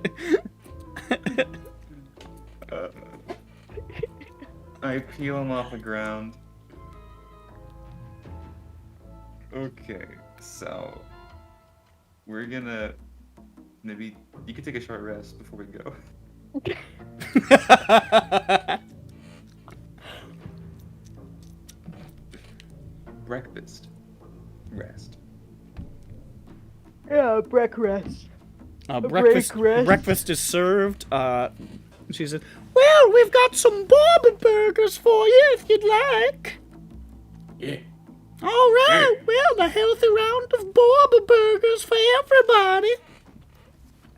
I peel him off the ground. Okay, so we're gonna maybe you could take a short rest before we go. Breakfast. Rest. Yeah, breakfast. Breakfast. break rest. Breakfast is served. She said, "Well, we've got some Bobby burgers for you if you'd like." yeah, All right. Well, a healthy round of Bobby burgers for everybody.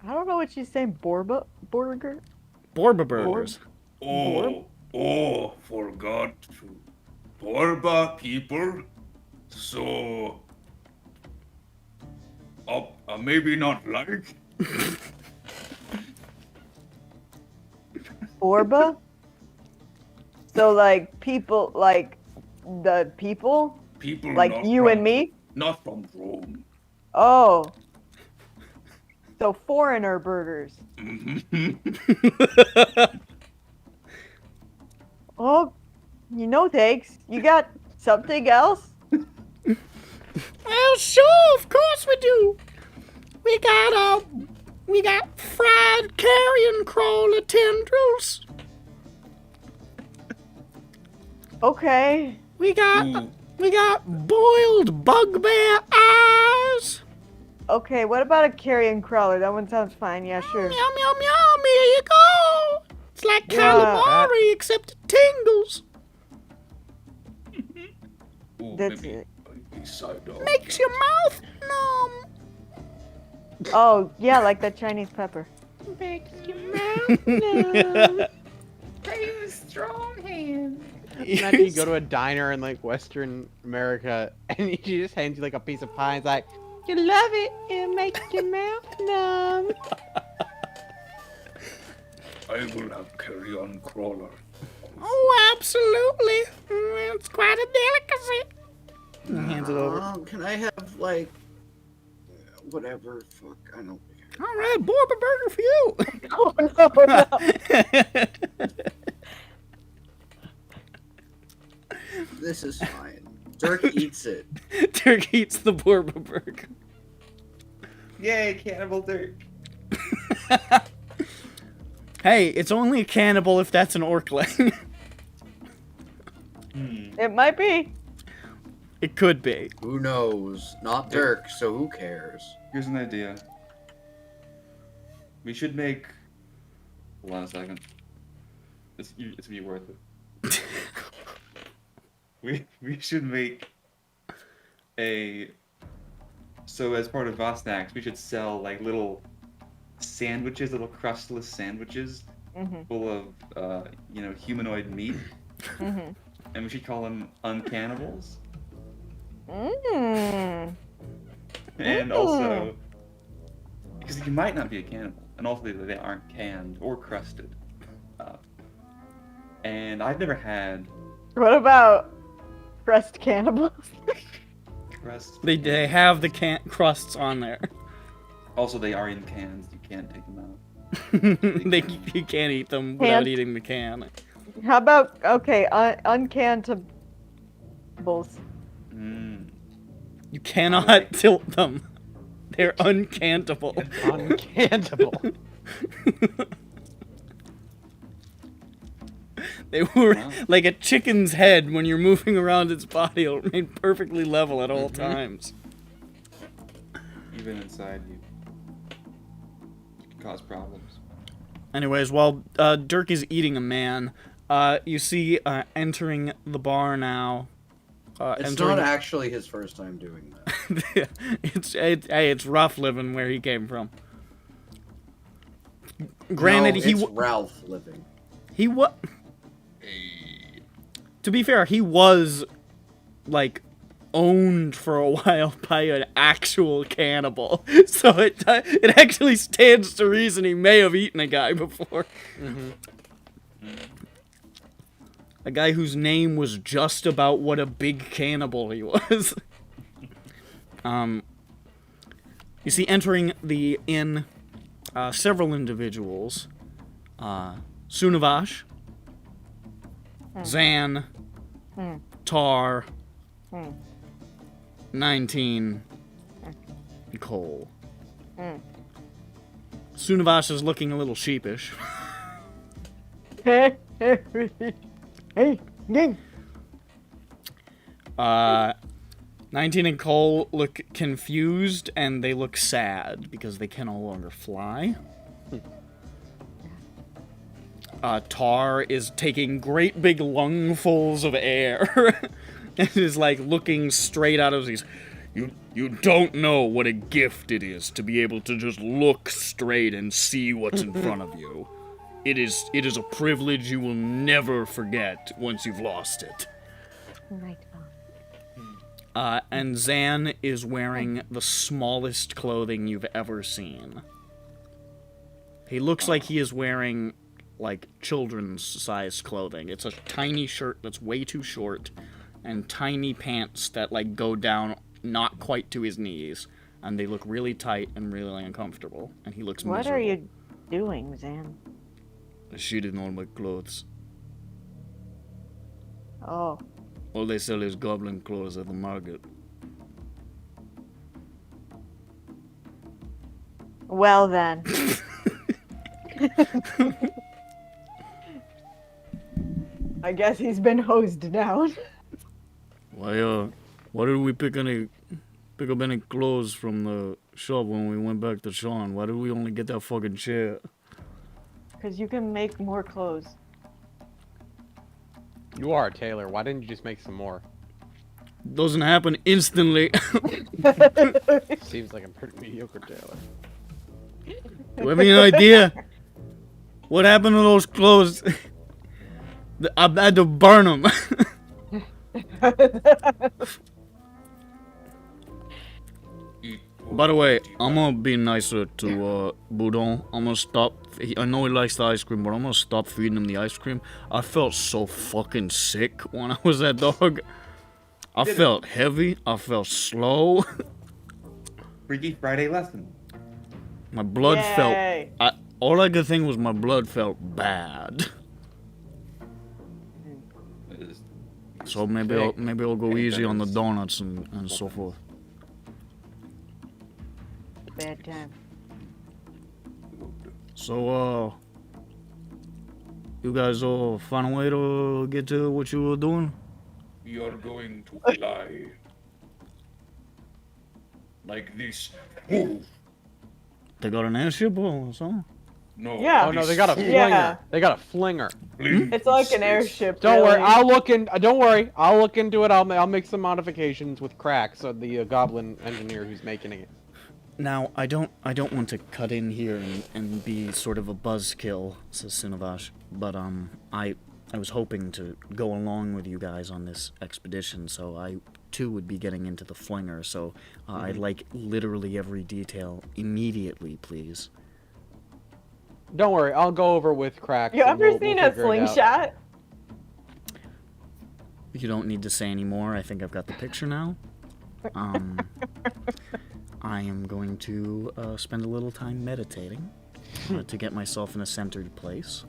I don't know what she's saying. Borba? Burger? Borba burgers. forgot to Borba people. So, maybe not like. Borba? So, like, people, like, the people? People Like not you from, and me? Not from Rome. Oh. So, foreigner burgers. Oh, you know, thanks. You got something else? Well, sure, of course we do. We got fried carrion crawler tendrils. Okay. We got Ooh, boiled bugbear eyes. Okay, what about a carrion crawler? That one sounds fine. Yeah, sure. Meow meow meow. Here you go. It's like Yeah. calamari except it tingles. ooh, That's maybe it. a side dog. Makes your mouth numb. Oh, yeah, like that Chinese pepper. Imagine you go to a diner in like Western America and he just hands you like a piece of pie. And it's like, you love it. It makes your mouth numb. I will have carry-on crawler. Oh, absolutely. It's quite a delicacy. And hands it over. Can I have like whatever? Fuck, I don't care. All right, Borba burger for you. Oh, no, no. This is fine. Dirk eats it. Dirk eats the Borba burger. Yay, Cannibal Dirk! Hey, it's only a cannibal if that's an orcling. It might be. It could be. Who knows? Not Dirk, so who cares? Here's an idea. We should make. Hold on a second. It's gonna be worth it. We should make a. So as part of Vothnak, we should sell like little sandwiches, little crustless sandwiches, Mm-hmm. full of humanoid meat, Mm-hmm. and we should call them uncannibals. Mm. And also, because you might not be a cannibal, and also they aren't canned or crusted. And I've never had. What about Crust cannibals. Crust. They have the crusts on there. Also, they are in cans. You can't take them out. You can't eat them without Can't. eating the can. How about okay, uncantables? Mm. You cannot tilt them. They're uncantable. Uncantable. They were Wow. like a chicken's head when you're moving around its body. It'll remain perfectly level at all times. Even inside you. Cause problems. Anyways, while Dirk is eating a man, you see entering the bar now. It's not actually his first time doing that. It's rough living where he came from. Granted, no, it's Ralph living. he was. To be fair, he was like owned for a while by an actual cannibal, so it actually stands to reason he may have eaten a guy before. A guy whose name was just about what a big cannibal he was. You see entering the inn several individuals. Sunavash, Zan, Tar, 19, and Cole. Sunavash is looking a little sheepish. Hey, 19 and Cole look confused, and they look sad because they can no longer fly. Tar is taking great big lungfuls of air and is like looking straight out of these. You don't know what a gift it is to be able to just look straight and see what's in front of you. It is a privilege you will never forget once you've lost it. Right. And Zan is wearing the smallest clothing you've ever seen. He looks like he is wearing, like, children's size clothing. It's a tiny shirt that's way too short, and tiny pants that, like, go down not quite to his knees. And they look really tight and really uncomfortable. And he looks What miserable. are you doing, Zan? I shit in all my clothes. Oh. All they sell is goblin clothes at the market. Well then. I guess he's been hosed down. Why did we pick up any clothes from the shop when we went back to Sharn? Why did we only get that fucking chair? Because you can make more clothes. You are a tailor. Why didn't you just make some more? Doesn't happen instantly. Seems like a pretty mediocre tailor. Do you have any idea what happened to those clothes? I had to burn them. By the way, I'm gonna be nicer to Boudon. I'm gonna stop. I know he likes the ice cream, but I'm gonna stop feeding him the ice cream. I felt so fucking sick when I was that dog. I felt heavy. I felt slow. Freaky Friday lesson. My blood Yay. felt. All I could think was my blood felt bad. So maybe I'll go easy on the donuts and so forth. Bad time. So you guys all find a way to get to what you were doing? We are going to fly. Like this. Ooh. They got an airship or something? No. Yeah. Oh no, they got a flinger. Yeah. They got a flinger. It's like an airship. Don't worry, really. I'll look in. Don't worry, I'll look into it. I'll make some modifications with Crack, so the goblin engineer who's making it. Now, I don't want to cut in here and be sort of a buzzkill, says Sinavash, but I was hoping to go along with you guys on this expedition, so I too would be getting into the flinger, so I'd like literally every detail immediately, please. Don't worry, I'll go over with Crack. You and ever we'll seen a figure it out. slingshot? you don't need to say any more. I think I've got the picture now. I am going to spend a little time meditating to get myself in a centered place.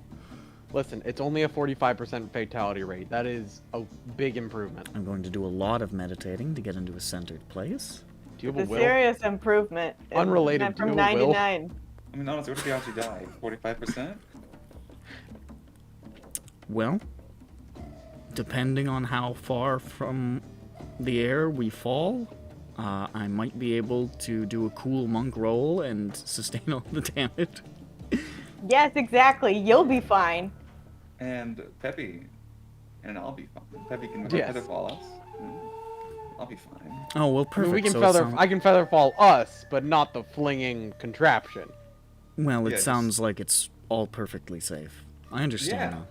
Listen, it's only a 45% fatality rate. That is a big improvement. I'm going to do a lot of meditating to get into a centered place. Do you have It's a a will? serious improvement. It Unrelated, went do you from have a 9 to will? 9. I mean, honestly, what if you actually die? 45%? Well, depending on how far from the air we fall, I might be able to do a cool monk roll and sustain all the damage. Yes, exactly. You'll be fine. And Peppy, and I'll be fine. Peppy can Yes. feather fall us. I'll be fine. Oh, well, I mean, perfect. we can So it feather. sound- I can feather fall us, but not the flinging contraption. Well, it Yes. sounds like it's all perfectly safe. I understand Yeah. now.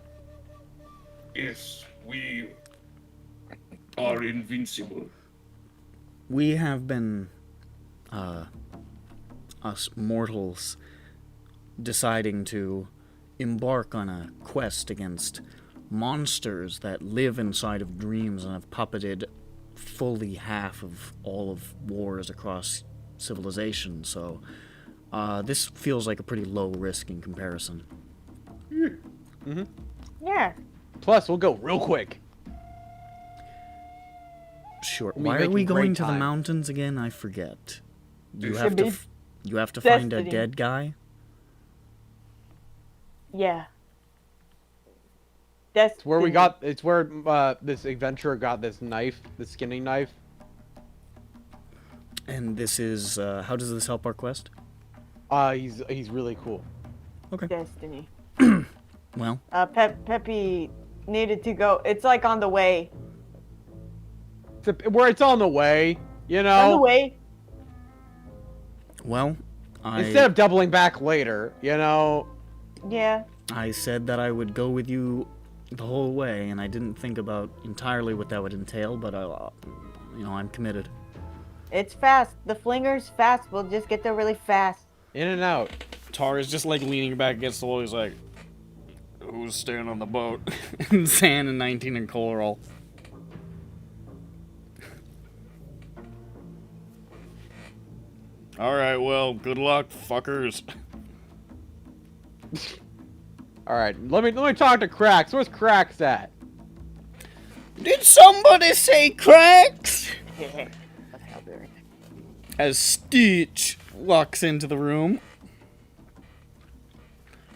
Yes, we are invincible. We have been, us mortals, deciding to embark on a quest against monsters that live inside of dreams and have puppeted fully half of all of wars across civilization, so this feels like a pretty low risk in comparison. Yeah. Plus, we'll go real quick. Sure. We'll be Why are we making going great to the time. mountains again? I forget. You Should have to be you have to find a destiny. dead guy? Yeah. That's It's where we got. It's where this adventurer got this knife, the skinning knife. And this is how does this help our quest? He's really cool. destiny. Well, Peppy needed to go. It's like on the way. Where it's on the way, you know. On the way. well, Instead of doubling back later, you know. Yeah. I said that I would go with you the whole way, and I didn't think about entirely what that would entail, but I'm committed. It's fast. The flinger's fast. We'll just get there really fast. In and out. Tar is just like leaning back against the wall. He's like, "Who's staying on the boat?" And San and 19 and Cole are all. All right, well, good luck, fuckers. All right, let me talk to Cracks. Where's Cracks at? Did somebody say cracks? As Stitch walks into the room.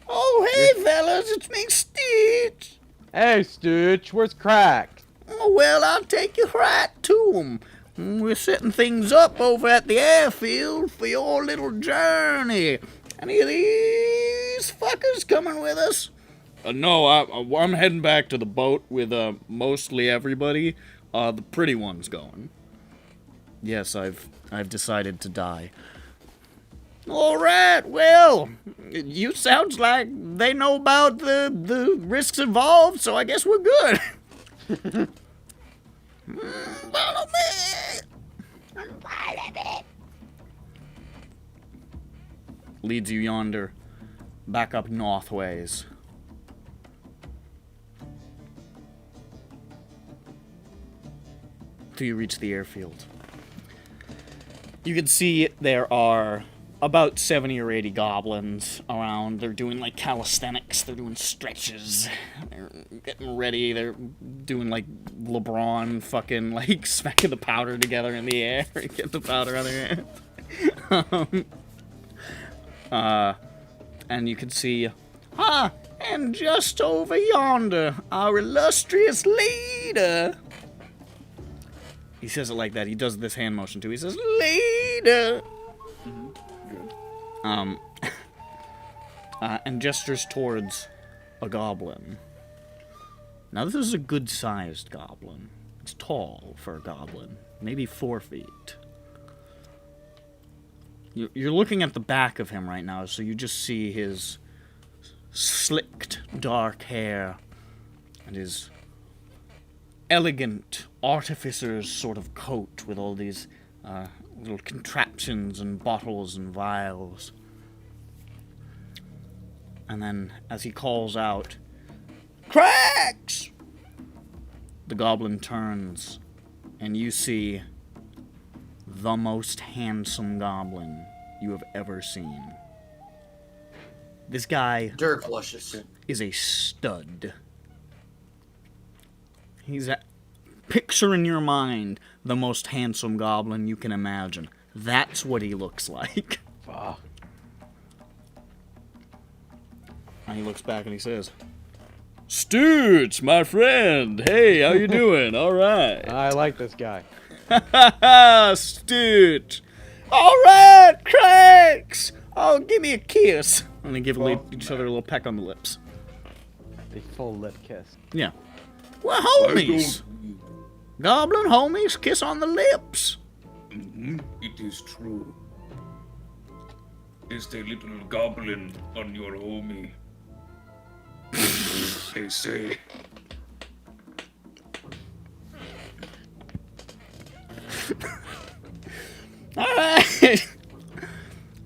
Oh, hey, fellas, it's me, Stitch. Hey, Stitch, where's Cracks? Oh, well, I'll take you right to him. We're setting things up over at the airfield for your little journey. Any of these fuckers coming with us? No, I'm heading back to the boat with mostly everybody. The pretty one's going. Yes, I've decided to die. All right, well, you sounds like they know about the risks involved, so I guess we're good. Follow me. Leads you yonder, back up northways. Till you reach the airfield. You can see there are about 70 or 80 goblins around. They're doing like calisthenics. They're doing stretches. They're getting ready. They're doing like LeBron fucking like smacking the powder together in the air and get the powder on their hands. And you can see, and just over yonder, our illustrious leader. He says it like that. He does this hand motion too. He says, "Leader." And gestures towards a goblin. Now this is a good-sized goblin. It's tall for a goblin, maybe 4 feet. You're looking at the back of him right now, so you just see his slicked dark hair and his elegant artificer's sort of coat with all these little contraptions and bottles and vials. And then, as he calls out, "Cracks! The goblin turns, and you see the most handsome goblin you have ever seen. This guy Dirk luscious. is a stud. Picture in your mind the most handsome goblin you can imagine. That's what he looks like. Fuck. And he looks back and he says, Stoots, my friend. Hey, how you doing? All right. I like this guy. Stoots. All right, Cracks. Oh, give me a kiss. And they give each other a little peck on the lips. A full lip kiss. Yeah. Well, homies. Goblin homies, kiss on the lips. It is true. Is the little goblin on your homie? They say. All right.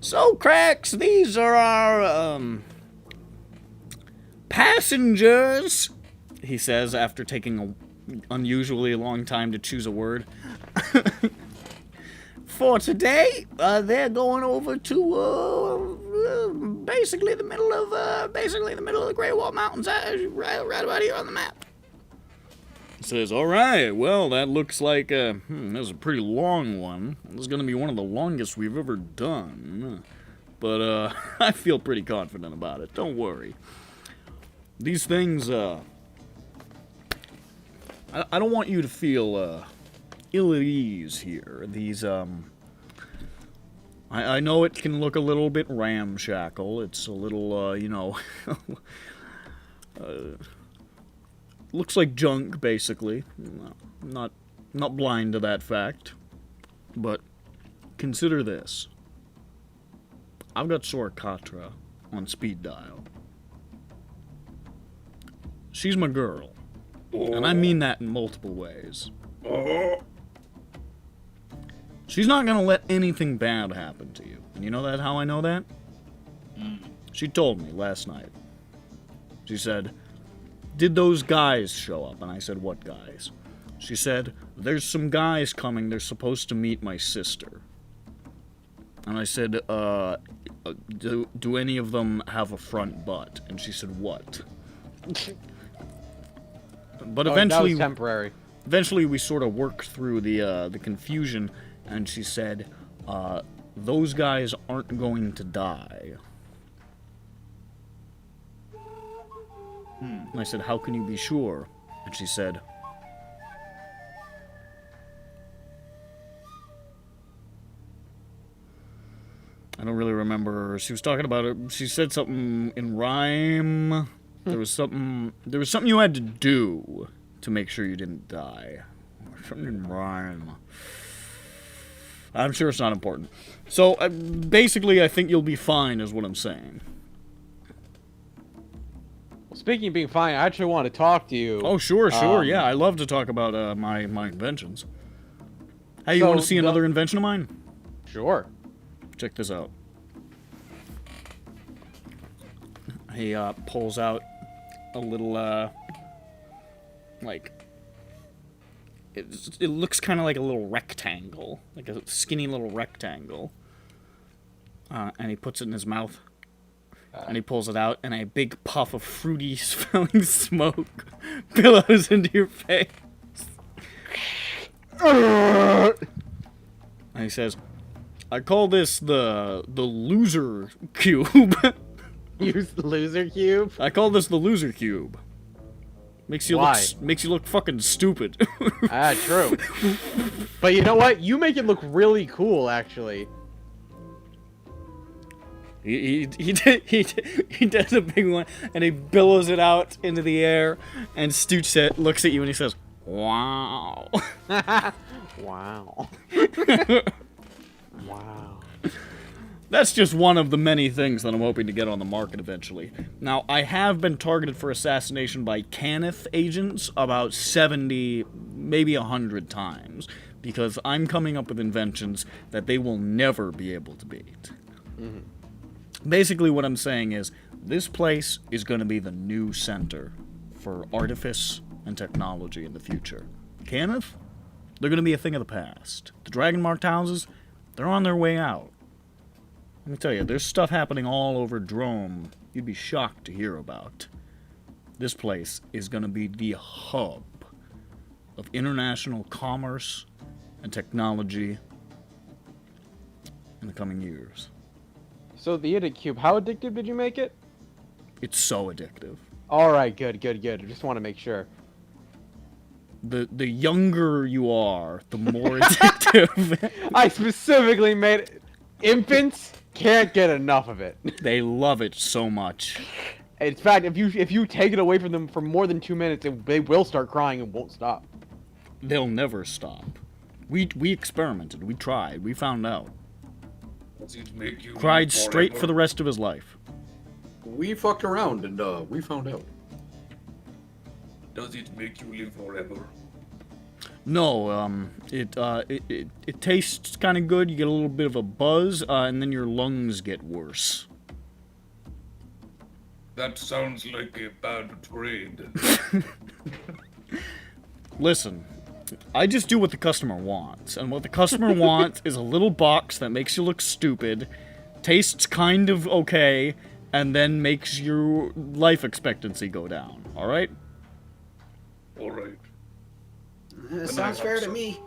So, Cracks, these are our, passengers, he says after taking an unusually long time to choose a word. For today, they're going over to, basically the middle of the Great Wall Mountains, right about here on the map. He says, all right, well, that looks like, that was a pretty long one. This is going to be one of the longest we've ever done. But, I feel pretty confident about it. Don't worry. These things, I don't want you to feel, ill at ease here. These, I know it can look a little bit ramshackle. It's a little, you know, looks like junk, basically. Not blind to that fact. But consider this. I've got Sorkatra on speed dial. She's my girl. And I mean that in multiple ways. She's not gonna let anything bad happen to you. And you know that? How I know that? She told me last night. She said, did those guys show up? And I said, what guys? She said, there's some guys coming. They're supposed to meet my sister. And I said, do any of them have a front butt? And she said, what? But eventually, that was temporary. Eventually, we sort of worked through the confusion, and she said, those guys aren't going to die. And I said, how can you be sure? And she said, I don't really remember. She was talking about it. She said something in rhyme. There was something you had to do to make sure you didn't die. Something in rhyme. I'm sure it's not important. So, basically, I think you'll be fine, is what I'm saying. Well, speaking of being fine, I actually want to talk to you. Oh, sure, yeah. I love to talk about my inventions. Hey, you So want to see another invention of mine? Sure. Check this out. He pulls out a little, like, it looks kind of like a little rectangle, like a skinny little rectangle. And he puts it in his mouth. And he pulls it out, and a big puff of fruity smelling smoke billows into your face. And he says, I call this the loser cube. Use the loser cube? I call this the loser cube. Makes you look fucking stupid. Ah, true. But you know what? You make it look really cool, actually. He does a big one, and he billows it out into the air, and Stooch looks at you and he says, wow. Wow. Wow. That's just one of the many things that I'm hoping to get on the market eventually. Now, I have been targeted for assassination by Cannith agents about 70, maybe 100 times, because I'm coming up with inventions that they will never be able to beat. Mm-hmm. Basically, what I'm saying is, this place is going to be the new center for artifice and technology in the future. Kenneth, they're going to be a thing of the past. The dragon marked houses, they're on their way out. Let me tell you, there's stuff happening all over Droaam you'd be shocked to hear about. This place is going to be the hub of international commerce and technology in the coming years. So the Idiot Cube, how addictive did you make it? It's so addictive. All right, good. I just want to make sure. The younger you are, the more addictive. I specifically made it. Infants can't get enough of it. They love it so much. In fact, if you take it away from them for more than 2 minutes, they will start crying and won't stop. They'll never stop. We experimented. We tried. We found out. Does it make you Cried live straight for the forever? rest of his life. We fucked around and we found out. Does it make you live forever? No, it tastes kind of good. You get a little bit of a buzz, and then your lungs get worse. That sounds like a bad trade. Listen, I just do what the customer wants, and what the customer wants is a little box that makes you look stupid, tastes kind of okay, and then makes your life expectancy go down. All right? All right. Sounds fair to me.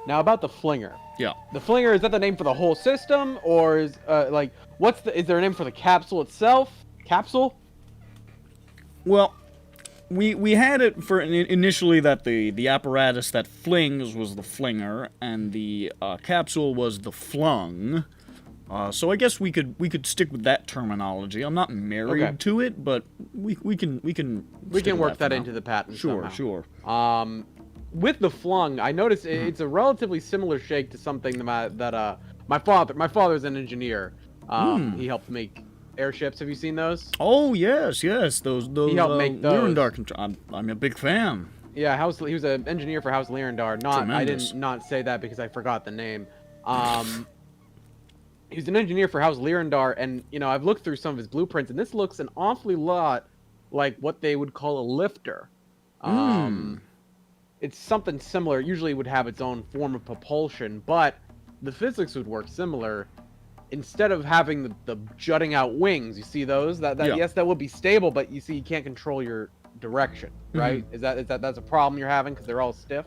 Now about the flinger. Yeah. The flinger, is that the name for the whole system, or is is there a name for the capsule itself? Capsule? Well, we had it for initially that the apparatus that flings was the flinger, and the capsule was the flung. So I guess we could stick with that terminology. I'm not married to it, but we can work that for into now. the patent. Sure, somehow. sure. With the flung, I noticed it's a relatively similar shake to something that my father's an engineer. He helped make airships. Have you seen those? Oh yes. Those He helped make those. Lyrandar I'm a big fan. Yeah, he was an engineer for House Lyrandar. I didn't not say that because I forgot the name. He's an engineer for House Lyrandar, and I've looked through some of his blueprints, and this looks an awfully lot like what they would call a lifter. It's something similar. It usually would have its own form of propulsion, but the physics would work similar. Instead of having the jutting out wings, you see those? Yes, that would be stable, but you see you can't control your direction, right? That's a problem you're having because they're all stiff?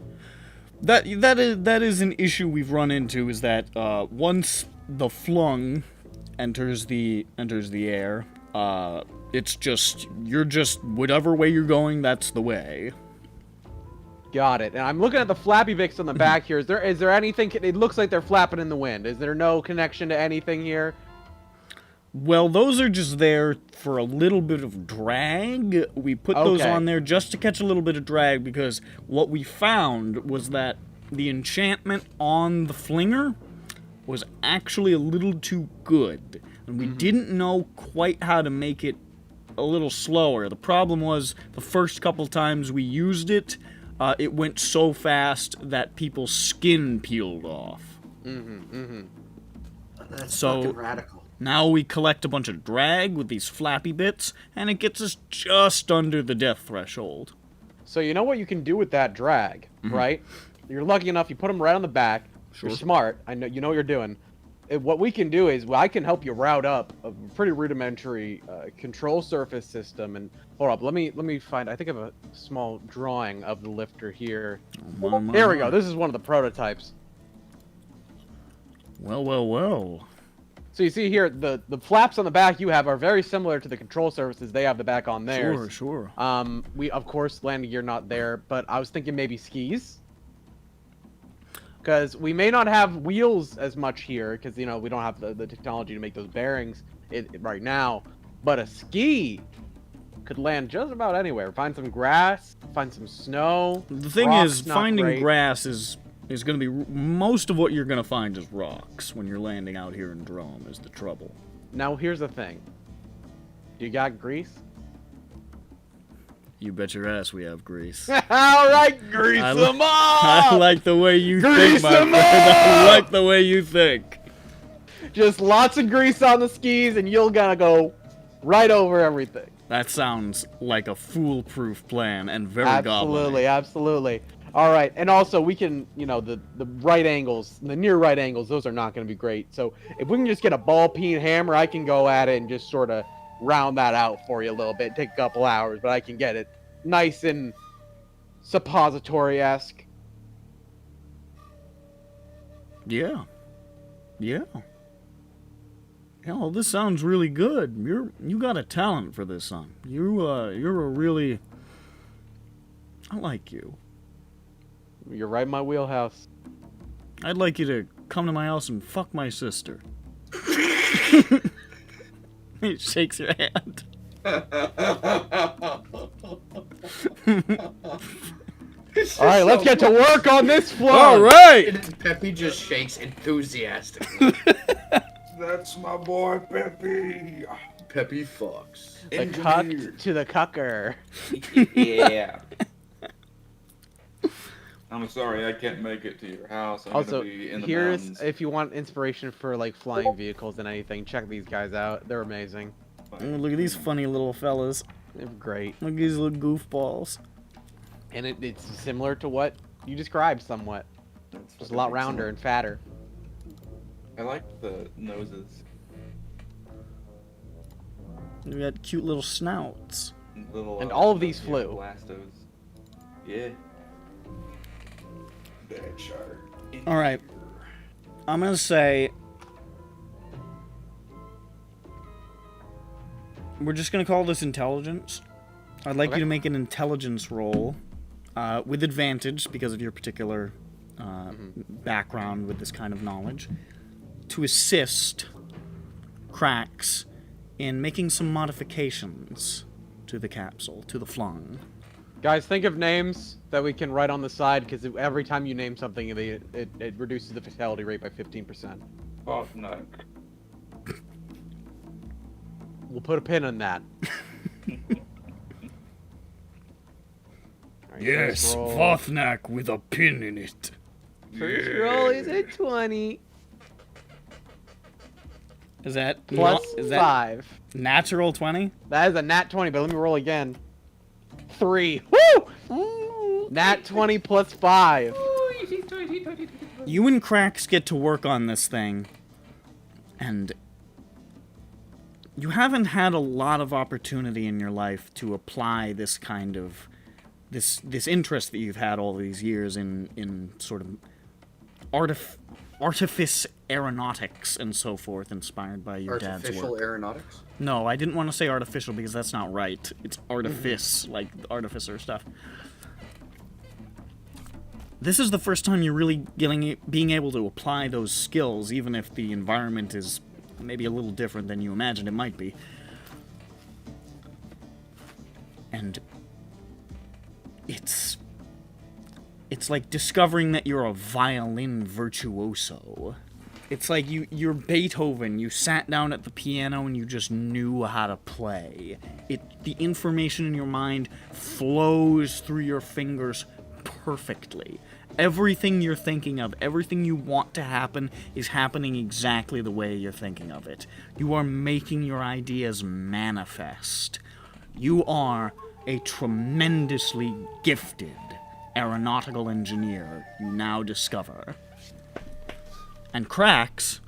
That is an issue we've run into, is that once the flung enters the air, you're just whatever way you're going, that's the way. Got it. And I'm looking at the flappy Vicks on the back here. Is there anything? It looks like they're flapping in the wind. Is there no connection to anything here? Well, those are just there for a little bit of drag. We put those on there just to catch a little bit of drag, because what we found was that the enchantment on the flinger was actually a little too good, and we didn't know quite how to make it a little slower. The problem was the first couple times we used it, it went so fast that people's skin peeled off. That's So- fucking radical. Now we collect a bunch of drag with these flappy bits, and it gets us just under the death threshold. So you know what you can do with that drag, right? You're lucky enough, you put them right on the back. Sure. You're smart. I know you know what you're doing. What we can do is, I can help you route up a pretty rudimentary control surface system. And hold up, let me find. I think I have a small drawing of the lifter here. There we go. This is one of the prototypes. Well. So you see here, the flaps on the back you have are very similar to the control surfaces they have the back on theirs. Sure. We of course landing gear not there, but I was thinking maybe skis. Because we may not have wheels as much here, because we don't have the technology to make those bearings right now. But a ski could land just about anywhere. Find some grass, find some snow. The thing Rocks, is, not finding great. grass is going to be most of what you're going to find is rocks when you're landing out here in Droaam is the trouble. Now here's the thing. You got grease? You bet your ass we have grease. All right, grease I them up. I like the way you Grease think, my them friend. I up! like the way you think. Just lots of grease on the skis, and you're gonna go right over everything. That sounds like a foolproof plan and very Absolutely, goblin-y. absolutely. All right, and also we can, the right angles, the near right angles, those are not going to be great. So if we can just get a ball peen hammer, I can go at it and just sort of round that out for you a little bit. Take a couple hours, but I can get it nice and suppository-esque. Yeah. Yeah. Hell, this sounds really good. You got a talent for this, son. You're a really... I like you. You're right in my wheelhouse. I'd like you to come to my house and fuck my sister. He shakes your hand. All right, let's get to work on this floor. All right! And Peppy just shakes enthusiastically. That's my boy, Peppy. Peppy fucks. The cuck to the cucker. Yeah. I'm sorry, I can't make it to your house. I'm Also, gonna be in the here's mountains. if you want inspiration for like flying vehicles and anything, check these guys out. They're amazing. Oh, look at these funny little fellas. They're great, Look at these little goofballs. and it's similar to what you described somewhat. That's Just a lot fucking rounder and fatter. I like the noses. We got cute little snouts. Little, And all of these flew. Blastos. Yeah. That shark. All right. I'm gonna say we're just gonna call this intelligence. I'd like Okay. you to make an intelligence roll with advantage because of your particular background with this kind of knowledge to assist Cracks in making some modifications to the capsule, to the flung. Guys, think of names that we can write on the side, because every time you name something, it reduces the fatality rate by 15%. Vothnak. We'll put a pin on that. Alright, Yes, first roll. Vothnak with a pin in it. First roll is a 20. Is that Plus is that 5. natural 20? That is a nat 20, but let me roll again. 3. Woo! Nat 20 plus 5. You and Cracks get to work on this thing, and you haven't had a lot of opportunity in your life to apply this kind of this interest that you've had all these years in sort of artifice aeronautics and so forth, inspired by your dad's Artificial work. aeronautics? No, I didn't want to say artificial because that's not right. It's artifice, like artificer stuff. This is the first time you're really being able to apply those skills, even if the environment is maybe a little different than you imagined it might be. And it's like discovering that you're a violin virtuoso. It's like you're Beethoven. You sat down at the piano and you just knew how to play. The information in your mind flows through your fingers perfectly. Everything you're thinking of, everything you want to happen is happening exactly the way you're thinking of it. You are making your ideas manifest. You are a tremendously gifted aeronautical engineer, you now discover. And Cracks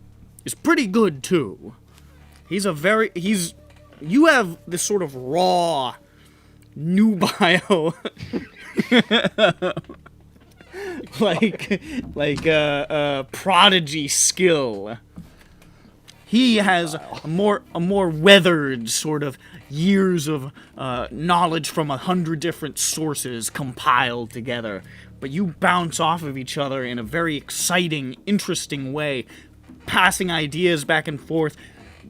is pretty good too. You have this sort of raw, nubile, prodigy skill. He has a more weathered sort of years of knowledge from 100 different sources compiled together. But you bounce off of each other in a very exciting, interesting way, passing ideas back and forth.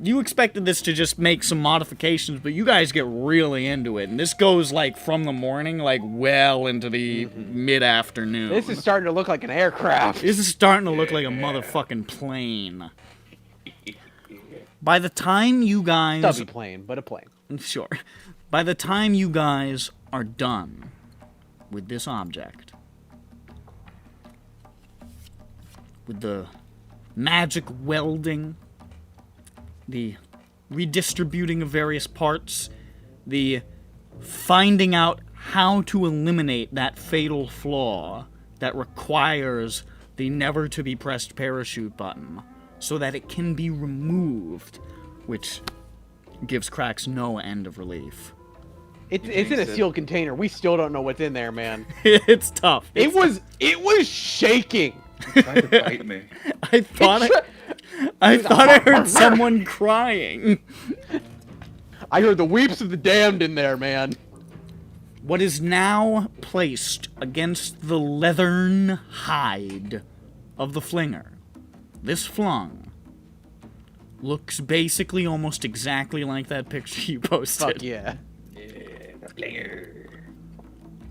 You expected this to just make some modifications, but you guys get really into it. And this goes, like, from the morning, like, well into the mid-afternoon. This is starting to look like an aircraft. This is starting to look like a motherfucking plane. By the time you guys... Stubby plane, but a plane. Sure. By the time you guys are done with this object, with the magic welding, the redistributing of various parts, the finding out how to eliminate that fatal flaw that requires the never to be pressed parachute button so that it can be removed, which gives Cracks no end of relief. It's in a sealed container. We still don't know what's in there, man. It's tough. It was shaking. It tried to bite me. I thought I heard someone crying. I heard the weeps of the damned in there, man. What is now placed against the leathern hide of the flinger, this flung, looks basically almost exactly like that picture you posted. Fuck yeah.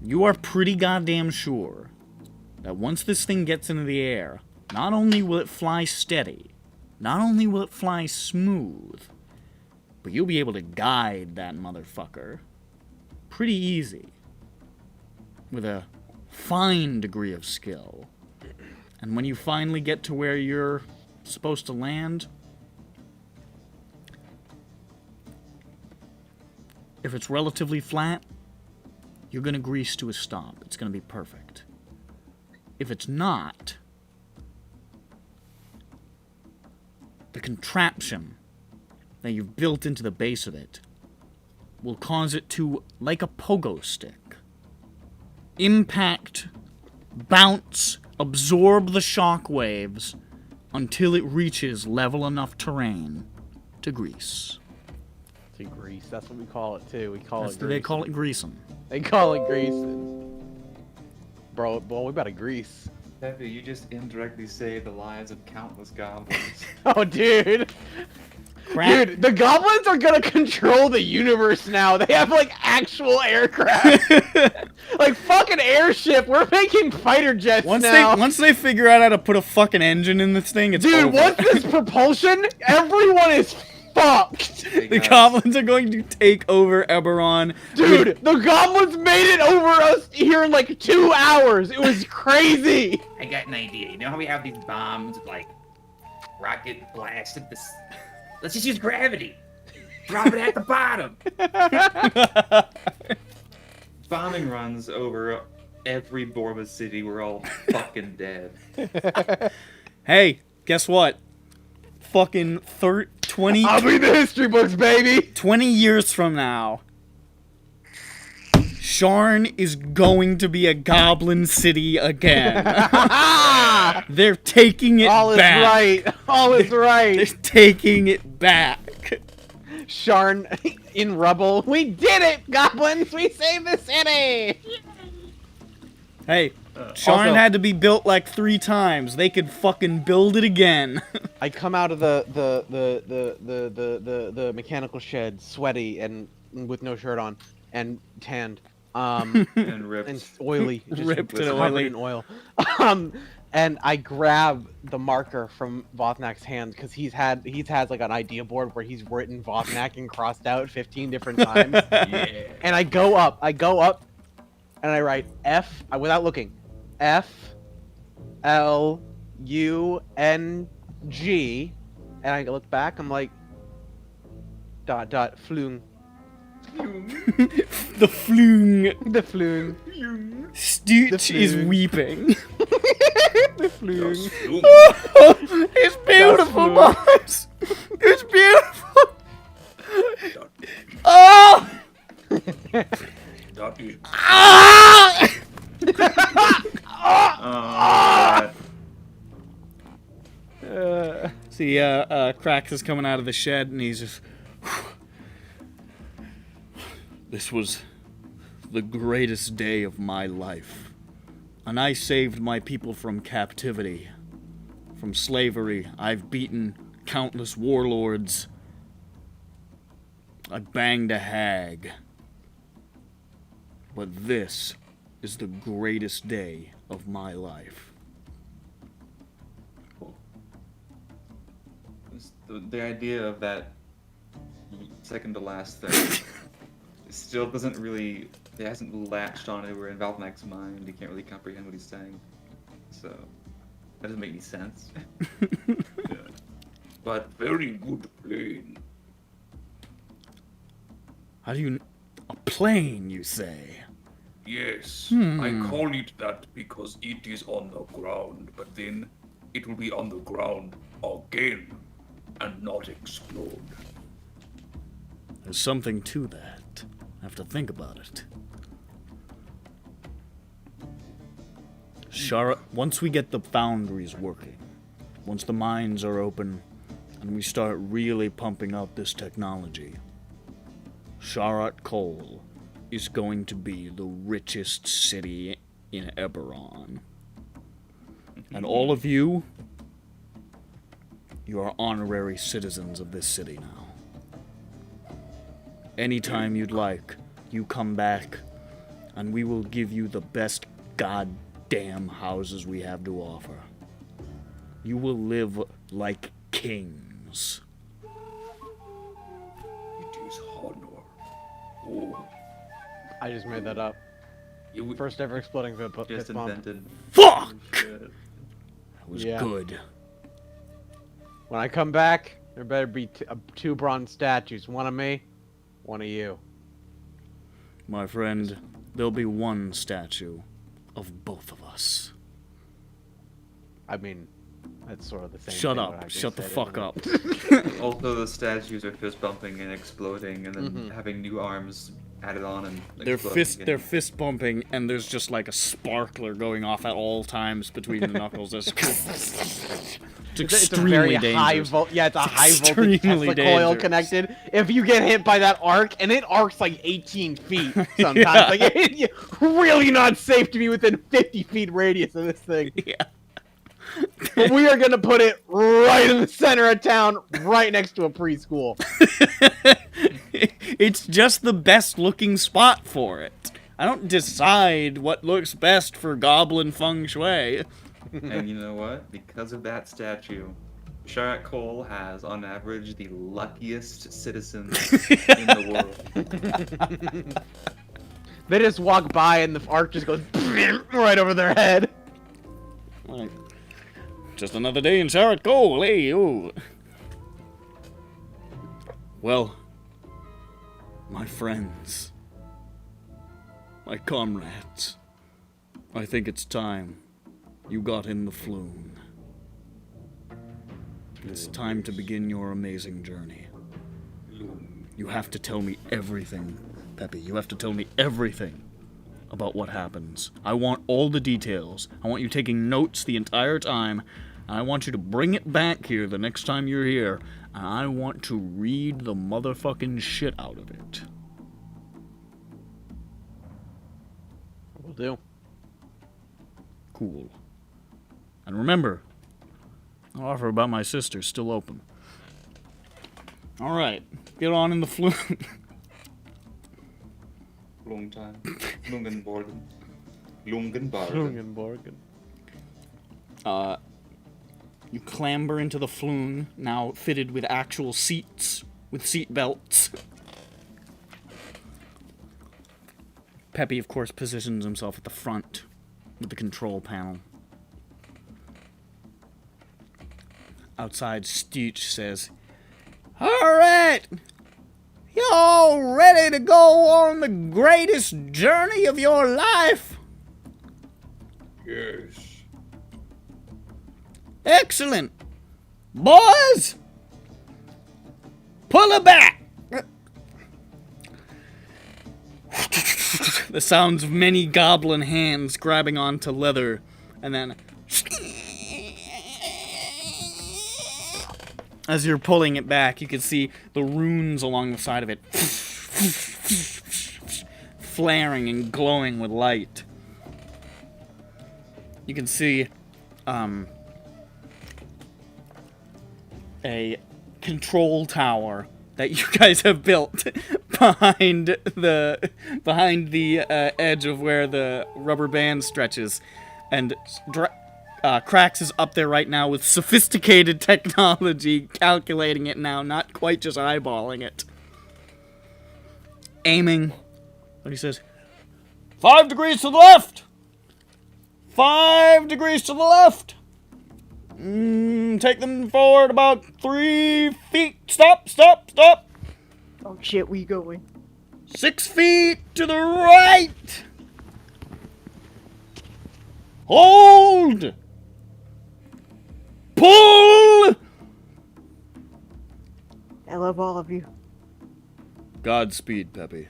You are pretty goddamn sure that once this thing gets into the air, not only will it fly steady, not only will it fly smooth, but you'll be able to guide that motherfucker pretty easy, with a fine degree of skill. And when you finally get to where you're supposed to land, if it's relatively flat, you're gonna grease to a stop. It's gonna be perfect. If it's not, the contraption that you've built into the base of it will cause it to, like a pogo stick, impact, bounce, absorb the shock waves until it reaches level enough terrain to grease. To grease. That's what we call it too. We call it grease. They call it greasing. They call it greasing. Bro, boy, we better grease. Peppy, you just indirectly saved the lives of countless goblins. Oh, dude. Crap. Dude, the goblins are gonna control the universe now. They have, like, actual aircraft. Like, fucking airship. We're making fighter jets now. Once they figure out how to put a fucking engine in this thing, it's Dude, over. once this propulsion, everyone is fucked. Hey, The guys, goblins are going to take over EBERRON. Dude, the goblins made it over us here in, like, 2 hours. It was crazy. I got an idea. You know how we have these bombs with, like, rocket blasted this? Let's just use gravity. Drop it at the bottom. bombing runs over every Borba city. We're all fucking dead. Hey, guess what? Fucking 20 I'll be the history books, baby. 20 years from now, Sharn is going to be a goblin city again. They're taking it All is back. right. All is They're right. taking it back. Sharn in rubble. We did it, goblins. We saved the city. Hey, Sharn Also- had to be built like 3 times. They could fucking build it again. I come out of the mechanical shed, sweaty and with no shirt on, and tanned, And ripped. and oily, just Ripped and covered oily. in oil. And I grab the marker from Vothnack's hand because he's had like an idea board where he's written Vothnak and crossed out 15 different times. Yeah. And I go up, and I write F without looking, FLUNG, and I look back. I'm like, ... flung. The flung. The flung. Stooch is flung. weeping. The flung. It's beautiful, boys. It's beautiful. Oh! Ah! See, Cracks is coming out of the shed, and he's just... This was the greatest day of my life. And I saved my people from captivity, from slavery. I've beaten countless warlords. I banged a hag. But this is the greatest day of my life. The idea of that second to last thing still doesn't really, it hasn't latched on it. We're in Vothnack's mind. He can't really comprehend what he's saying. So, that doesn't make any sense. Yeah. But very good plane. How do you... A plane, you say? Yes, I call it that because it is on the ground, but then it will be on the ground again and not explode. There's something to that. I have to think about it. Once we get the foundries working, once the mines are open, and we start really pumping out this technology, Sharat Coal is going to be the richest city in EBERRON. And all of you are honorary citizens of this city now. Anytime you'd like, you come back, and we will give you the best goddamn houses we have to offer. You will live like kings. It is honor. Oh, I just made that up. you First ever exploding Just fist bomb. invented. Fuck! Shit. That was Yeah. good. When I come back, there better be two bronze statues. One of me, one of you. My friend, there'll be one statue of both of us. I mean, that's sort of the same Shut thing what I up. just Shut the said, fuck isn't it? up. Also, the statues are fist bumping and exploding, and then having new arms added on and They're exploding they're again. fist bumping, and there's just like a sparkler going off at all times between the knuckles. It's It's a very extremely high dangerous. it's a high voltage extremely Tesla coil dangerous. connected. If you get hit by that arc, and it arcs like 18 feet sometimes, Yeah. like it's really not safe to be within 50 feet radius of this thing. Yeah. But we are gonna put it right in the center of town, right next to a preschool. It's just the best looking spot for it. I don't decide what looks best for goblin feng shui. And you know what? Because of that statue, Sharat Cole has, on average, the luckiest citizens in the world. They just walk by and the arc just goes right over their head. Like, just another day in Sharat Cole, hey, ooh. Well, my friends, my comrades, I think it's time you got in the flume. It's time to begin your amazing journey. You have to tell me everything, Peppy. You have to tell me everything about what happens. I want all the details. I want you taking notes the entire time. And I want you to bring it back here the next time you're here. And I want to read the motherfucking shit out of it. Will do. Cool. And remember, the offer about my sister's still open. Alright, get on in the flume. Long time. Lungenborgen. Lungenborgen. Lungenborgen. You clamber into the flume, now fitted with actual seats, with seat belts. Peppy, of course, positions himself at the front with the control panel. Outside, Stooch says, "Alright! Y'all ready to go on the greatest journey of your life? Yes. Excellent! Boys! Pull it back!" The sounds of many goblin hands grabbing onto leather, and then as you're pulling it back, you can see the runes along the side of it flaring and glowing with light. You can see a control tower that you guys have built behind the edge of where the rubber band stretches, and Krax is up there right now with sophisticated technology, calculating it now, not quite just eyeballing it. Aiming. But he says, 5 degrees to the left! 5 degrees to the left! Take them forward about 3 feet. Stop, stop, stop! Oh shit, we going. 6 feet to the right. Hold. Pull. I love all of you. Godspeed, Peppy.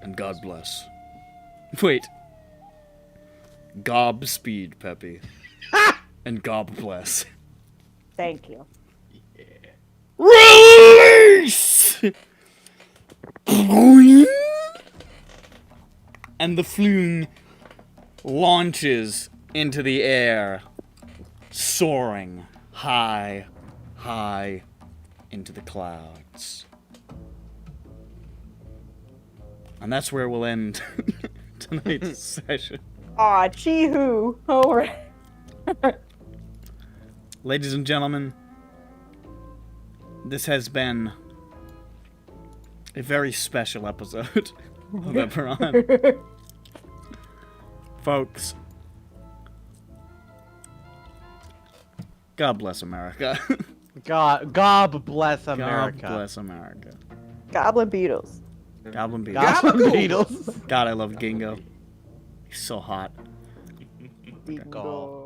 And God bless. Wait. Gobspeed, Peppy. And God bless. Thank you. Release! And the flume launches into the air, soaring high, high into the clouds. And that's where we'll end tonight's session. Aw, chee-hoo. Alright. Ladies and gentlemen, this has been a very special episode of EBERRON. Folks, God bless America. God bless America. God bless America. Goblin Beetles. Goblin Beetle. Goblin Beetles. God, I love Gingo. He's so hot. Dingo.